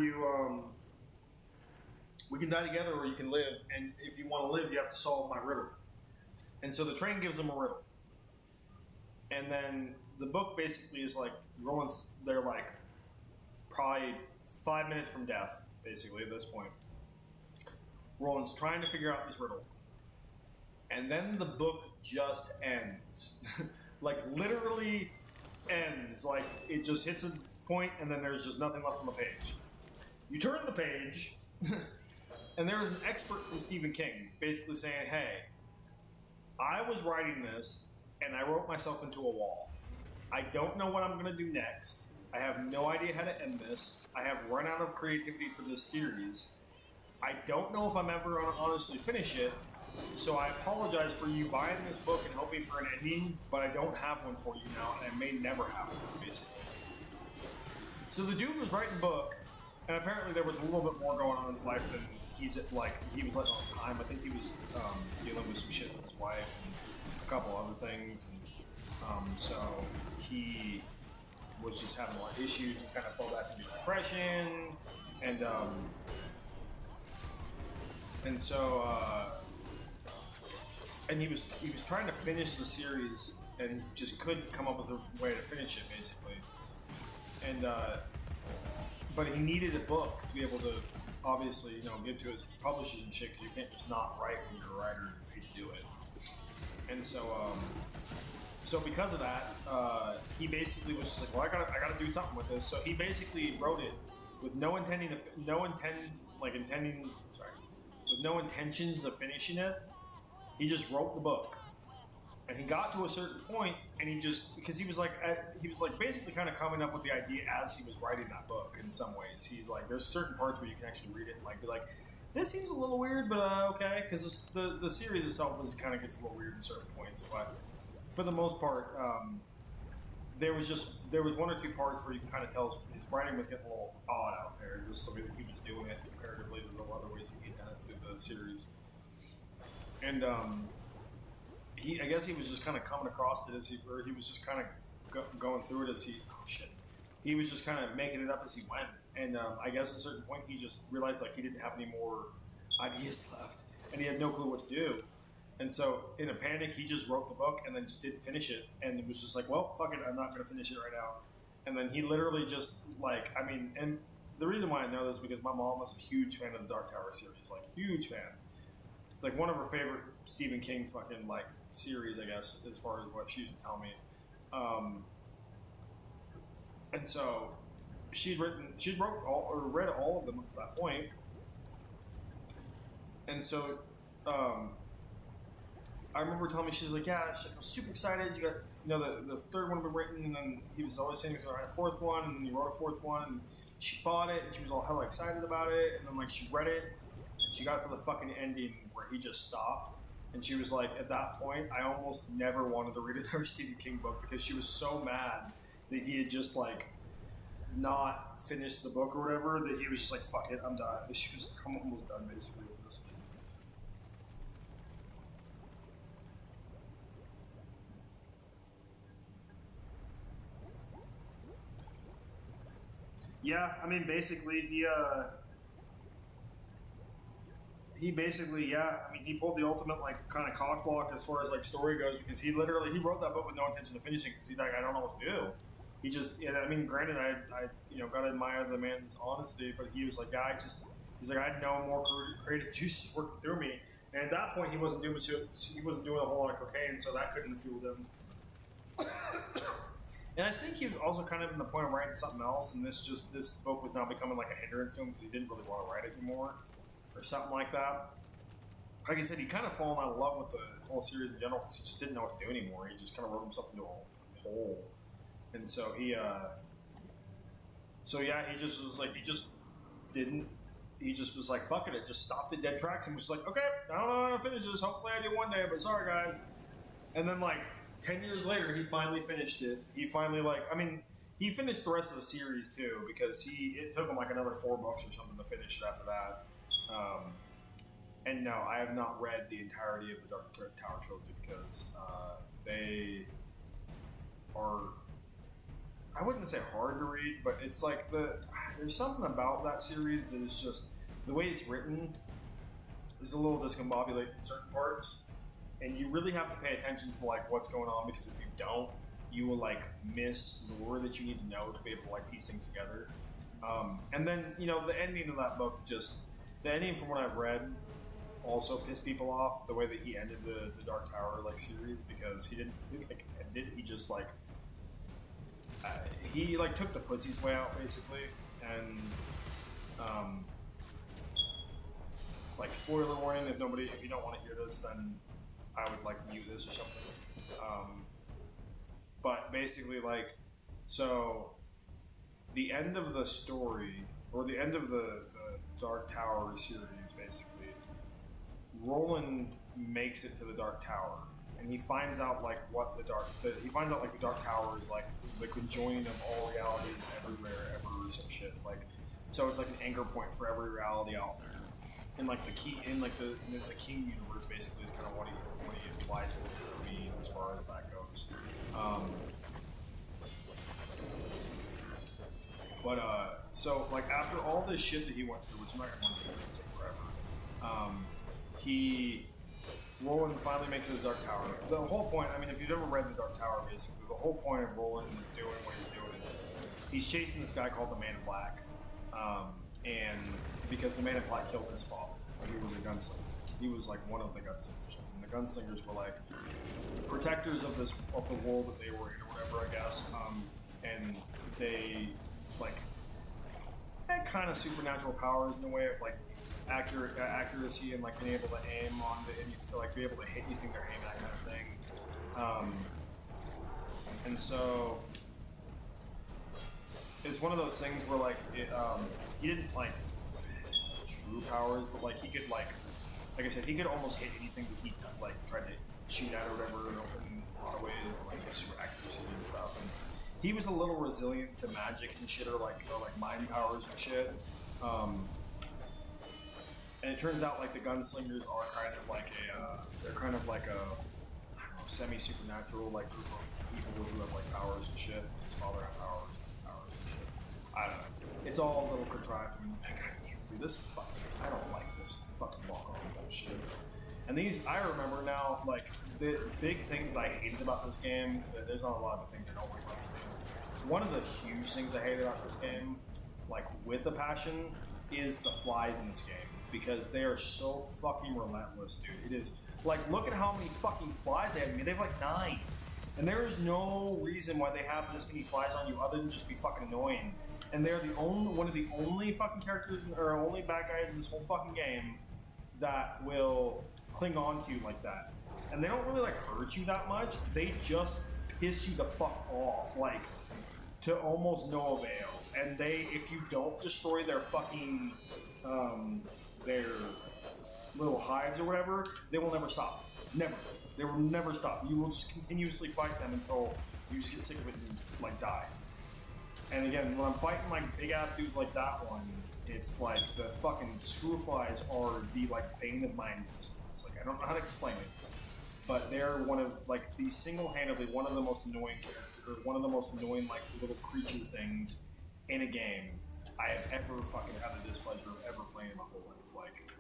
we can die together, or you can live. And if you want to live, you have to solve my riddle." And so the train gives him a riddle, and then the book basically is like they're like probably 5 minutes from death. Basically, at this point, Roland's trying to figure out this riddle, and then the book just ends. Like, literally ends. Like, it just hits a point, and then there's just nothing left on the page. You turn the page, and there is an expert from Stephen King basically saying, hey, I was writing this, and I wrote myself into a wall. I don't know what I'm going to do next. I have no idea how to end this. I have run out of creativity for this series. I don't know if I'm ever going to honestly finish it, so I apologize for you buying this book and hoping for an ending, but I don't have one for you now, and I may never have one, basically. So the dude was writing a book, and apparently there was a little bit more going on in his life than he was letting on time. I think he was dealing with some shit with his wife and a couple other things, and so he was just having a lot of issues. He kind of fell back into depression, and he was trying to finish the series, and he just couldn't come up with a way to finish it, basically. And but he needed a book to be able to obviously give to his publishers and shit, because you can't just not write when you're a writer and you're paid to do it. And so because of that, he basically was just like, well, I gotta do something with this. So he basically wrote it with no intentions of finishing it. He just wrote the book, and he got to a certain point, and because he was like basically kind of coming up with the idea as he was writing that book. In some ways, he's like, there's certain parts where you can actually read it and like be like, this seems a little weird, but okay, because the series itself kind of gets a little weird in certain points, but for the most part, there was 1 or 2 parts where you can kind of tell his writing was getting a little odd out there, just the way that he was doing it comparatively to the other ways that he had done it through the series. And I guess he was just kind of coming across it he was just kind of going through it as he was just kind of making it up as he went. And I guess at a certain point he just realized like he didn't have any more ideas left, and he had no clue what to do. And so, in a panic, he just wrote the book and then just didn't finish it. And it was just like, well, fuck it, I'm not going to finish it right now. And then he literally just, and the reason why I know this is because my mom was a huge fan of the Dark Tower series. Like, huge fan. It's like one of her favorite Stephen King fucking, series, I guess, as far as what she used to tell me. And so, read all of them up to that point. And so, I remember telling me, she's like, yeah, I was super excited. You got, the 3rd one had been written, and then he was always saying he was going to write a 4th one, and then he wrote a 4th one, and she bought it, and she was all hella excited about it, and then, she read it, and she got to the fucking ending where he just stopped. And she was like, at that point, I almost never wanted to read another Stephen King book because she was so mad that he had just like not finished the book or whatever that he was just like, fuck it, I'm done. She was almost done basically with this. Yeah, I mean, basically, he basically, yeah, I mean, he pulled the ultimate, like, kind of cock block as far as, like, story goes, because he wrote that book with no intention of finishing, because he's like, I don't know what to do. He just, I mean, granted, I gotta admire the man's honesty, but he was like, yeah, he's like, I had no more creative juices working through me, and at that point, he wasn't doing a whole lot of cocaine, so that couldn't have fueled him. And I think he was also kind of in the point of writing something else, and this book was now becoming like a hindrance to him because he didn't really want to write it anymore, or something like that. Like I said, he kind of fallen out of love with the whole series in general because he just didn't know what to do anymore. He just kind of wrote himself into a hole, and so he just was like, he just was like, fuck it, just stopped at dead tracks and was just like, okay, I don't know how to finish this. Hopefully, I do one day, but sorry, guys. And then like 10 years later, he finally finished it. He finally, he finished the rest of the series, too, because it took him, like, another 4 books or something to finish it after that. And no, I have not read the entirety of the Dark Tower trilogy because they are, I wouldn't say hard to read, but it's like there's something about that series that is just, the way it's written is a little discombobulated in certain parts. And you really have to pay attention to like what's going on because if you don't, you will like miss lore that you need to know to be able to like piece things together. And then the ending of that book, the ending from what I've read, also pissed people off. The way that he ended the Dark Tower like series because he didn't like end it. He just like he like took the pussy's way out basically, and like spoiler warning if you don't want to hear this then I would like mute this or something. But basically, like, so the end of the story, or the end of the Dark Tower series, basically, Roland makes it to the Dark Tower, and he finds out like the Dark Tower is like the conjoining of all realities everywhere, ever, or some shit. Like, so it's like an anchor point for every reality out there. And like the King universe basically is kind of what he implies it to be as far as that goes. So like after all this shit that he went through, which I'm not gonna want to do forever, Roland finally makes it to the Dark Tower. The whole point, I mean, if you've ever read the Dark Tower, basically the whole point of Roland doing what he's doing is he's chasing this guy called the Man in Black, and because the Man in Black killed his father. He was a gunslinger. He was like one of the gunslingers. And the gunslingers were like protectors of the world that they were in, or whatever, I guess. And they like had kind of supernatural powers in the way of like accuracy and like being able to aim on be able to hit anything they're aiming at, kind of thing. And so it's one of those things where like he didn't like true powers, but like he could like I said, he could almost hit anything that he like tried to shoot at or whatever in a lot of ways, and like his super accuracy and stuff. And he was a little resilient to magic and shit, or like mind powers and shit. And it turns out like the gunslingers are kind of like they're kind of like a I don't know, semi-supernatural like group of people who have like powers and shit. His father had powers and shit. I don't know. It's all a little contrived. I mean, I can't do this fucking. I don't like this fucking walk on bullshit. And I remember now, like, the big thing that I hated about this game, there's not a lot of things I don't like about this game. One of the huge things I hated about this game, like, with a passion, is the flies in this game. Because they are so fucking relentless, dude. It is, like, look at how many fucking flies they have. I mean, they have, like, 9. And there is no reason why they have this many flies on you other than just be fucking annoying. And they're one of the only fucking characters, or only bad guys in this whole fucking game that will cling on to you like that. And they don't really like hurt you that much. They just piss you the fuck off, like, to almost no avail. And if you don't destroy their fucking, little hives or whatever, they will never stop. Never. They will never stop. You will just continuously fight them until you just get sick of it and like die. And again, when I'm fighting like big ass dudes like that one, it's like the fucking screw flies are the like bane of my existence. Like I don't know how to explain it, but they're one of like the single-handedly one of the most annoying characters, or one of the most annoying like little creature things in a game I have ever fucking had the displeasure of ever playing in my whole life. Like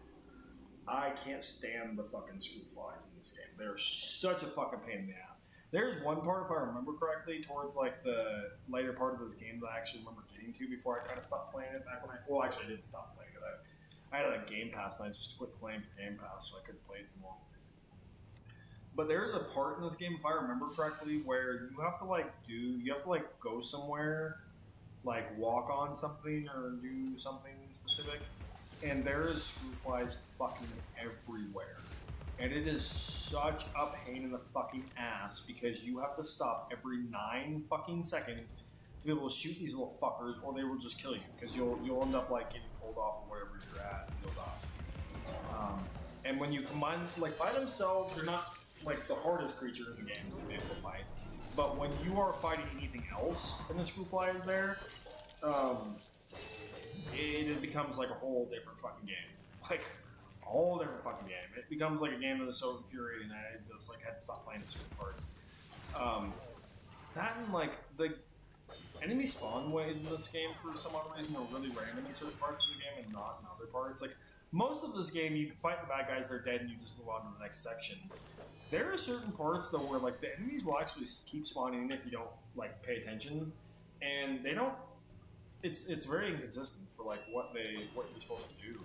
I can't stand the fucking screw flies in this game. They're such a fucking pain in the ass. There's one part, if I remember correctly, towards like the later part of this game that I actually remember getting to before I kind of stopped playing it back when well, actually I didn't stop playing it. I had a Game Pass and I just quit playing for Game Pass, so I couldn't play it anymore. But there's a part in this game, if I remember correctly, where you have to go somewhere, like walk on something or do something specific, and there is screw flies fucking everywhere. And it is such a pain in the fucking ass because you have to stop every 9 fucking seconds to be able to shoot these little fuckers, or they will just kill you because you'll end up like getting pulled off of wherever you're at and you'll die. And when you combine like by themselves, they're not like the hardest creature in the game to be able to fight. But when you are fighting anything else and the screw fly is there, it becomes like a whole different fucking game. Like a whole different fucking game. It becomes like a game that is so infuriating that I just like had to stop playing it certain parts. That and like the enemy spawn ways in this game for some odd reason are really random in certain parts of the game and not in other parts. Like most of this game, you fight the bad guys, they're dead, and you just move on to the next section. There are certain parts though where like the enemies will actually keep spawning in if you don't like pay attention, and they don't. It's very inconsistent for like what you're supposed to do.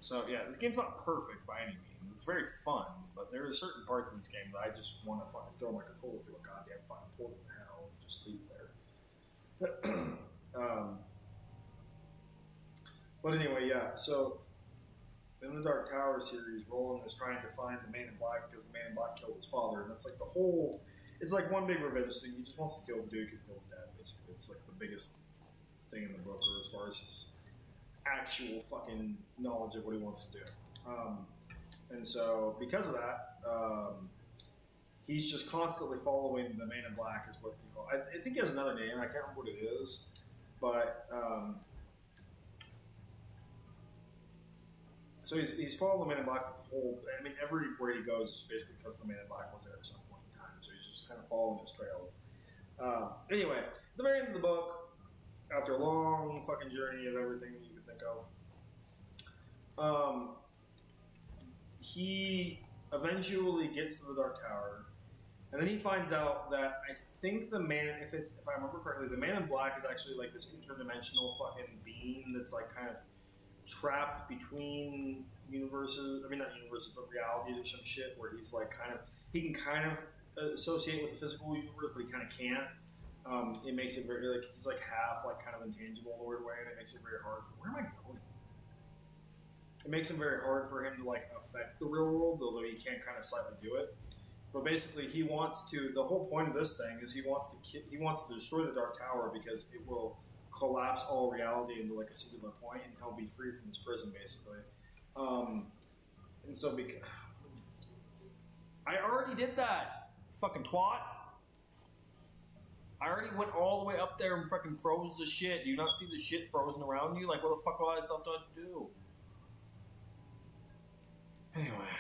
So yeah, this game's not perfect by any means. It's very fun, but there are certain parts in this game that I just want to fucking throw my controller through a goddamn fucking portal to hell and just leave it there. But anyway, yeah. So in the Dark Tower series, Roland is trying to find the Man in Black because the Man in Black killed his father, and that's like the whole. It's like one big revenge thing. He just wants to kill the dude because he killed his dad. Basically, it's like the biggest thing in the book, or as far as his actual fucking knowledge of what he wants to do. And so, because of that, he's just constantly following the Man in Black, is what you call it. I think he has another name. I can't remember what it is, but so he's following the Man in Black the whole. I mean, everywhere he goes is basically because the Man in Black was there at some point in time. So he's just kind of following his trail. Anyway, at the very end of the book, after a long fucking journey of everything that you could think of, he eventually gets to the Dark Tower, and then he finds out that I think the man, if I remember correctly, the Man in Black is actually like this interdimensional fucking being that's like kind of trapped between universes. I mean, not universes, but realities or some shit. Where he's like he can kind of associate with the physical universe, but he kind of can't. It makes it very like he's like half like kind of intangible in a weird way, and it makes it very hard for where am I going? It makes it very hard for him to like affect the real world, although he can kind of slightly do it. But basically, he wants to. The whole point of this thing is he wants to destroy the Dark Tower because it will collapse all reality into like a singular point, and he'll be free from his prison, basically. And so, because I already did that, fucking twat. I already went all the way up there and fucking froze the shit. Do you not see the shit frozen around you? Like, what the fuck was I thought to do? Anyway,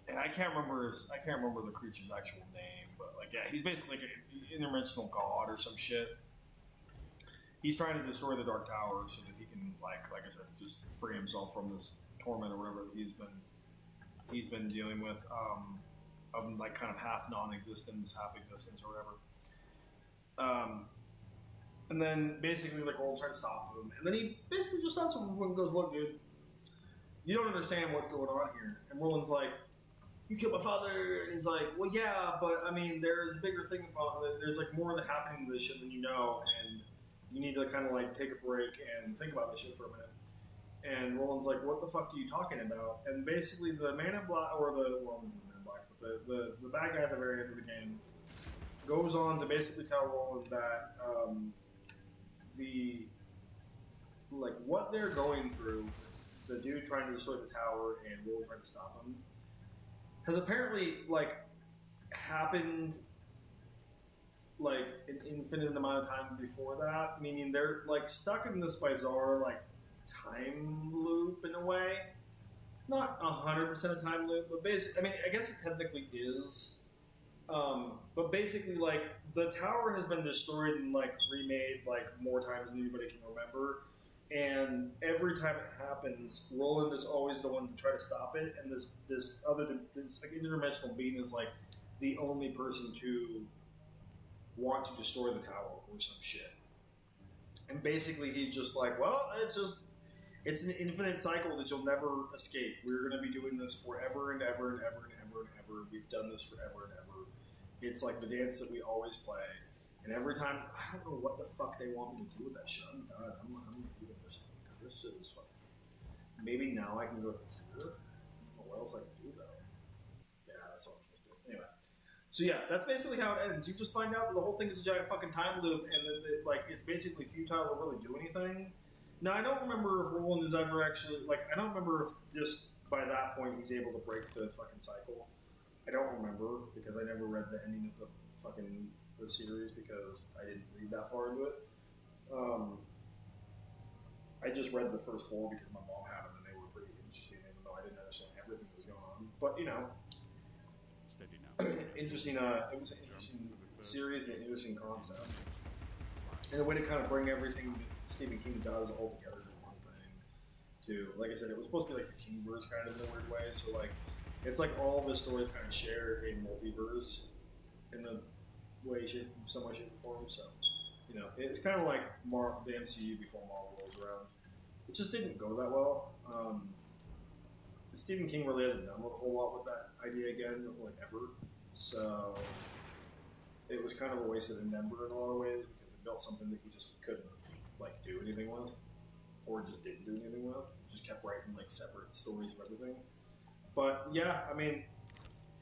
and I can't remember the creature's actual name, but like, yeah, he's basically like an interdimensional god or some shit. He's trying to destroy the Dark Tower so that he can, like I said, just free himself from this torment or whatever he's been dealing with, of like kind of half non-existence, half existence or whatever. And then basically like Roland's trying to stop him, and then he basically just stops him and goes, "Look, dude, you don't understand what's going on here." And Roland's like, "You killed my father," and he's like, "Well, yeah, but I mean, there's a bigger thing about it. There's like more that happening to this shit than you know, and you need to kind of like take a break and think about this shit for a minute." And Roland's like, "What the fuck are you talking about?" And basically, the Man in Black, or the Roland's the Man in Black, but the bad guy at the very end of the game goes on to basically tell Roland that like what they're going through with the dude trying to destroy the tower and Will trying to stop him has apparently like happened like an infinite amount of time before that. Meaning they're like stuck in this bizarre like time loop in a way. It's not 100% a time loop, but basically, I mean, I guess it technically is. But basically, like the tower has been destroyed and like remade like more times than anybody can remember. And every time it happens, Roland is always the one to try to stop it, and this this like interdimensional being is like the only person to want to destroy the tower or some shit. And basically, he's just like, well, it's an infinite cycle that you'll never escape. We're going to be doing this forever and ever and ever and ever and ever. We've done this forever and ever. It's like the dance that we always play. And every time, I don't know what the fuck they want me to do with that shit. I'm done. I'm leaving this. This shit is fucking. Maybe now I can go through here. I don't know what else I can do though. Yeah, that's all I'm supposed to do. Anyway. So yeah, that's basically how it ends. You just find out that the whole thing is a giant fucking time loop, and that like it's basically futile to really do anything. Now I don't remember if Roland is ever actually like I don't remember if just by that point he's able to break the fucking cycle. I don't remember because I never read the ending of the series because I didn't read that far into it. I just read the first 4 because my mom had them and they were pretty interesting, even though I didn't understand everything that was going on. But you know, Steady now. interesting. It was an interesting series and an interesting concept, and a way to kind of bring everything that Stephen King does all together in one thing. To like I said, it was supposed to be like the Kingverse kind of in a weird way. So like, it's like all of his stories kind of share a multiverse in a way, shape, some way, shape, or form. So you know, it's kind of like the MCU before Marvel rolls around. It just didn't go that well. Stephen King really hasn't done a whole lot with that idea again, like ever. So it was kind of a waste of endeavor in a lot of ways because it built something that he just couldn't like do anything with, or just didn't do anything with. He just kept writing like separate stories of everything. But yeah, I mean,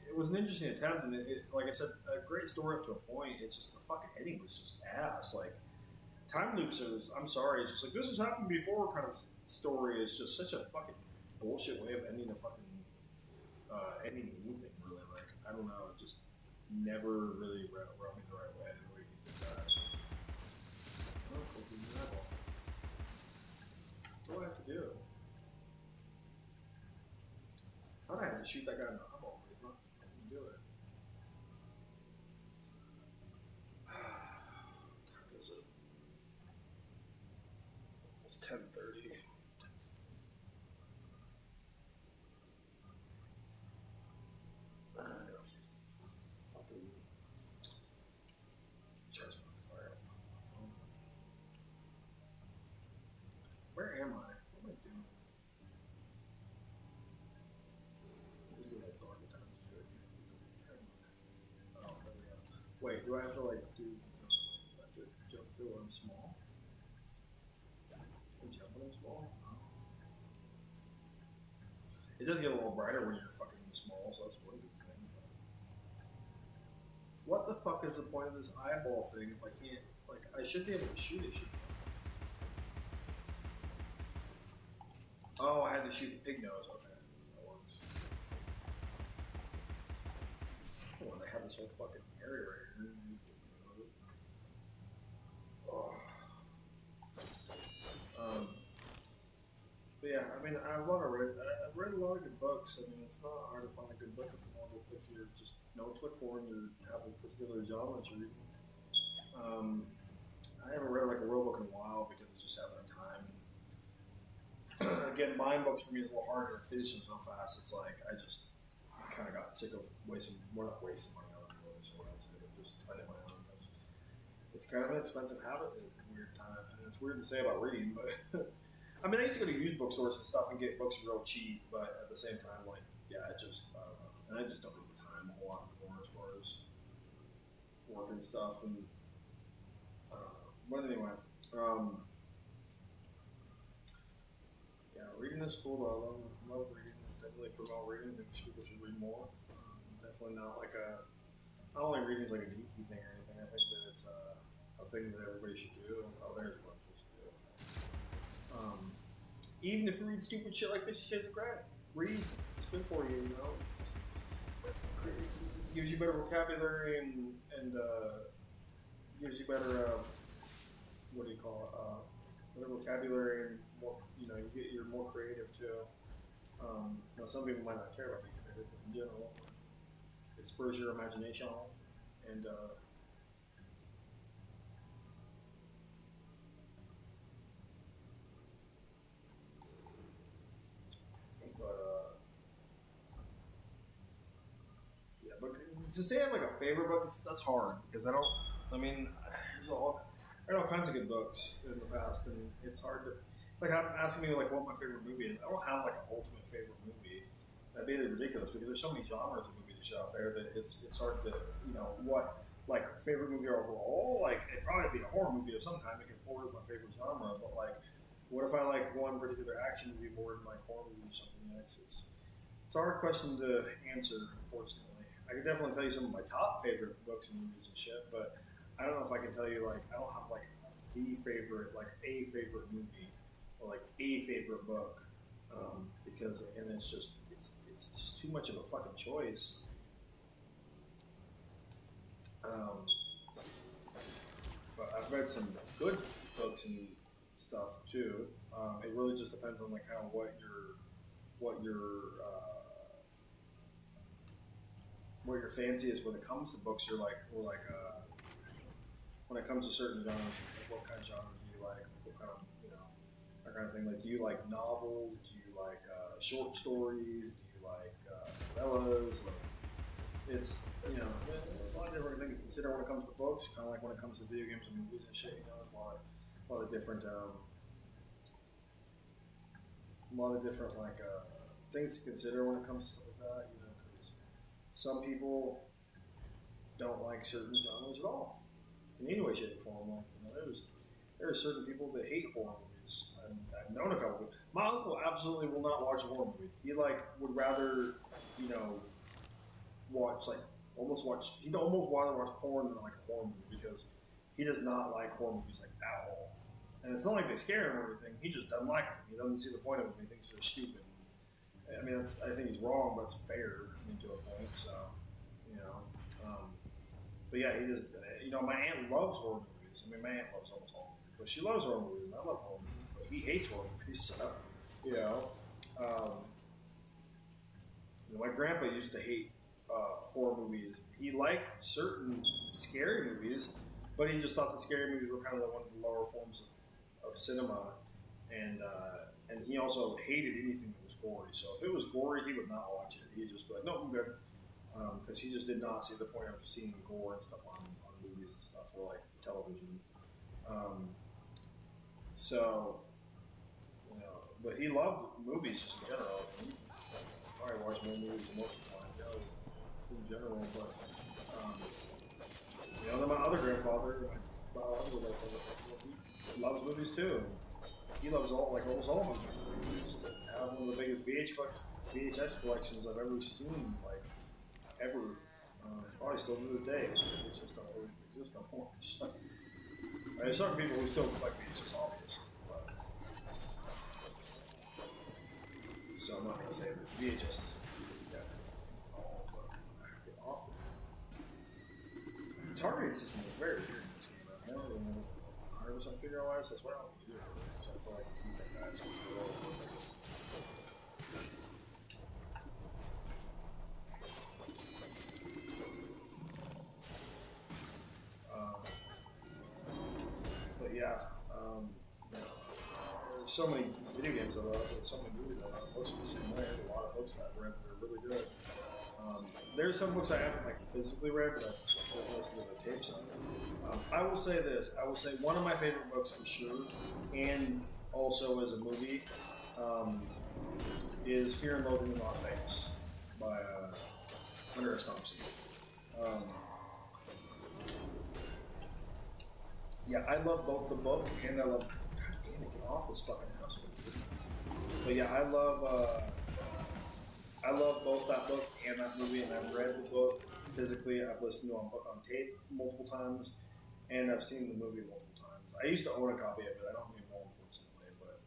it was an interesting attempt, and like I said, a great story up to a point. It's just the fucking ending was just ass. Like time loops is, I'm sorry, it's just like this has happened before kind of story is just such a fucking bullshit way of ending a fucking ending anything really. Like I don't know, it just never really rubbed me the right way the way he did that. Oh, cool, give me that ball. What do I have to do? I thought I had to shoot that guy in the eyeball, but he's not letting me do it. What time is it? It's 10:30. I gotta fucking charge my fire up on my phone. Where am I? What am I doing? It's getting a little dark at times too. I can't think of where am I? Oh, there we go. Wait, do I have to like do? I have to jump through when I'm small? I jump when I'm small? Oh. It does get a little brighter when you're fucking small, so that's one good thing. But what the fuck is the point of this eyeball thing if I can't, like, I should be able to shoot it, shouldn't I? Oh, I had to shoot the pig nose. Okay, that works. Oh, and I have this whole fucking area right here. Oh. But yeah, I mean, I've read a lot of good books. I mean, it's not hard to find a good book if you're just know what to look for and you have a particular genre that you're reading. I haven't read like a real book in a while because I just haven't had time. Again, buying books for me is a little harder to finish them so fast. It's like I just kind of got sick of wasting money on it, really. So that's it. Just spending money on it. It's kind of an expensive habit at a weird time, and it's weird to say about reading, but I mean, I used to go to used bookstores and stuff and get books real cheap, but at the same time, like, yeah, I don't know, and I just don't have the time a whole lot anymore as far as work and stuff, and I don't know. But anyway, yeah, reading is cool though. I love reading. Definitely promote reading. I think people should read more. Definitely not like not only reading is like a geeky thing or anything. I think that it's a thing that everybody should do. Oh, there's one I'm supposed to do. Even if you read stupid shit like 50 Shades of Grey, read. It's good for you, you know. Gives you better vocabulary and gives you better what do you call it? Better vocabulary and more, you know, you're more creative too. Now some people might not care about being creative, but in general, it spurs your imagination and yeah, but to say I have like a favorite book, that's hard because I don't. I mean, I read all kinds of good books in the past, and it's hard to. It's like asking me like what my favorite movie is. I don't have like an ultimate favorite movie. That'd be ridiculous because there's so many genres of movies out there that it's hard to what like favorite movie overall. Like it'd probably be a horror movie of some kind because horror is my favorite genre. But like, what if I like one particular action movie more than like horror movie or something? It's a hard question to answer, unfortunately. I can definitely tell you some of my top favorite books and movies and shit, but I don't know if I can tell you like I don't have like the favorite like a favorite movie or like a favorite book because again it's just too much of a fucking choice. But I've read some good books and stuff too. It really just depends on like kind of what your fancy is when it comes to books. You're like when it comes to certain genres, like what kind of genre do you like? What kind of that kind of thing. Like, do you like novels? Do you like short stories? Do you like novellas? Like, it's a lot of different things to consider when it comes to books. Kind of like when it comes to video games and movies and shit. There's a lot of different like things to consider when it comes to stuff like that. Because some people don't like certain genres at all in any way, shape, or form. Like, there are certain people that hate horror movies. I've known a couple. My uncle absolutely will not watch a horror movie. He would rather watch he'd almost rather watch porn than like a horror movie because he does not like horror movies like at all. And it's not like they scare him or anything. He just doesn't like them. He doesn't see the point of them. He thinks they're stupid. I mean, I think he's wrong, but it's fair. To a point. So, but yeah, he just. My aunt loves horror movies. I mean, my aunt loves almost all movies, but she loves horror movies, and I love horror movies. But he hates horror movies. So, my grandpa used to hate horror movies. He liked certain scary movies, but he just thought the scary movies were kind of one of the lower forms of cinema, and he also hated anything that was gory. So if it was gory, he would not watch it. He'd just be like, "No, I'm good," because he just did not see the point of seeing gore and stuff on movies and stuff or like television. But he loved movies just in general. He probably watched more movies than most people I know in general. But then my other grandfather, my uncle, he loves movies too. He loves almost all movies. He just has one of the biggest VHS collections I've ever seen, ever. Probably still to this day. VHS don't really exist no more. So, there's certain people who still collect VHS, obviously. So I'm not going to say that VHS is often. The targeting system is very weird in this game. I've never been able to 100% figure out why that's what I don't do it, except for like keep that guys on the roll. There's so many video games I love, and so many movies I love, books in the same way. There's a lot of books that I've read that are really good. There's some books I haven't physically read, but I've listened to the tapes on. I will say this. I will say one of my favorite books for sure, and also as a movie, is Fear and Loathing in Las Vegas by Hunter S. Thompson. I love both the book and I love. God damn it, get off this fucking house. But yeah, I love both that book and that movie, and I've read the book physically. I've listened to it on tape multiple times, and I've seen the movie multiple times. I used to own a copy of it. I don't anymore, unfortunately, but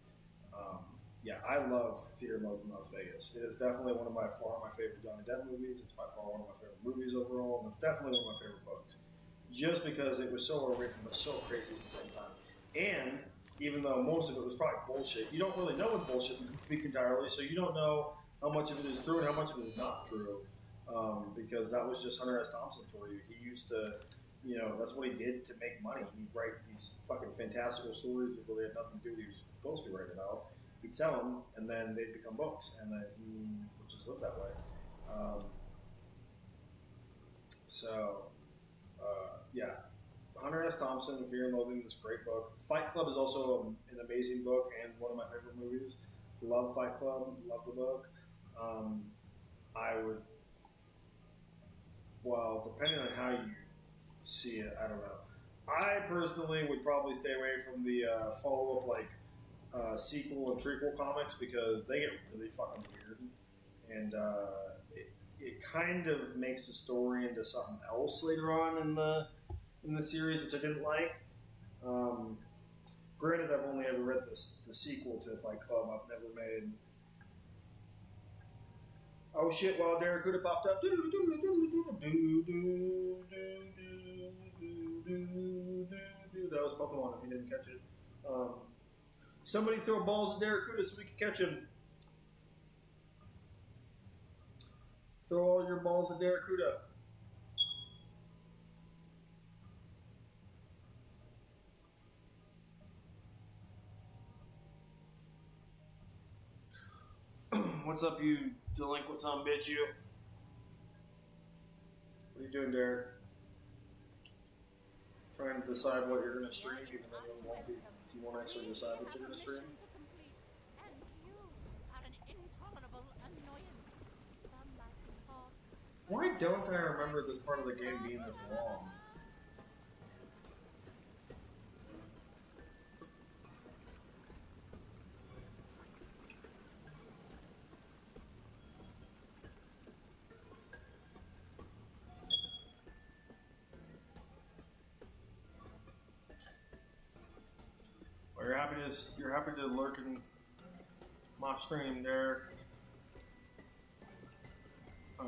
Yeah, I love Fear and Loathing in Las Vegas. It is definitely one of my favorite Johnny Depp movies. It's by far one of my favorite movies overall, and it's definitely one of my favorite books. Just because it was so well written, but so crazy at the same time. And even though most of it was probably bullshit, you don't really know it's bullshit entirely, so you don't know how much of it is true and how much of it is not true. Because that was just Hunter S. Thompson for you. He used to, that's what he did to make money. He'd write these fucking fantastical stories that really had nothing to do with what he was supposed to be writing about. He'd sell them, and then they'd become books, and then he would just live that way. Yeah. Hunter S. Thompson, Fear and Loathing, this great book. Fight Club is also an amazing book and one of my favorite movies. Love Fight Club, love the book. I would, well, depending on how you see it, I don't know. I personally would probably stay away from the follow-up, sequel and prequel comics because they get really fucking weird. And it kind of makes the story into something else later on in the series, which I didn't like. Granted, I've only ever read the sequel to Fight Club. I've never made. Oh shit! While Barracuda popped up, that was Pokemon. If you didn't catch it, somebody throw balls at Barracuda so we can catch him. Throw all your balls at Barracuda. What's up, you delinquent son bitch, you? What are you doing, Derek? Trying to decide what you're going to stream, even though you won't actually decide what you're going to stream? And you are an intolerable annoyance. Some like to talk. Why don't I remember this part of the game being this long? Well, you're happy to lurk in my stream, Derek. I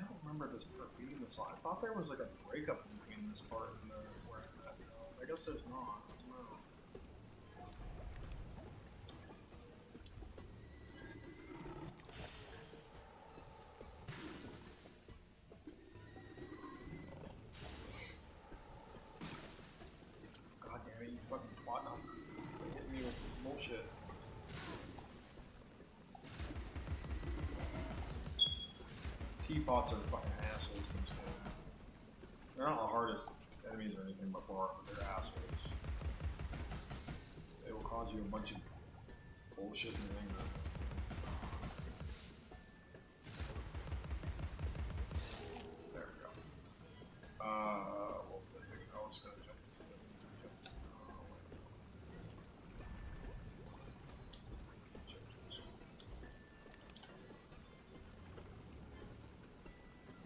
don't remember this part being this long. I thought there was like a breakup between this part and where I'm at now. I guess there's not. No. God damn it, you fucking twat number. They hit me with bullshit. Teapots are fucking assholes in this game. They're not the hardest enemies or anything by far, but they're assholes. They will cause you a bunch of bullshit and anger in this game. There we go. What was I doing? I was gonna jump.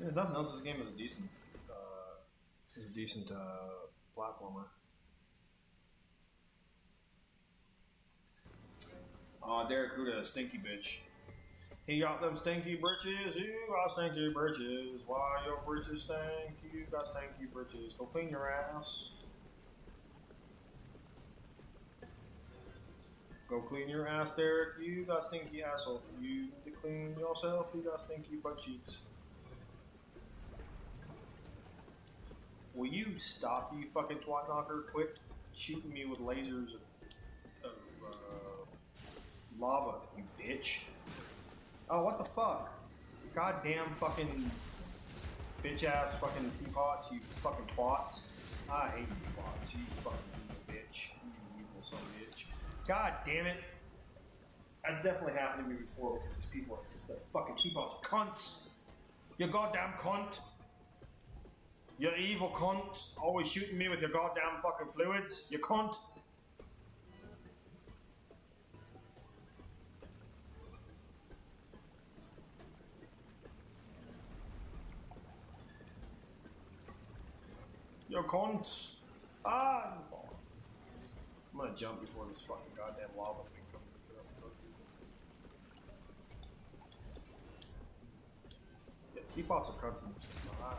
Yeah, nothing else. This game is a decent platformer. Derek Huda, stinky bitch. He got them stinky britches. You got stinky britches. Why your britches stink? You got stinky britches. Go clean your ass. Go clean your ass, Derek. You got stinky asshole. You need to clean yourself. You got stinky butt cheeks. Will you stop, you fucking twat knocker? Quit shooting me with lasers of lava, you bitch. Oh, what the fuck? Goddamn fucking bitch ass fucking teapots, you fucking twats. I hate you twats, you fucking evil bitch. You evil son of a bitch. God damn it. That's definitely happened to me before because these people are the fucking teapots are cunts. You goddamn cunt. You evil cunt, always shooting me with your goddamn fucking fluids, you cunt. You cunt. Ah, I'm falling. I'm gonna jump before this fucking goddamn lava thing comes up. Yeah, keep lots of cuts in this game. Alright.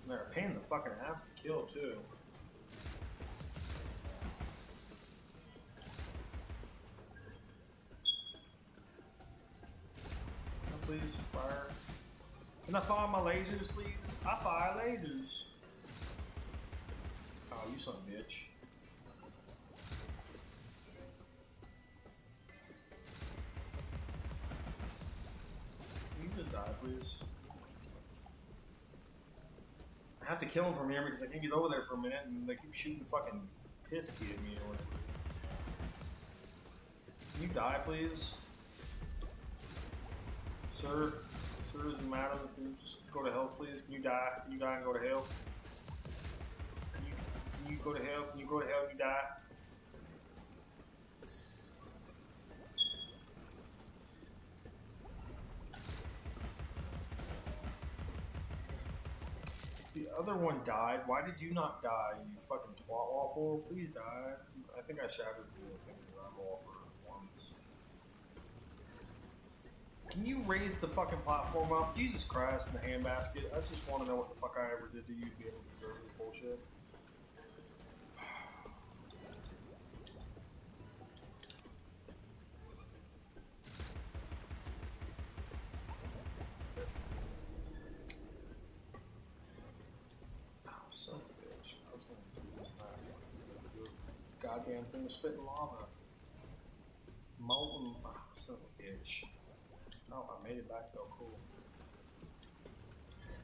They're a pain in the fucking ass to kill, too. Please, fire. Can I fire my lasers, please? I fire lasers. Oh, you son of a bitch. Can you just die, please? I have to kill him from here because I can't get over there for a minute and they keep shooting fucking piss tea at me or whatever. Can you die, please? Sir, sirs and madams, can you just go to hell, please? Can you die? Can you die and go to hell? Can you go to hell? Can you go to hell and you die? The other one died. Why did you not die, you fucking twat waffle? Please die. I think I shattered the little thing that I'm all for once. Can you raise the fucking platform up? Jesus Christ, in the handbasket. I just want to know what the fuck I ever did to you to be able to deserve this bullshit. Oh, son of a bitch. I was gonna do this now. I fucking do a goddamn thing of spitting lava. Molten. Oh, son of a bitch. Oh, I made it back though, cool.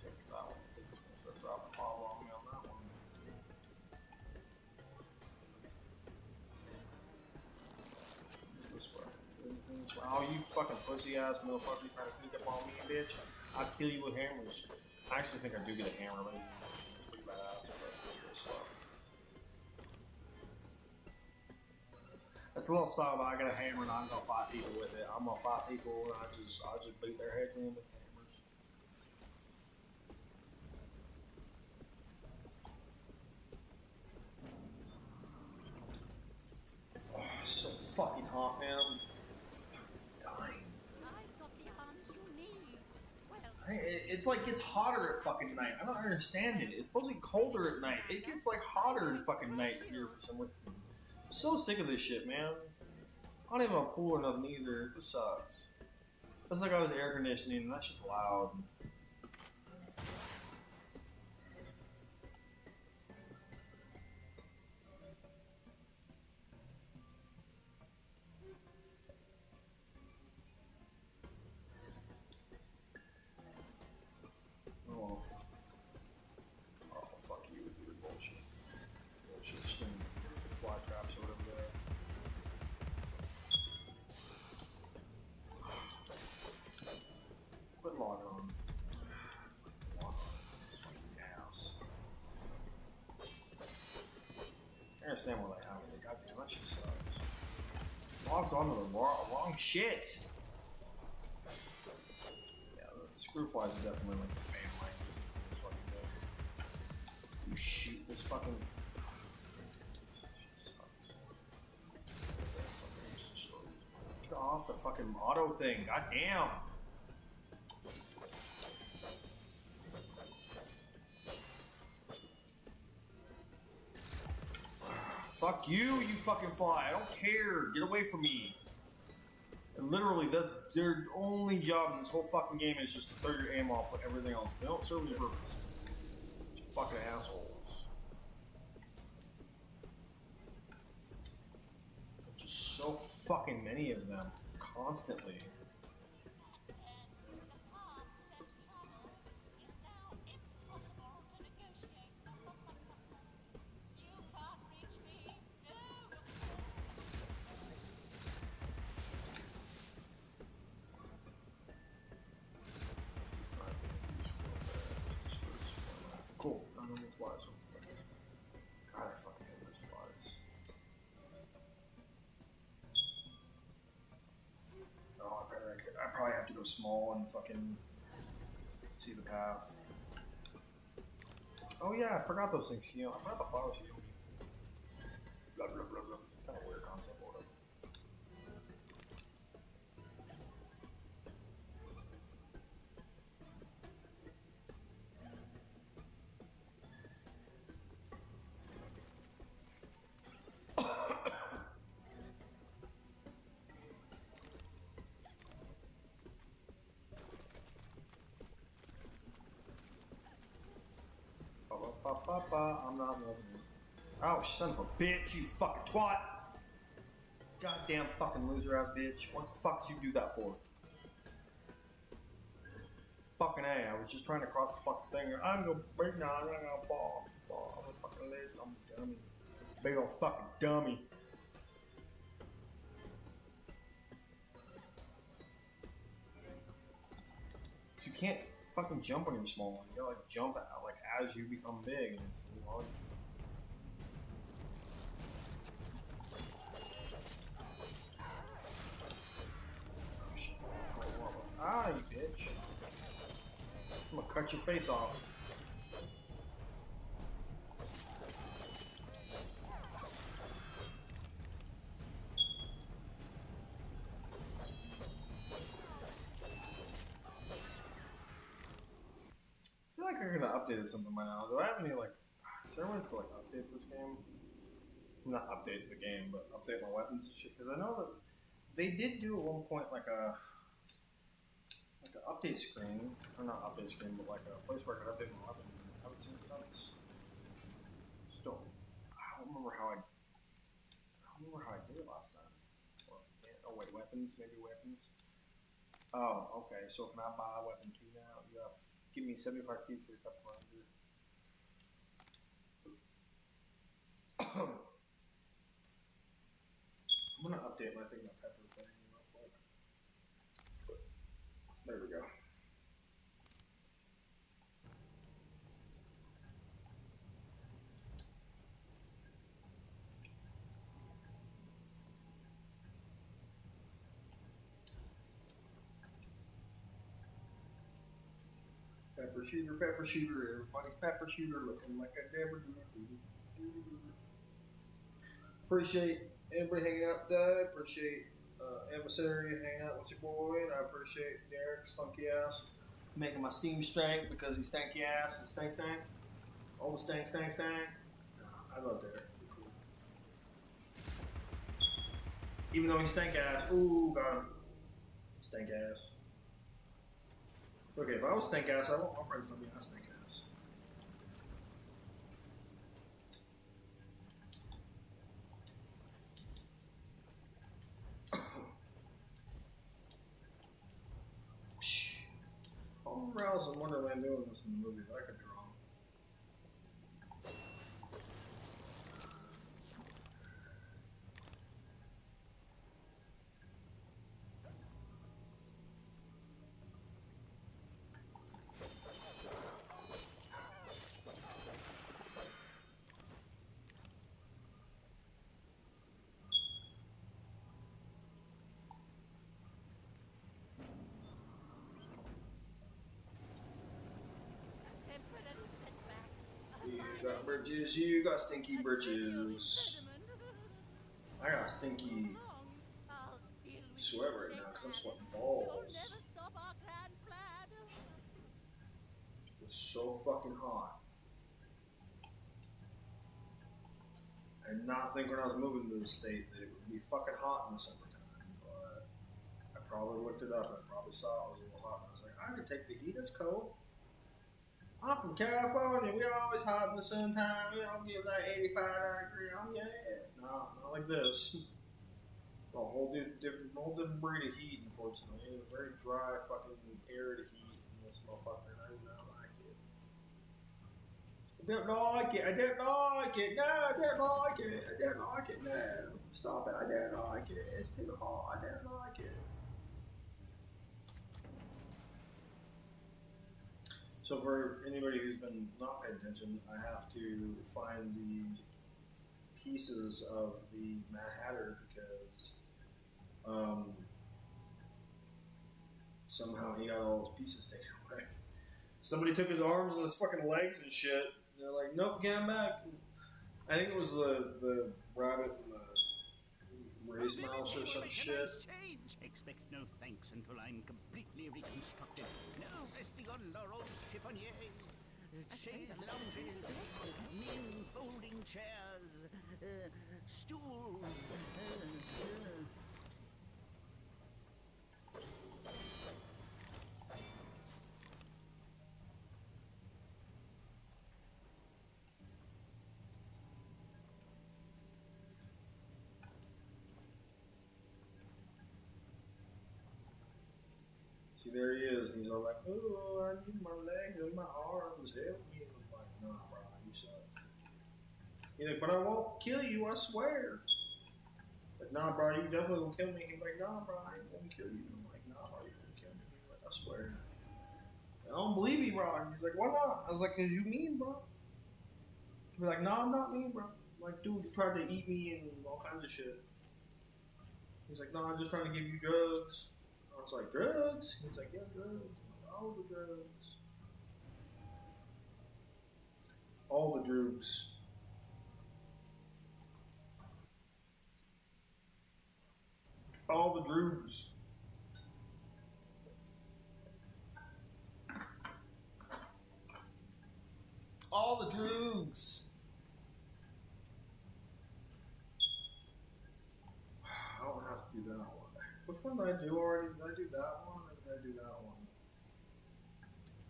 Take that one. They're just gonna start dropping lava on me on that one. This way. This way. Oh, you fucking pussy ass motherfucker, you trying to sneak up on me, bitch. I'll kill you with hammers. I actually think I do get a hammer later. It's pretty badass, but it's real slow. It's a little slow, but I got a hammer and I'm gonna fight people with it. I'm gonna fight people and I'll just beat their heads in with hammers. Oh, it's so fucking hot, man. I'm fucking dying. I've got the arms you need. Well, It's like it's hotter at fucking night. I don't understand it. It's supposed to be colder at night. It gets like hotter at fucking night here for some reason. I'm so sick of this shit, man. I don't even have a pool or nothing either. It just sucks. Plus I got his air conditioning and that's just loud. Oh. Oh, fuck you with your bullshit. Bullshit string fly traps or whatever there. Quit logging on. Fucking log on. This fucking ass. I understand why they have it. Goddamn, that shit sucks. Logs onto the wrong shit. Yeah, the screw flies are definitely like the main line existence in this fucking game. You shoot this fucking. Get off the fucking auto thing. Goddamn. Fuck you, you fucking fly. I don't care. Get away from me. And literally, their only job in this whole fucking game is just to throw your aim off with everything else. Because they don't serve any purpose. You fucking assholes. There's just so fucking many of them. Constantly. the path less traveled is now impossible to negotiate. You can't reach me. No. Cool. I don't know flies. God, I fucking hate those flies. Oh, I probably have to go small and fucking see the path. Oh yeah, I forgot those things heal. I forgot the flowers heal me. Blah blah blah blah. It's kind of a weird concept, or whatever. I'm not loving it. Oh, son of a bitch, you fucking twat! Goddamn fucking loser ass bitch. What the fuck did you do that for? Fucking A, I was just trying to cross the fucking thing. I'm gonna break now, I'm gonna fall. I'm a fucking lazy, I'm a dummy. Big old fucking dummy. So you can't fucking jump when you're small. You gotta like jump out like as you become big, and it's hard. Oh shit! Ah, you bitch! I'm gonna cut your face off. I feel like I'm gonna update something by now. Do I have any like? Is there ways to like update this game? Not update the game, but update my weapons and shit. Because I know that they did do at one point like an update screen, or not update screen, but like a place where I could update my weapons. And I haven't seen it since. Just don't. I don't remember how I did it last time. Or if you can't. Oh wait, weapons. Maybe weapons. Oh, okay. So can I buy a weapon 2 now? You gotta give me 75 keys for your pepper ranger. I'm gonna update my thing, my pepper thing real quick. There we go. Pepper shooter, everybody's pepper shooter looking like a Deborah. Appreciate everybody hanging out today. Appreciate Adversary hanging out with your boy. And I appreciate Derek's funky ass making my steam stank because he's stanky ass and stank. All the stank. I love Derek. He's cool. Even though he's stank ass. Ooh, got him. Stank ass. Okay, if I was stank ass, I want my friends to tell me I stank ass. I don't remember Alice in Wonderland doing this in the movie, but I could be wrong. Temporary setback. You got bridges, you got stinky bridges. I got stinky sweat right now because I'm sweating balls. Never stop our grand plan. It's so fucking hot. I did not think when I was moving to the state that it would be fucking hot in the summertime, but I probably looked it up and I probably saw it was a little hot. And I was like, I could take the heat, it's cold. I'm from California, we always hot in the summertime, we don't get like 85 degrees. Yeah. No, not like this. A whole different breed of heat, unfortunately. It was very dry, fucking arid heat in this motherfucker, and I did not like it. I didn't like it. No, I didn't like it. No. Stop it. I didn't like it. It's too hot. I didn't like it. So for anybody who's been not paying attention, I have to find the pieces of the Mad Hatter because somehow he got all his pieces taken away. Somebody took his arms and his fucking legs and shit. they're like, nope, can't back. I think it was the rabbit and the race mouse or some shit. Expect no thanks until I'm completely reconstructed. No resting on laurels, chiffonnier, chaise lounges, mean folding chairs, stools. See, there he is. And he's all like, oh, I need my legs and my arms. Help me. I'm like, nah, bro, you suck. He's like, but I won't kill you, I swear. Like, nah, bro, you definitely will kill me. He's like, nah, bro, I ain't gonna kill you. I'm like, nah, bro, you gonna kill me. He's like, I swear. I don't believe you, bro. He's like, why not? I was like, cause you mean, bro. He's like, no, I'm not mean, bro. I'm like, dude, you tried to eat me and all kinds of shit. He's like, no, I'm just trying to give you drugs. I was like, drugs? He's like, yeah, drugs. All the drugs. All the drugs. All the drugs. All the drugs. I don't have to do that one. Which one did I do already? Did I do that one or did I do that one?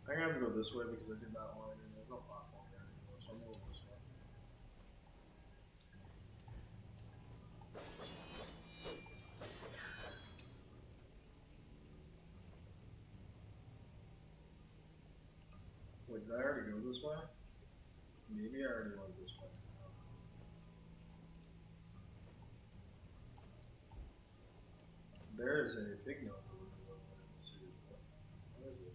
I have to go this way because I did that one and there's no platform there anymore, so I'm going this way. Wait, did I already go this way? Maybe I already went this way. There is a pig note over there. Let's see. Where is it?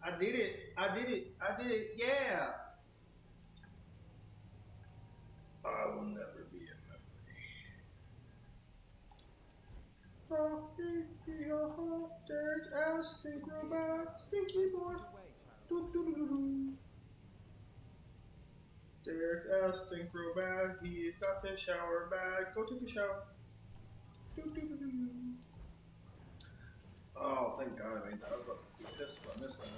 I did it! I did it! I did it! Yeah! I will never be a memory. There's a stink robot, stinky boy. There's a stink robot, he's got the shower bag. Go take a shower. Oh, thank God I made that. I was about to be pissed if I missed that.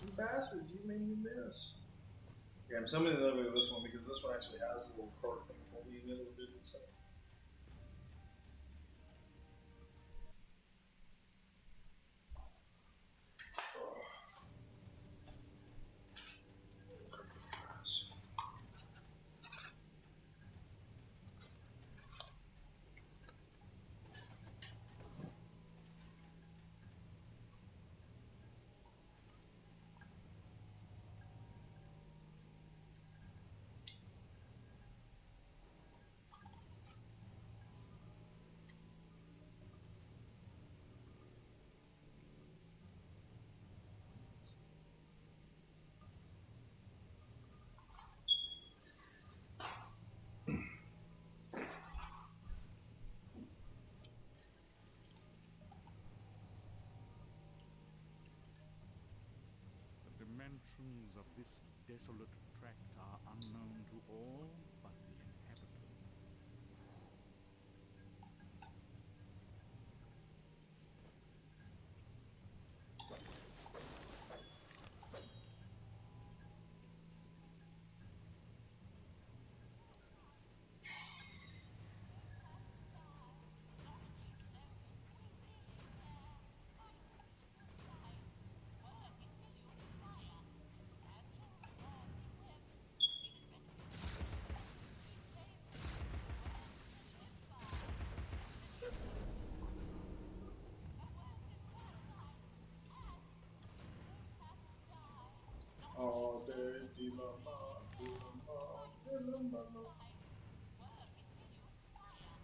You bastards, you made me miss. Yeah, I'm summoning the other this one because this one actually has a little card thing for me in it a bit inside. The dimensions of this desolate tract are unknown to all but the inhabitants. All day,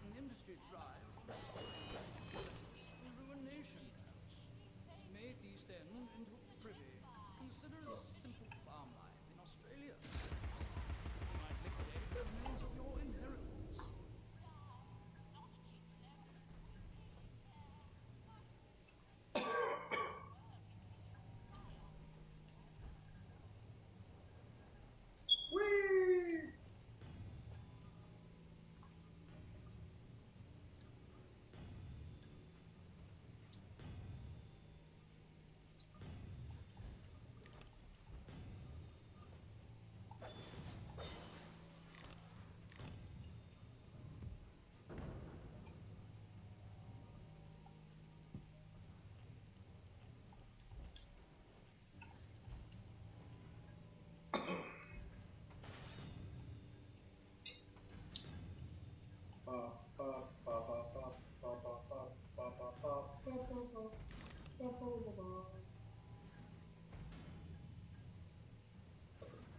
An industry thrives on justice and ruination. It's made the East End into a privy. Consider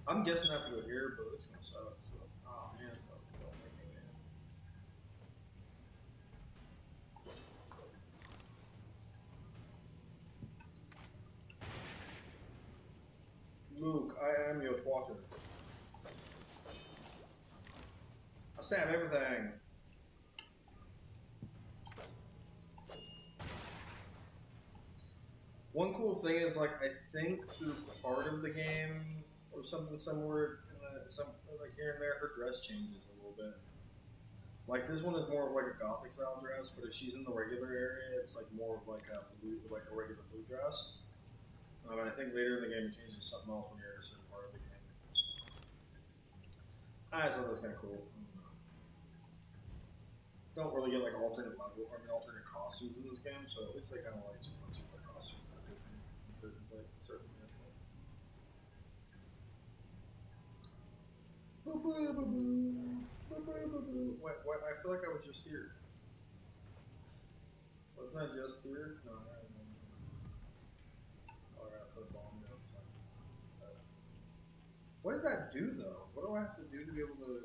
I'm guessing I have to go here, but it's gonna suck. So, oh man, don't make me mad. Luke, I am your twatter. I stab everything. One cool thing is, like, I think through part of the game or something similar, like here and there, her dress changes a little bit. Like this one is more of like a gothic style dress, but if she's in the regular area, it's like more of like a blue, like a regular blue dress. And I think later in the game it changes to something else when you're in a certain part of the game. I just thought that was kind of cool. Don't really get like alternate costumes in this game, so at least they kind of like just let you play costumes that are different in certain areas. Wait, I feel like I was just here. Wasn't I just here? No, I don't know. Oh, I gotta put a bomb down. What did that do though? What do I have to do to be able to?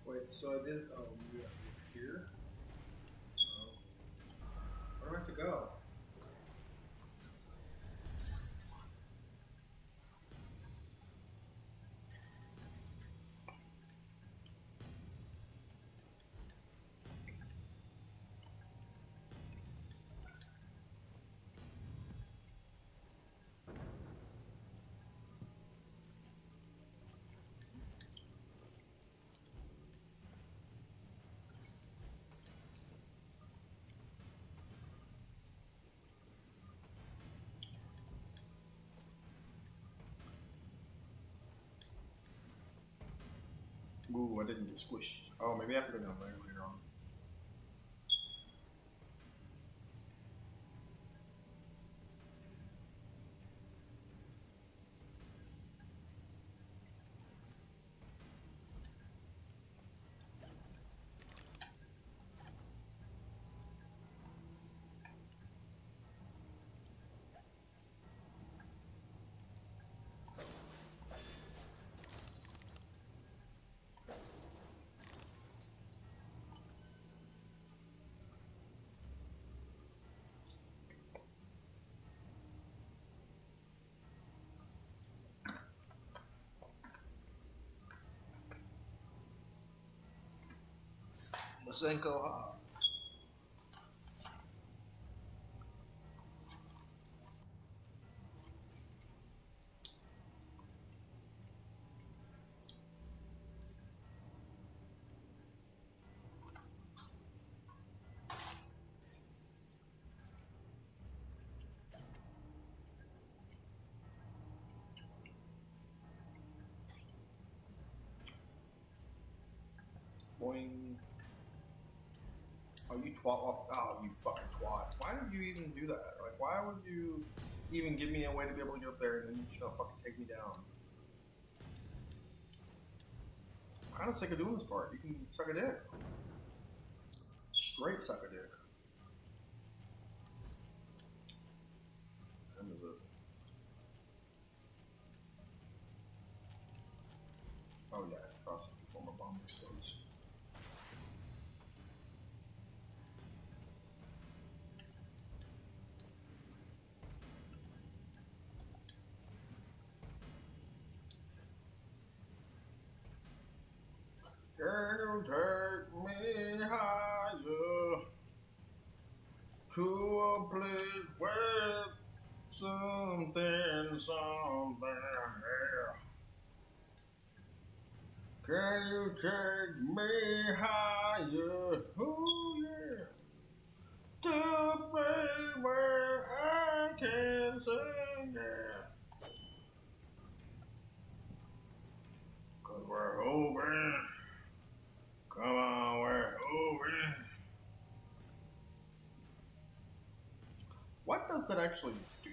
Wait, so I did. Oh, you have to go here. Oh. Where do I have to go? Ooh, I didn't get squished. Oh, maybe I have to go down there later on. Masenko Ha. Boing. Oh, you twat off. Oh, you fucking twat. Why did you even do that? Like, why would you even give me a way to be able to get up there and then you're just gonna fucking take me down? I'm kind of sick of doing this part. You can suck a dick. Straight suck a dick. Time is it? Oh yeah, I have to cross it before my bomb explodes. Can you take me higher to a place where something here? Can you take me higher? Oh yeah, to a place where I can sing, yeah. 'Cause we're hoping. Come on, we're over. What does it actually do?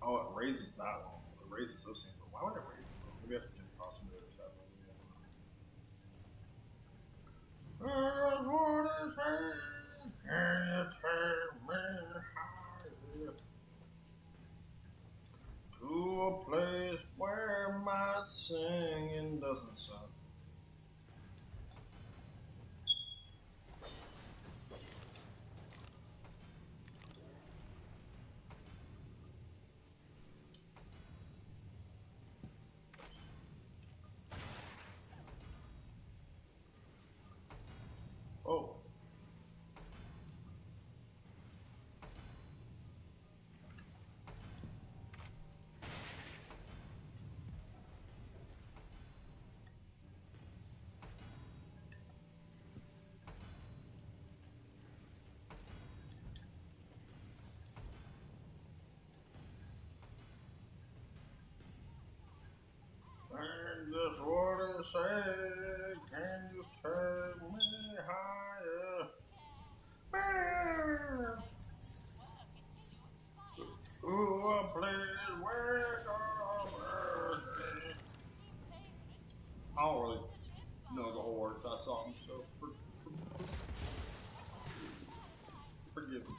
Oh, it raises that one. It raises those things. Why would it raise it though? Maybe I have to get across some of the other side. Can you take me higher to a place where my singing doesn't suck? Oh. And this what it said, can you take me higher? Ooh, a place where I don't really know the whole words of that song, so forgive me.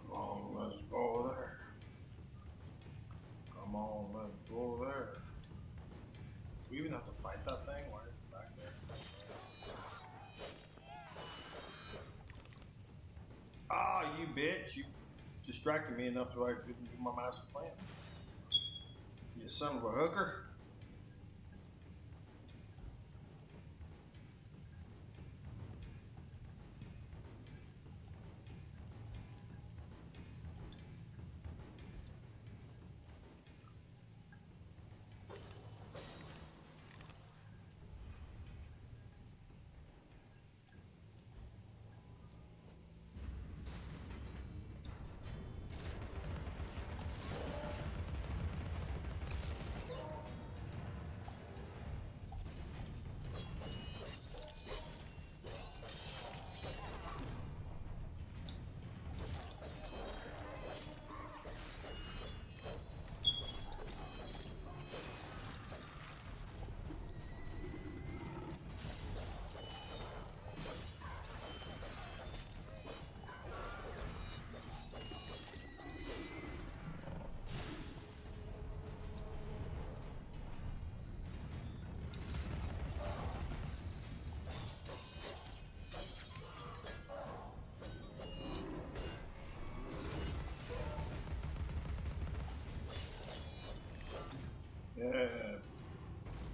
Come on, let's go there. Come on, let's go there. We even have to fight that thing? Why is it back there? Ah, you bitch. You distracted me enough to I couldn't do my master plan. You son of a hooker. Yeah.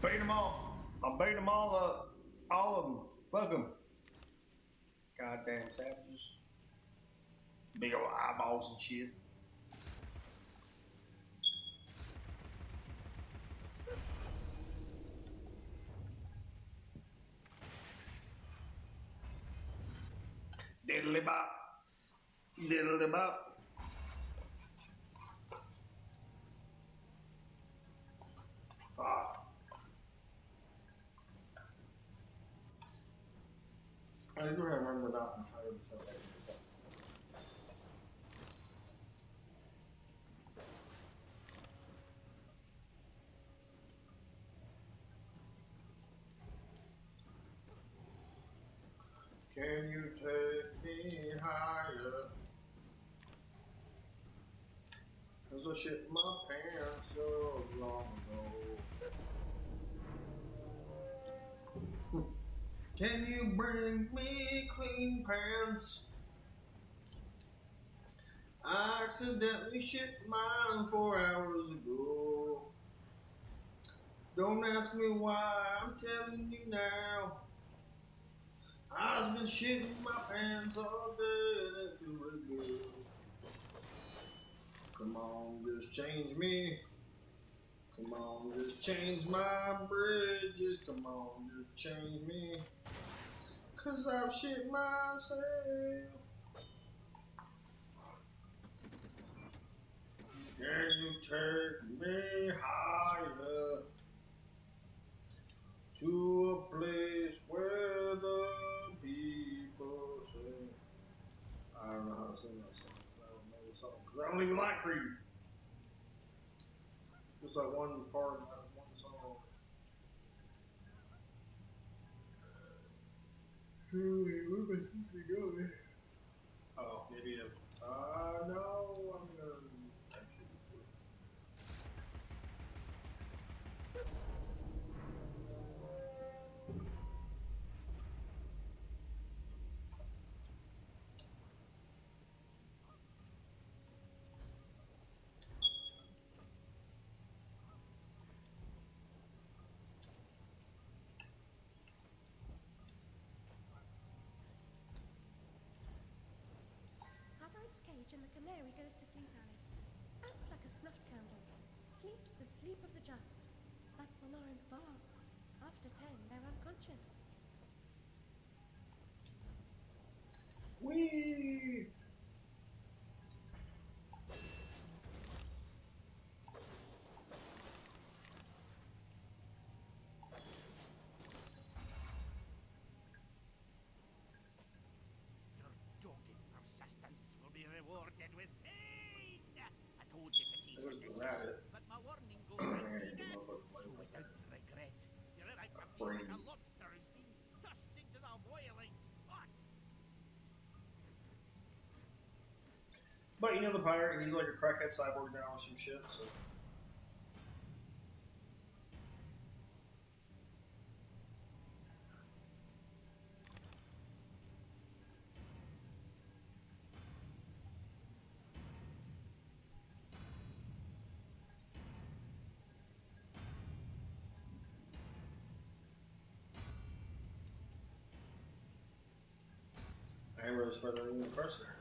Beat them all. I'll beat them all up. All of them. Fuck them. Goddamn savages. Big old eyeballs and shit. Diddly bop. Diddly bop. Fuck. I do remember not 100% making this up. Can you take me higher? Cause I shit my pants so long ago. Can you bring me clean pants? I accidentally shit mine 4 hours ago. Don't ask me why, I'm telling you now. I've been shitting my pants all day and it feels really good. Come on, just change me. Come on, just change my bridges. Come on, just change me. 'Cause I've shit myself. Can you take me higher? To a place where the people sing. I don't know how to sing that song. I don't know the song. Because I don't even like Creed. Just like one part in that one song. Where am I supposed to go? Oh, maybe no, I'm gonna actually do it. Cover its cage and the canary goes to sleep, Alice. Act like a snuffed candle. Sleep's the sleep of the just. Like Mama and Bob. After 10, they're unconscious. Whee! Your dogged persistence will be rewarded with pain. I told you to cease There's the and rabbit. desist, but my warning goes I right hate to the that. motherfucking So light. without regret, you're about to feel Afraid. like a lobster who's been tossed into the boiling pot. But you know the pirate, he's like a crackhead cyborg now or some shit, so. I ain't really spent anything in the press there.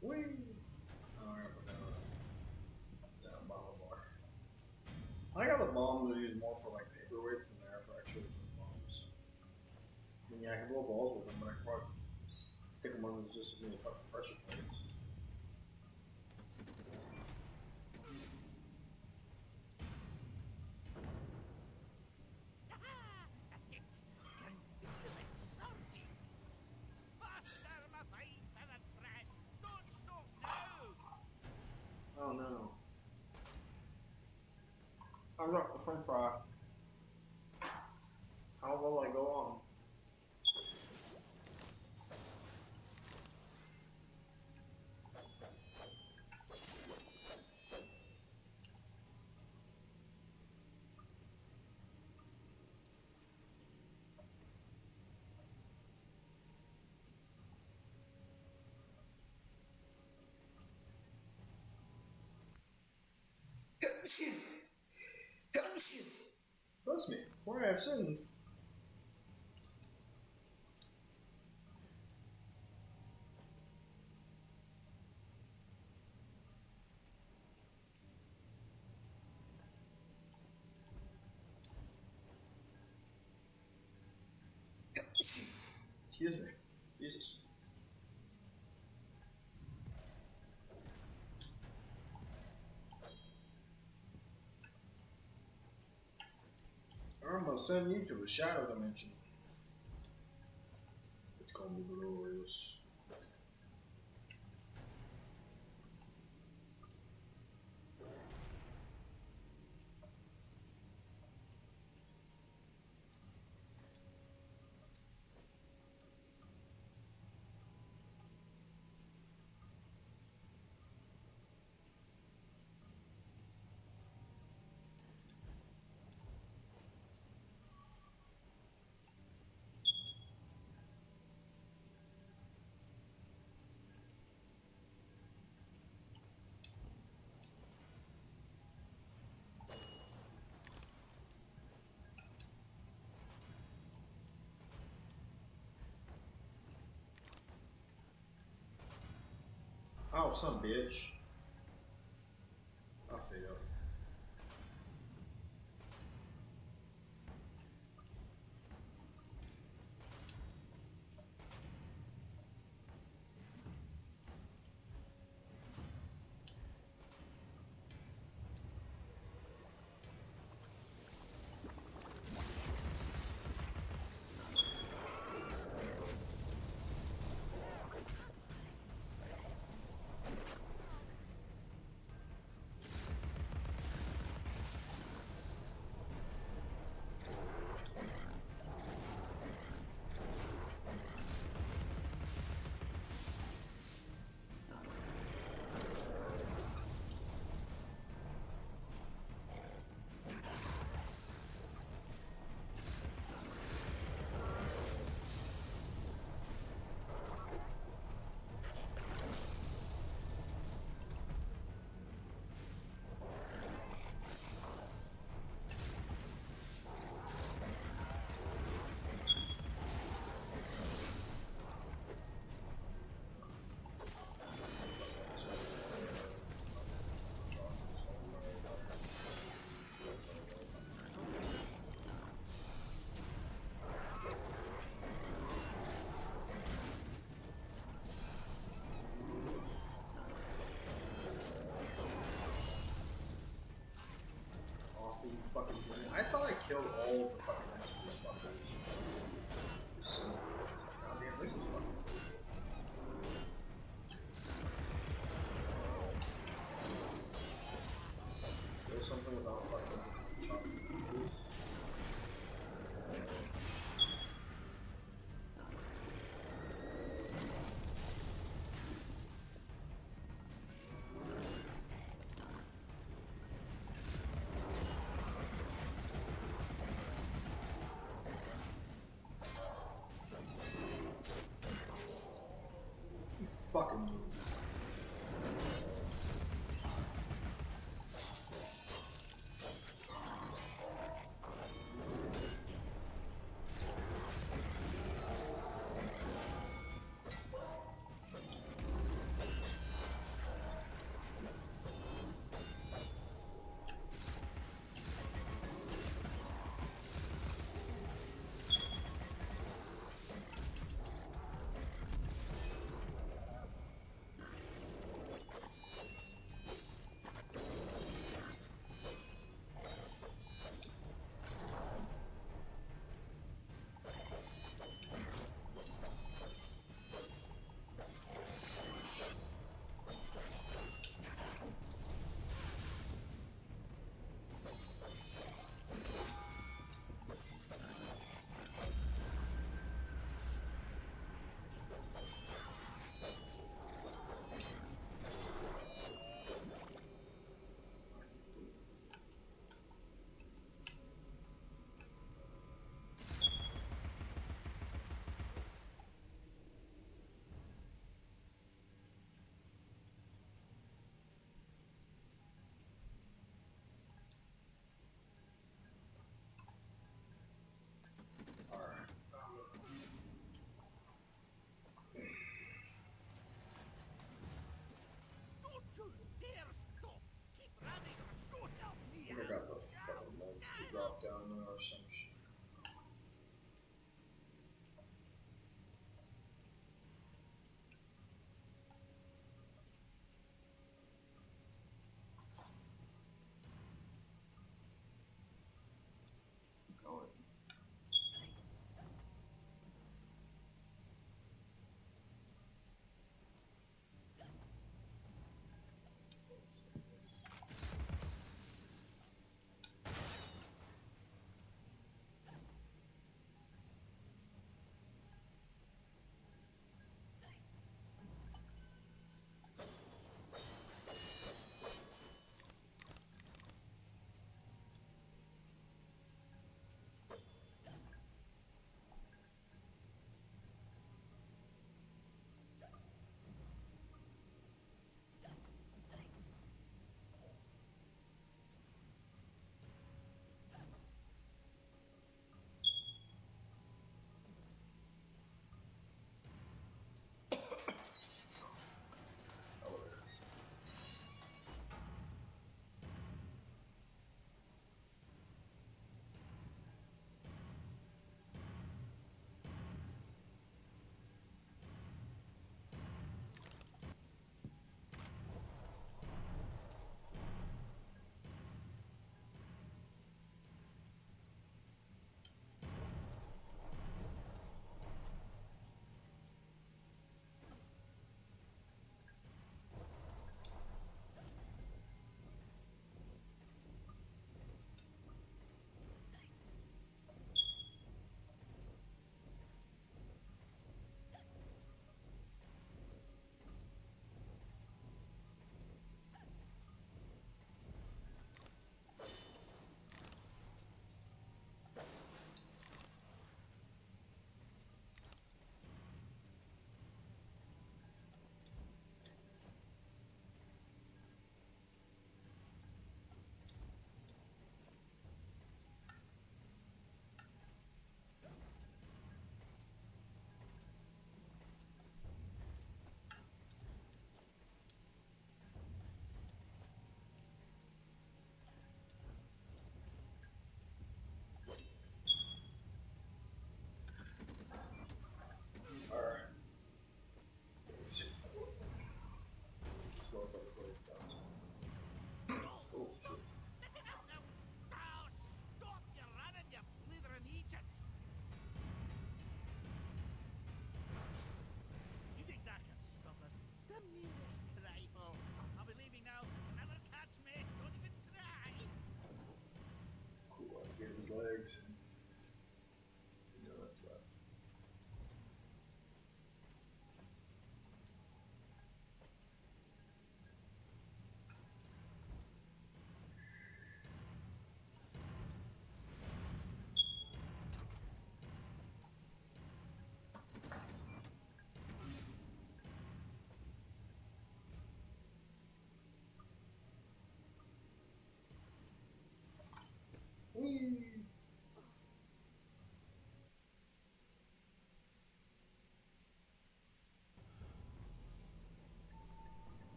Whee! Oh, I gotta put down a bottle bar. I got the bombs are used more for like paperweights than they are for actual bombs. I mean, yeah, I can blow balls with them, but I can probably stick them on as just as many fucking pressure plates. That's it. Can feel it surging. Faster, my fine feathered friend. Don't stop now. Oh no. I got the french fry. How will I go on? Bless me, for I have sinned. Excuse me. Jesus. I'm gonna send you to the shadow dimension. It's gonna be glorious. Oh, some bitch. I feel. Fucking I thought I killed all the fucking rest of these fuckers. So, oh damn, this is fucking. Kill something without fucking chopping these. Fucking move.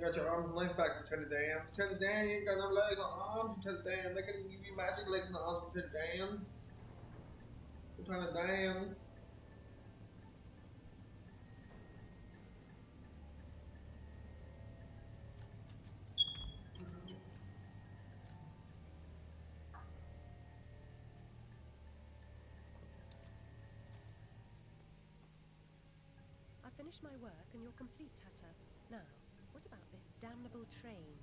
got your arms and legs back, Lieutenant Dan. Lieutenant Dan, you ain't got no legs or arms, Lieutenant Dan. They're gonna give you magic legs and arms, Lieutenant Dan. Lieutenant Dan. I finished my work and you're complete, Hatter. Now, what about this damnable train?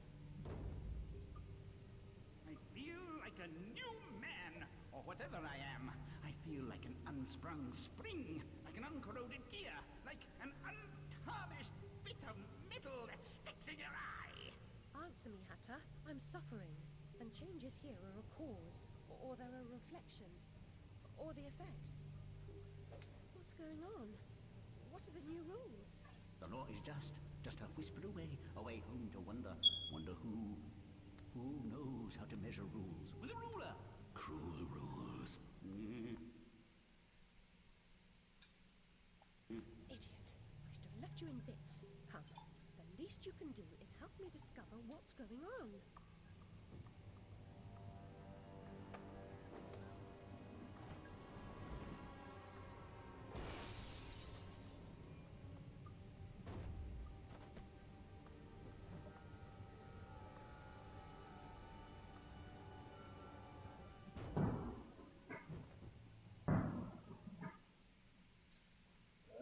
I feel like a new man, or whatever I am. I feel like an unsprung spring, like an uncorroded gear, like an untarnished bit of metal that sticks in your eye. Answer me, Hatter. I'm suffering. And changes here are a cause, or they're a reflection, or the effect. What's going on? What are the new rules? The law is just a whisper away home to wonder who knows how to measure rules with a ruler. Cruel rules. Idiot. I should have left you in bits. Come. The least you can do is help me discover what's going on.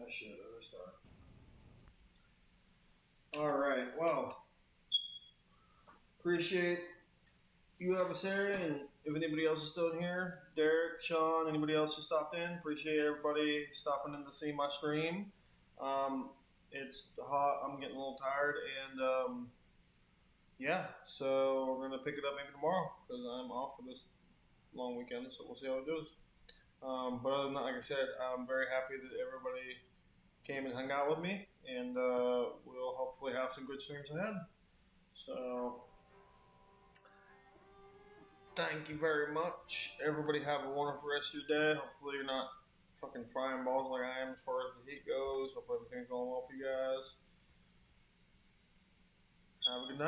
Shit, let's start. Alright, well, appreciate you, adversary, and if anybody else is still in here, Derek, Sean, anybody else who stopped in, appreciate everybody stopping in to see my stream. It's hot, I'm getting a little tired, and yeah, so we're going to pick it up maybe tomorrow, because I'm off for this long weekend, so we'll see how it goes. But other than that, like I said, I'm very happy that everybody came and hung out with me, and we'll hopefully have some good streams ahead. So, thank you very much. Everybody have a wonderful rest of your day. Hopefully you're not fucking frying balls like I am as far as the heat goes. Hopefully everything's going well for you guys. Have a good night.